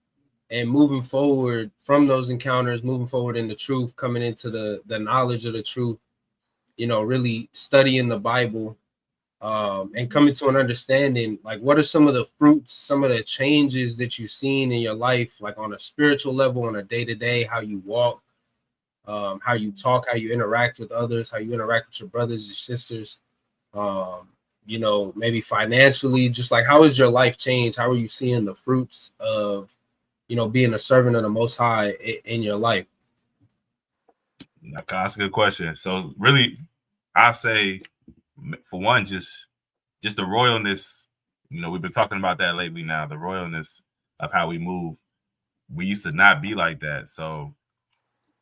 and moving forward from those encounters, moving forward in the truth, coming into the knowledge of the truth, you know, really studying the Bible, and coming to an understanding, like what are some of the fruits, some of the changes that you've seen in your life, like on a spiritual level, on a day-to-day, how you walk, how you talk, how you interact with others, how you interact with your brothers, your sisters, you know, maybe financially, just like how has your life changed? How are you seeing the fruits of, you know, being a servant of the Most High in your life? That's a good question. So really, I say, for one, just the royalness. You know, we've been talking about that lately. Now, the royalness of how we move. We used to not be like that. So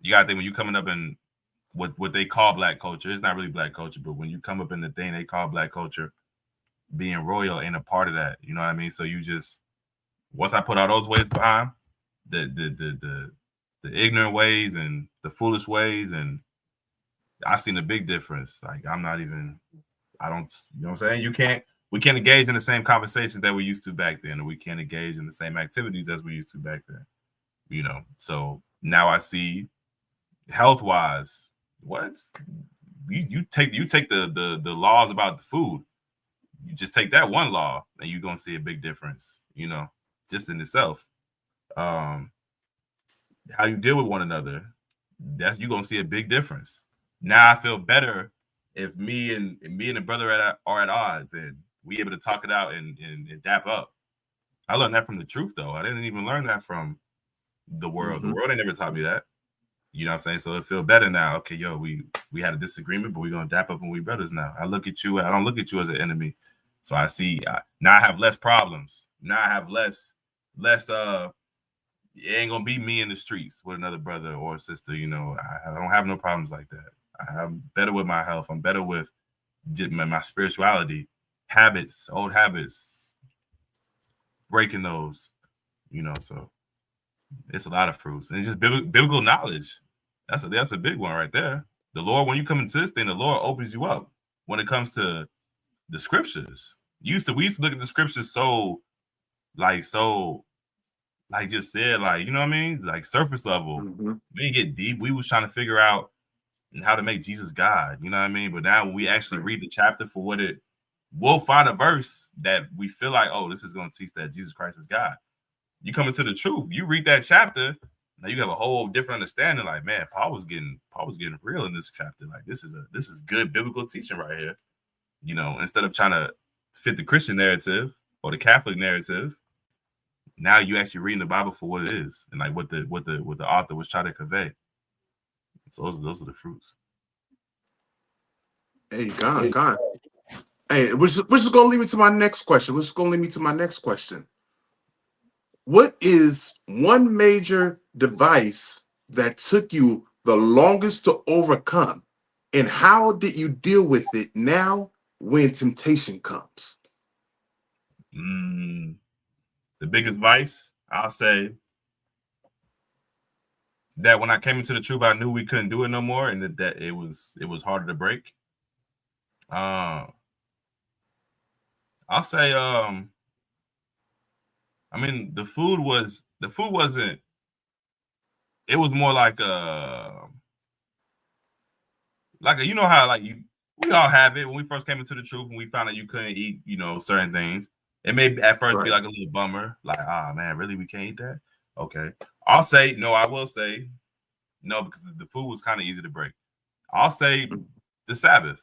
you gotta think when you coming up in what they call black culture. It's not really black culture, but when you come up in the thing they call black culture, being royal ain't a part of that. You know what I mean? So you just, once I put all those ways behind, the ignorant ways and the foolish ways, and I seen a big difference. Like I'm not even, I don't, you know what I'm saying? We can't engage in the same conversations that we used to back then, or we can't engage in the same activities as we used to back then. You know, so now I see health wise, you take the laws about the food, you just take that one law and you're gonna see a big difference, you know, just in itself. How you deal with one another, that's you're gonna see a big difference. Now I feel better if me and the brother are at odds and we able to talk it out and dap up. I learned that from the truth though. I didn't even learn that from the world. The world ain't never taught me that. You know what I'm saying? So it feel better now. Okay, yo, we had a disagreement, but we're gonna dap up and we brothers now. I look at you, I don't look at you as an enemy. So I see now I have less problems. Now I have less it ain't gonna be me in the streets with another brother or sister. You know, I don't have no problems like that. I'm better with my health. I'm better with my spirituality, habits, old habits, breaking those. You know, so it's a lot of fruits and it's just biblical knowledge. That's a big one right there. The Lord, when you come into this thing, the Lord opens you up when it comes to the scriptures. We used to look at the scriptures so just said, like, you know what I mean? Like surface level. We didn't get deep. We was trying to figure out how to make Jesus God. You know what I mean? But now when we actually read the chapter for what we'll find a verse that we feel like, oh, this is going to teach that Jesus Christ is God. You come into the truth. You read that chapter, now you have a whole different understanding. Like, man, Paul was getting real in this chapter. Like, this is good biblical teaching right here. You know, instead of trying to fit the Christian narrative or the Catholic narrative, now you actually reading the Bible for what it is and like what the author was trying to convey. So those are the fruits. Hey, gone. Hey, which is gonna lead me to my next question. What is one major device that took you the longest to overcome, and how did you deal with it now when temptation comes? The biggest vice, I'll say, that when I came into the truth, I knew we couldn't do it no more, and that it was harder to break. I'll say, I mean, the food wasn't. It was more like you know how we all have it when we first came into the truth and we found out you couldn't eat, you know, certain things. It may at first be like a little bummer, like, man, really, we can't eat that? Okay. I will say no, because the food was kind of easy to break. I'll say the Sabbath,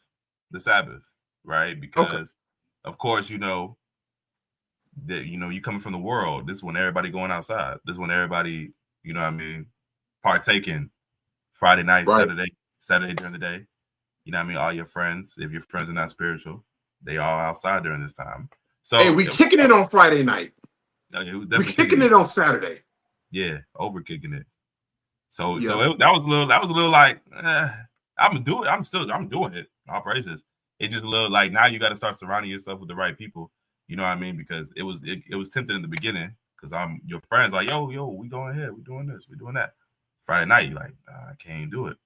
right? Because of course, you know, that, you know, you coming from the world. This is when everybody going outside. This is when everybody, you know what I mean, partaking Friday night, Saturday during the day. You know what I mean? All your friends, if your friends are not spiritual, they all outside during this time. So hey, we kicking it on Friday night. We kicking it on Saturday. Yeah, over kicking it. So that was a little like I'm doing it. All praises. It's just a little like now you got to start surrounding yourself with the right people. You know what I mean? Because it was tempting in the beginning because I'm your friends like yo we going here, we doing this, we doing that. Friday night, you like, nah, I can't do it.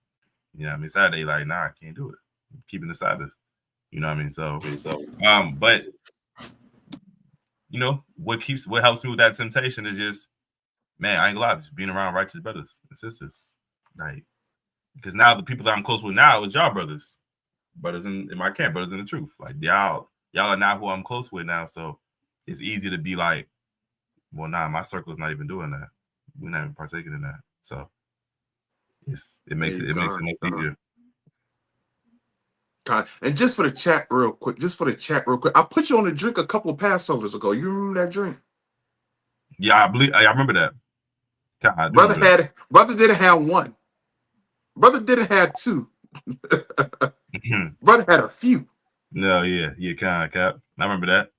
You know what I mean? Saturday, like, nah, I can't do it. I'm keeping the Sabbath. You know what I mean? So, but you know, what helps me with that temptation is just, man, I ain't gonna lie, just being around righteous brothers and sisters. Like, because now the people that I'm close with now is y'all brothers in my camp, brothers in the truth. Like y'all are now who I'm close with now. So it's easy to be like, well, nah, my circle is not even doing that. We're not even partaking in that. So it makes it much easier. And just for the chat real quick, I put you on a drink a couple of Passovers ago. You remember that drink? Yeah, I remember that. God, brother didn't have one. Brother didn't have two. Brother had a few. No, yeah, Cap. I remember that.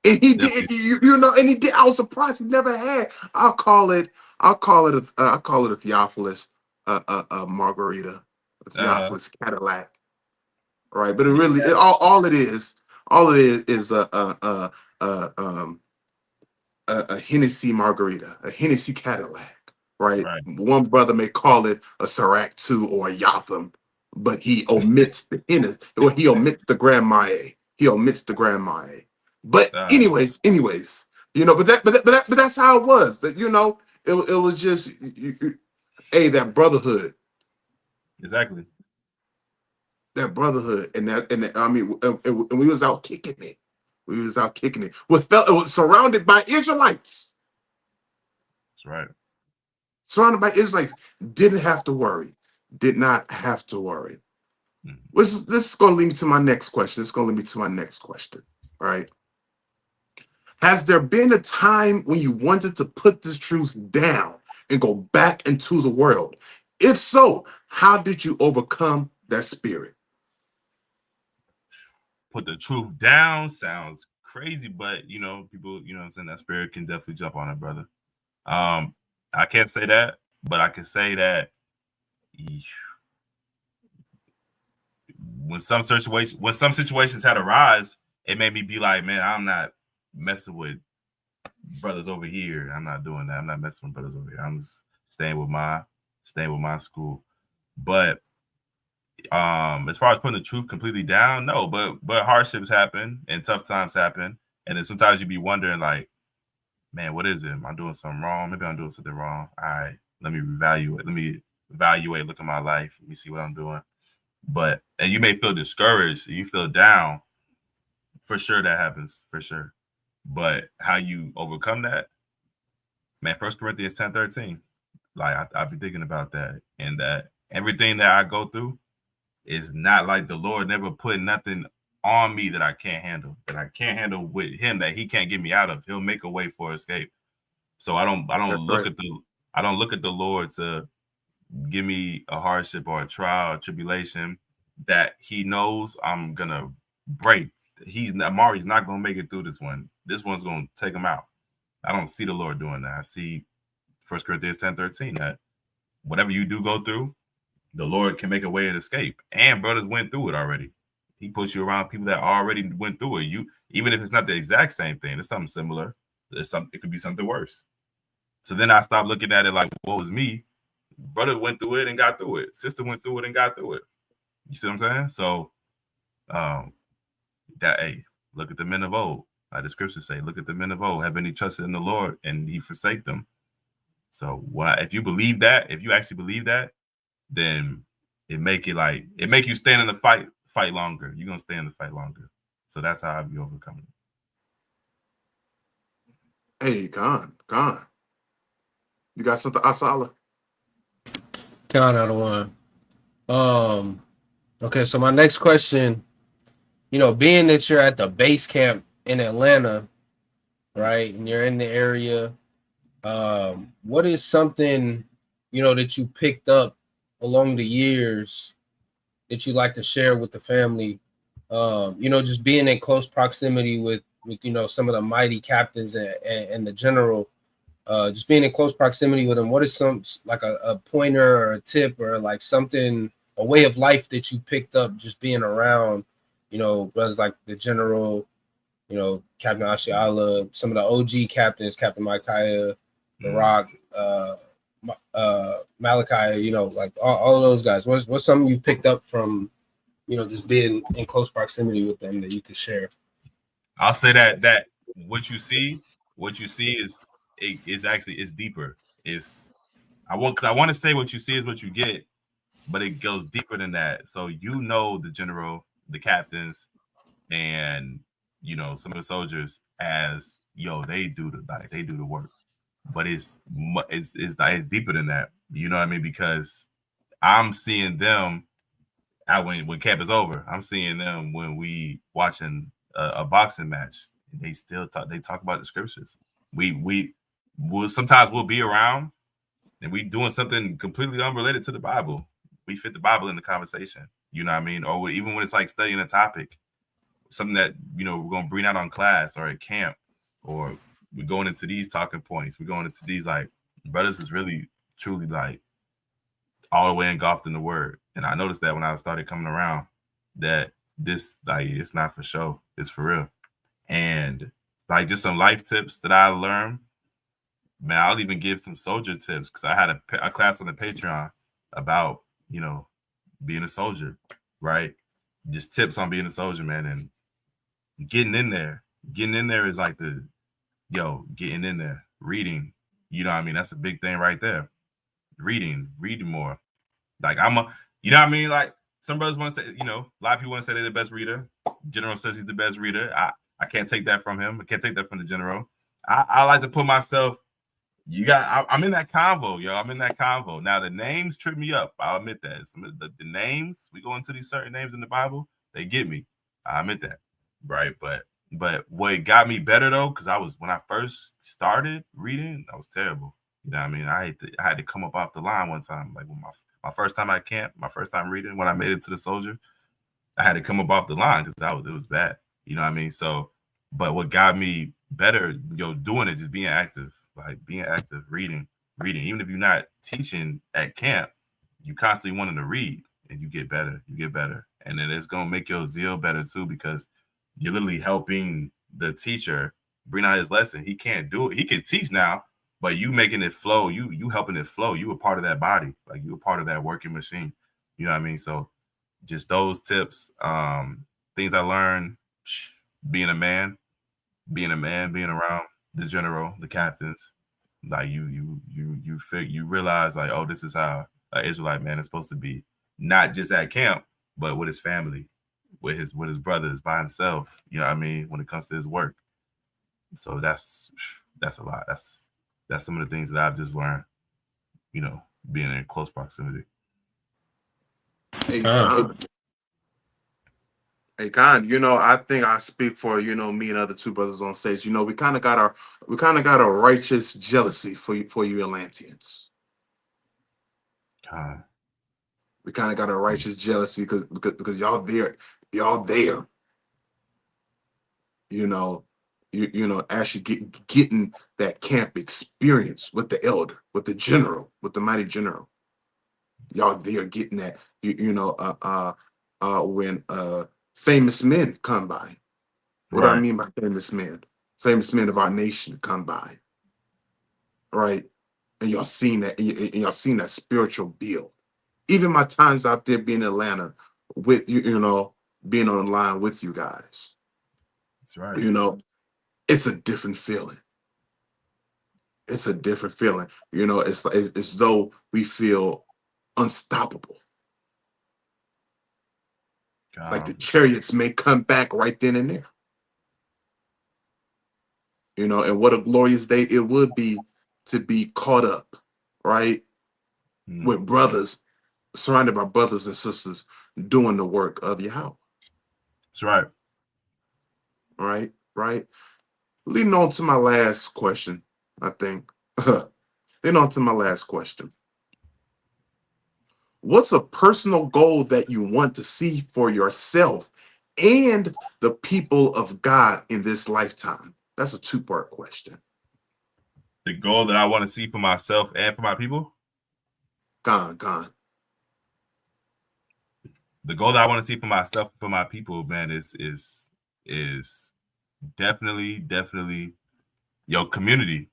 And he did, you know, and he did. I was surprised he never had. I'll call it a Theophilus, margarita, a Theophilus Cadillac, right? But it really, all it is a Hennessy margarita, a Hennessy Cadillac, right? One brother may call it a Ciroc 2 or a Yotham, but he omits the Hennessy, or he omits the Grand Marnier. But anyways, you know, but that's how it was. That, you know, it was just that brotherhood. Exactly. That brotherhood, and I mean, and we was out kicking it. It was surrounded by Israelites. That's right. Surrounded by Israelites, did not have to worry. This is going to lead me to my next question. All right. Has there been a time when you wanted to put this truth down and go back into the world? If so, how did you overcome that spirit? Put the truth down sounds crazy, but you know, people, you know what I'm saying, that spirit can definitely jump on it, brother. I can't say that, but I can say that when some situations had arise, it made me be like, man, I'm not messing with brothers over here. I'm not doing that. I'm not messing with brothers over here. I'm just staying with my school. But as far as putting the truth completely down, no, but hardships happen and tough times happen. And then sometimes you be wondering, like, man, what is it? Am I doing something wrong? Maybe I'm doing something wrong. All right, let me evaluate, look at my life. Let me see what I'm doing. And you may feel discouraged, you feel down. For sure that happens, for sure. But how you overcome that, man, 1 Corinthians 10:13. Like I've been thinking about that, and that everything that I go through is not like the Lord never put nothing on me that I can't handle with him, that he can't get me out of. He'll make a way for escape. So I don't look at the Lord to give me a hardship or a trial or tribulation that he knows I'm gonna break. Amari's not gonna make it through this one. This one's gonna take him out. I don't see the Lord doing that. I see 1 Corinthians 10:13 that whatever you do go through, the Lord can make a way and escape. And brothers went through it already. He puts you around people that already went through it. Even if it's not the exact same thing, it's something similar. It could be something worse. So then I stopped looking at it like, what was me? Brother went through it and got through it. Sister went through it and got through it. You see what I'm saying? So look at the men of old. Like the scriptures say, look at the men of old. Have any trusted in the Lord and he forsake them. So if you actually believe that, then it make you stand in the fight longer. You're gonna stay in the fight longer. So that's how you overcome it. Hey, Khan. You got something, Asala? Count out of one. Okay, so my next question, being that you're at the base camp in Atlanta, right, and you're in the area, what is something, that you picked up along the years that you like to share with the family? Just being in close proximity with some of the mighty captains and the general, just being in close proximity with them. What is some like a pointer or a tip or like something, a way of life that you picked up just being around, brothers like the general, Captain Ashiala, some of the OG captains, Captain Micaiah, The Rock, Malachi, you know, like all of those guys? What's something you picked up from, you know, just being in close proximity with them that you could share? I'll say that what you see is actually is deeper. It's I want to say what you see is what you get, but it goes deeper than that. So you know the general, the captains, and you know some of the soldiers as they do the work, but it's deeper than that. You know what I mean? Because I'm seeing them when camp is over. I'm seeing them when we watching a boxing match. They still talk about the scriptures. We'll sometimes we'll be around and we doing something completely unrelated to the Bible. We fit the Bible in the conversation. You know what I mean? Or even when it's like studying a topic, something that we're gonna bring out on class or at camp, or we're going into these talking points. We're going into these like brothers is really truly like all the way engulfed in the word. And I noticed that when I started coming around, that this like it's not for show, it's for real. And like just some life tips that I learned. Man, I'll even give some soldier tips because I had a class on the Patreon about being a soldier, right? Just tips on being a soldier, man, and getting in there. Getting in there is like getting in there, reading. You know what I mean? That's a big thing right there. Reading more. Like you know what I mean? Like some brothers want to say, a lot of people want to say they're the best reader. General says he's the best reader. I can't take that from him. I can't take that from the general. I like to put myself. I'm in that convo, yo. I'm in that convo. Now the names trip me up. I'll admit that. Some of the names we go into these certain names in the Bible, they get me. I admit that, right? But what got me better though, because when I first started reading, I was terrible. You know what I mean? I had to come up off the line one time, like when my first time at camp, my first time reading, when I made it to the soldier, I had to come up off the line because it was bad. You know what I mean? So, but what got me better, doing it, just being active. Like being active, reading. Even if you're not teaching at camp, you constantly wanting to read and you get better. And then it's going to make your zeal better too, because you're literally helping the teacher bring out his lesson. He can't do it. He can teach now, but you making it flow, you helping it flow. You a part of that body. Like you a part of that working machine. You know what I mean? So just those tips, things I learned being a man, being around the general, the captains, like you realize like, oh, this is how an Israelite man is supposed to be, not just at camp, but with his family, with his brothers, by himself. You know what I mean? When it comes to his work. So that's a lot. That's some of the things that I've just learned, being in close proximity. Hey, Con, I think I speak for, me and other two brothers on stage. We kind of got a righteous jealousy for you Atlanteans. We kind of got a righteous jealousy because y'all there. Actually getting that camp experience with the elder, with the general, with the mighty general. Y'all there getting that, when famous men come by. What do I mean by famous men? Famous men of our nation come by, right? And y'all seen that, and y'all seen that spiritual build. Even my times out there being in Atlanta with being on the line with you guys. That's right. It's a different feeling. It's a different feeling. It's as though we feel unstoppable. Like the chariots may come back right then and there. And what a glorious day it would be to be caught up, right? With brothers, surrounded by brothers and sisters doing the work of Yahweh. That's right. Right. Leading on to my last question, I think. Leading on to my last question. What's a personal goal that you want to see for yourself and the people of God in this lifetime? That's a two-part question. The goal that I want to see for myself and for my people? Gone. The goal that I want to see for myself and for my people, man, is definitely community.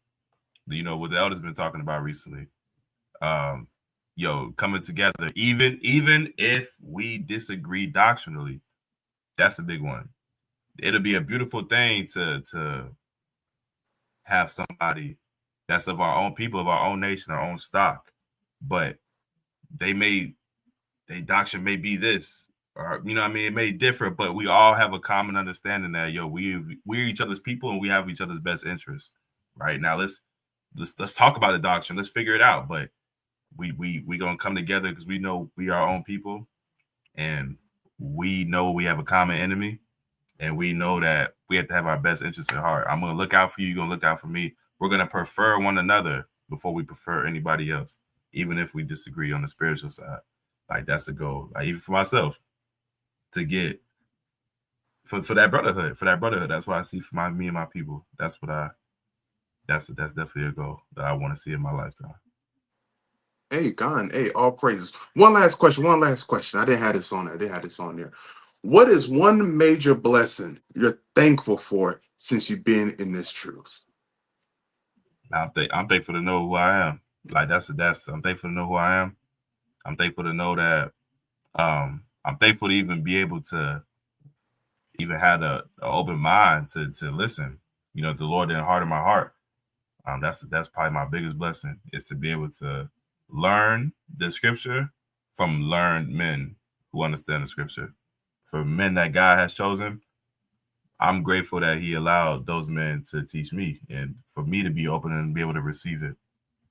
What the elders been talking about recently. coming together, even if we disagree doctrinally. That's a big one. It'll be a beautiful thing to have somebody that's of our own people, of our own nation, our own stock, but their doctrine may be this, or it may differ, but we all have a common understanding that we're each other's people and we have each other's best interests. Right now, let's talk about the doctrine. Let's figure it out. But we gonna come together because we know we are our own people, and we know we have a common enemy, and we know that we have to have our best interests at heart. I'm gonna look out for you. You're gonna look out for me. We're gonna prefer one another before we prefer anybody else, even if we disagree on the spiritual side. Like, that's the goal. Like, even for myself, to get for that brotherhood. That's what I see for me and my people. That's definitely a goal that I want to see in my lifetime. Hey, Gon. Hey, all praises. One last question. I didn't have this on there. What is one major blessing you're thankful for since you've been in this truth? I'm thankful to know who I am. Like, I'm thankful to know who I am. I'm thankful to know that I'm thankful to even be able to even have an open mind to listen. The Lord didn't harden my heart. That's probably my biggest blessing, is to be able to learn the scripture from learned men who understand the scripture. For men that God has chosen, I'm grateful that He allowed those men to teach me, and for me to be open and be able to receive it.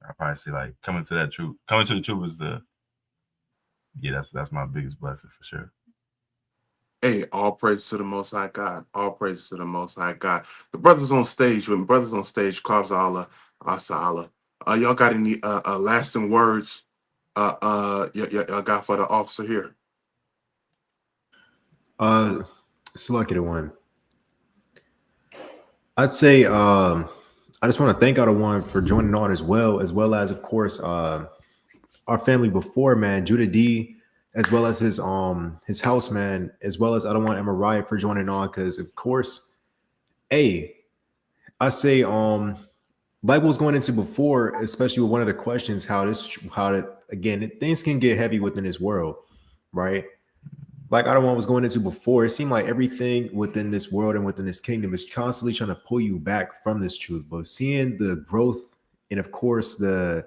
I probably say, like, coming to the truth is that's my biggest blessing for sure. Hey, all praise to the Most High God. All praise to the Most High God. The brothers on stage, Kwabs Allah, Asa Allah. Y'all got any lasting words y'all got for the officer here? It's lucky to one. I'd say I just want to thank Adawan for joining on as well as of course our family before, man, Judah D, as well as his house man, as well as Adawan and Mariah for joining on, because of course, I say like what was going into before, especially with one of the questions, things can get heavy within this world, right? Like Adawan was going into before, it seemed like everything within this world and within this kingdom is constantly trying to pull you back from this truth. But seeing the growth and of course the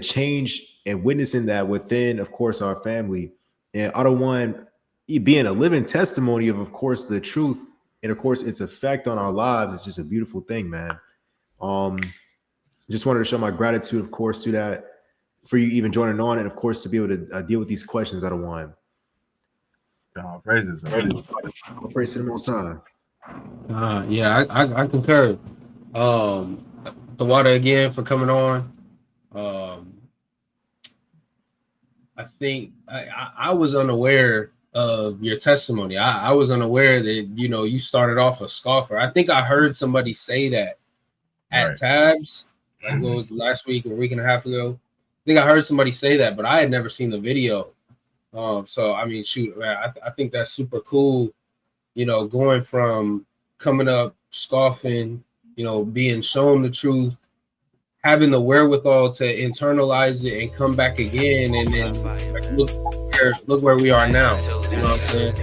change and witnessing that within, of course, our family, and Adawan being a living testimony of course, the truth and of course its effect on our lives, is just a beautiful thing, man. Just wanted to show my gratitude, of course, to that, for you even joining on, and of course to be able to deal with these questions, Adawan. Praises. Praise to the Most High. Yeah, I concur. The water again for coming on. I think I was unaware of your testimony. I was unaware that you started off a scoffer. I think I heard somebody say that at Tabs, like what was last week or a week and a half ago. I think I heard somebody say that, but I had never seen the video. So I mean, shoot, man, I think that's super cool. Going from coming up scoffing, being shown the truth, having the wherewithal to internalize it and come back again, and then look where we are now. You know what I'm saying?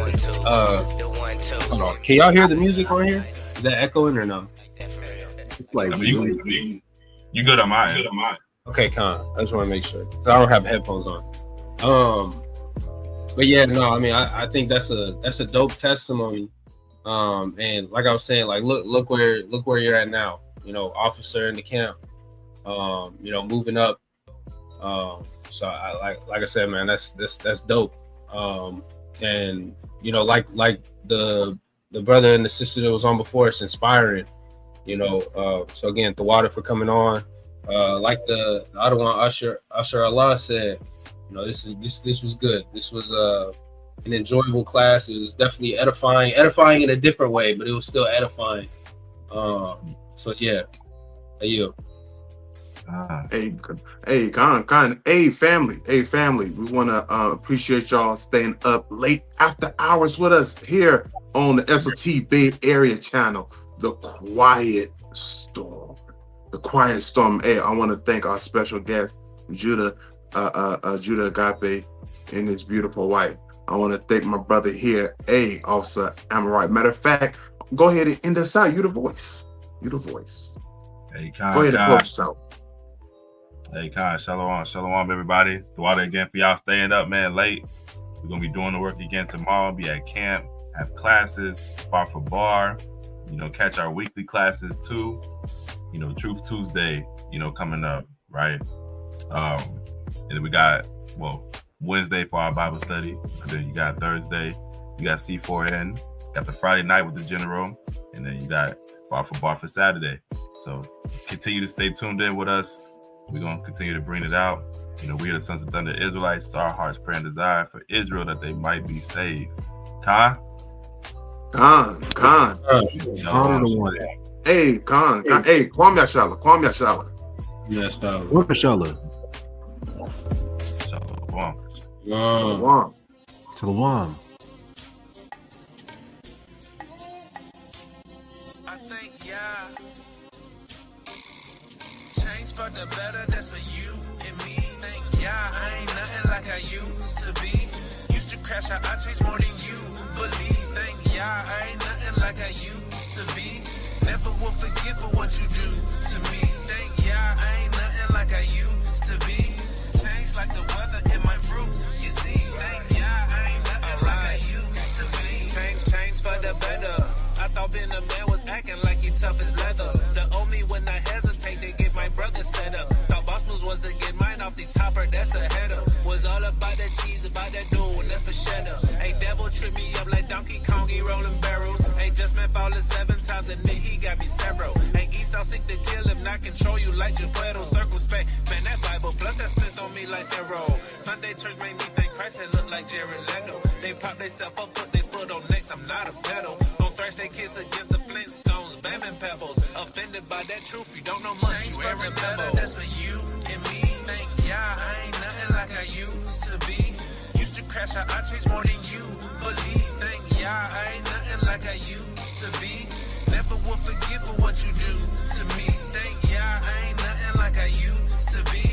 Hold on. Can y'all hear the music on here? Is that echoing or no? It's like you good on mine. Okay, Con. I just want to make sure. I don't have headphones on. But yeah, no, I mean, I think that's a dope testimony. And like I was saying, like look where you're at now. Officer in the camp. Moving up. So I like I said, man, that's dope. And like the brother and the sister that was on before, it's inspiring. So again, the water for coming on. Like the other one, Usher Allah said, this was good. This was an enjoyable class. It was definitely edifying in a different way, but it was still edifying. So yeah, you. Hey, Con. Hey, family. We want to appreciate y'all staying up late after hours with us here on the SOT Bay Area channel, The Quiet Storm. Hey, I want to thank our special guest, Judah Judah Agape and his beautiful wife. I want to thank my brother here, Officer Amorite. Matter of fact, go ahead and end us out. You the voice. You the voice. Hey, Khan, go ahead and close us out. Hey, Khan, shalom, everybody. Throughout again for y'all staying up, man, late. We're going to be doing the work again tomorrow. Be at camp, have classes, bar for bar. Catch our weekly classes too. Truth Tuesday, coming up, right? And then we got, Wednesday for our Bible study. And then you got Thursday, you got C4N. Got the Friday night with the General. And then you got bar for Saturday. So continue to stay tuned in with us. We're going to continue to bring it out. We are the Sons of Thunder Israelites. It's our heart's prayer and desire for Israel that they might be saved. Khan. Hey, Khan. Hey, Kwam Yashala. Yes, dog. What Yashala? Shalom. Change for the better, that's for you and me. Thank Yah, I ain't nothing like I used to be. Used to crash out, I changed more than you believe. Thank Yah, I ain't nothing like I used to be. Never will forget for what you do to me. Thank Yah, I ain't nothing like I used to be. Change like the weather in my fruits, you see. Thank Yah, I ain't nothing like I used to be. Change for the better. I thought being a man was acting like he tough as leather. The old me when I hesitate, they get my brother set up. Thought boss moves was to get mine off the topper, that's a header. Was all about that cheese, about that dough, and that's for cheddar. Ain't devil trip me up like Donkey Kong, he rolling barrels. Ain't just man falling 7 times, admit he got me several. Ain't Esau sick to kill him, not control you like Geppetto. Circumspect, man, that Bible plus that strength on me like arrow. Sunday church made me think Christ had looked like Jared Leto. They pop theyself up, put their foot on necks, I'm not a pedal. Don't thrash they kids against the Flintstones, bam and pebbles. Offended by that truth, you don't know much, you ain't remember. That's for you and me. Thank Yah, I ain't nothing like I used to be. Used to crash out, I changed more than you believe. Thank Yah, I ain't nothing like I used to be. Never will forget for what you do to me. Thank Yah, I ain't nothing like I used to be.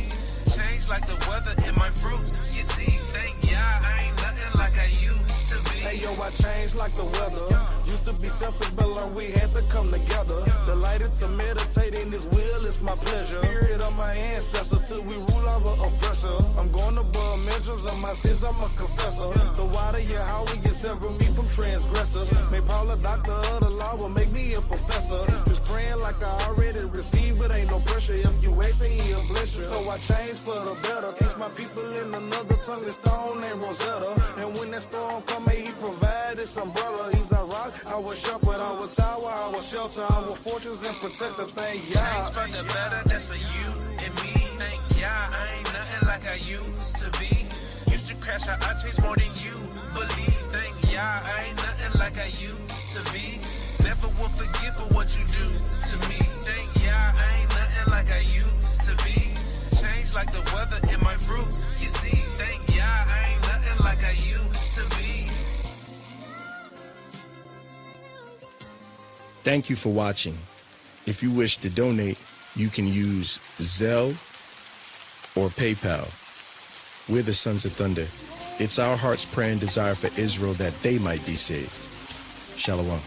Change like the weather in my fruits, you see. Thank Yah, I ain't nothing like I used to be. Hey yo, I changed like the weather. Used to be selfish, but learned we had to come together. Delighted to meditate in His will, it's my pleasure. Spirit of my ancestors till we rule over oppressor. I'm going above measures of my sins, I'm a confessor. The wider Yahweh, you sever me from transgressors. Make Paul a doctor of the law, will make me a professor. Just praying like I already received, but ain't no pressure. If you wait, then He'll bless you. So I changed for the better. Teach my people in another tongue, this stone named Rosetta. And when that storm come, may He provide this umbrella. He's our rock, our shepherd, our tower, our shelter, our fortress and protector. Thank Yah. Change for the better, that's for you and me. Thank Yah, I ain't nothing like I used to be. Used to crash out, I changed more than you believe. Thank Yah, I ain't nothing like I used to be. Never will forget for what you do to me. Thank Yah, I ain't nothing like I used to be. Change like the weather in my fruits, you see. Thank Yah, I ain't nothing like I used to be. Thank you for watching. If you wish to donate, you can use Zelle or PayPal. We're the Sons of Thunder. It's our heart's prayer and desire for Israel that they might be saved. Shalom.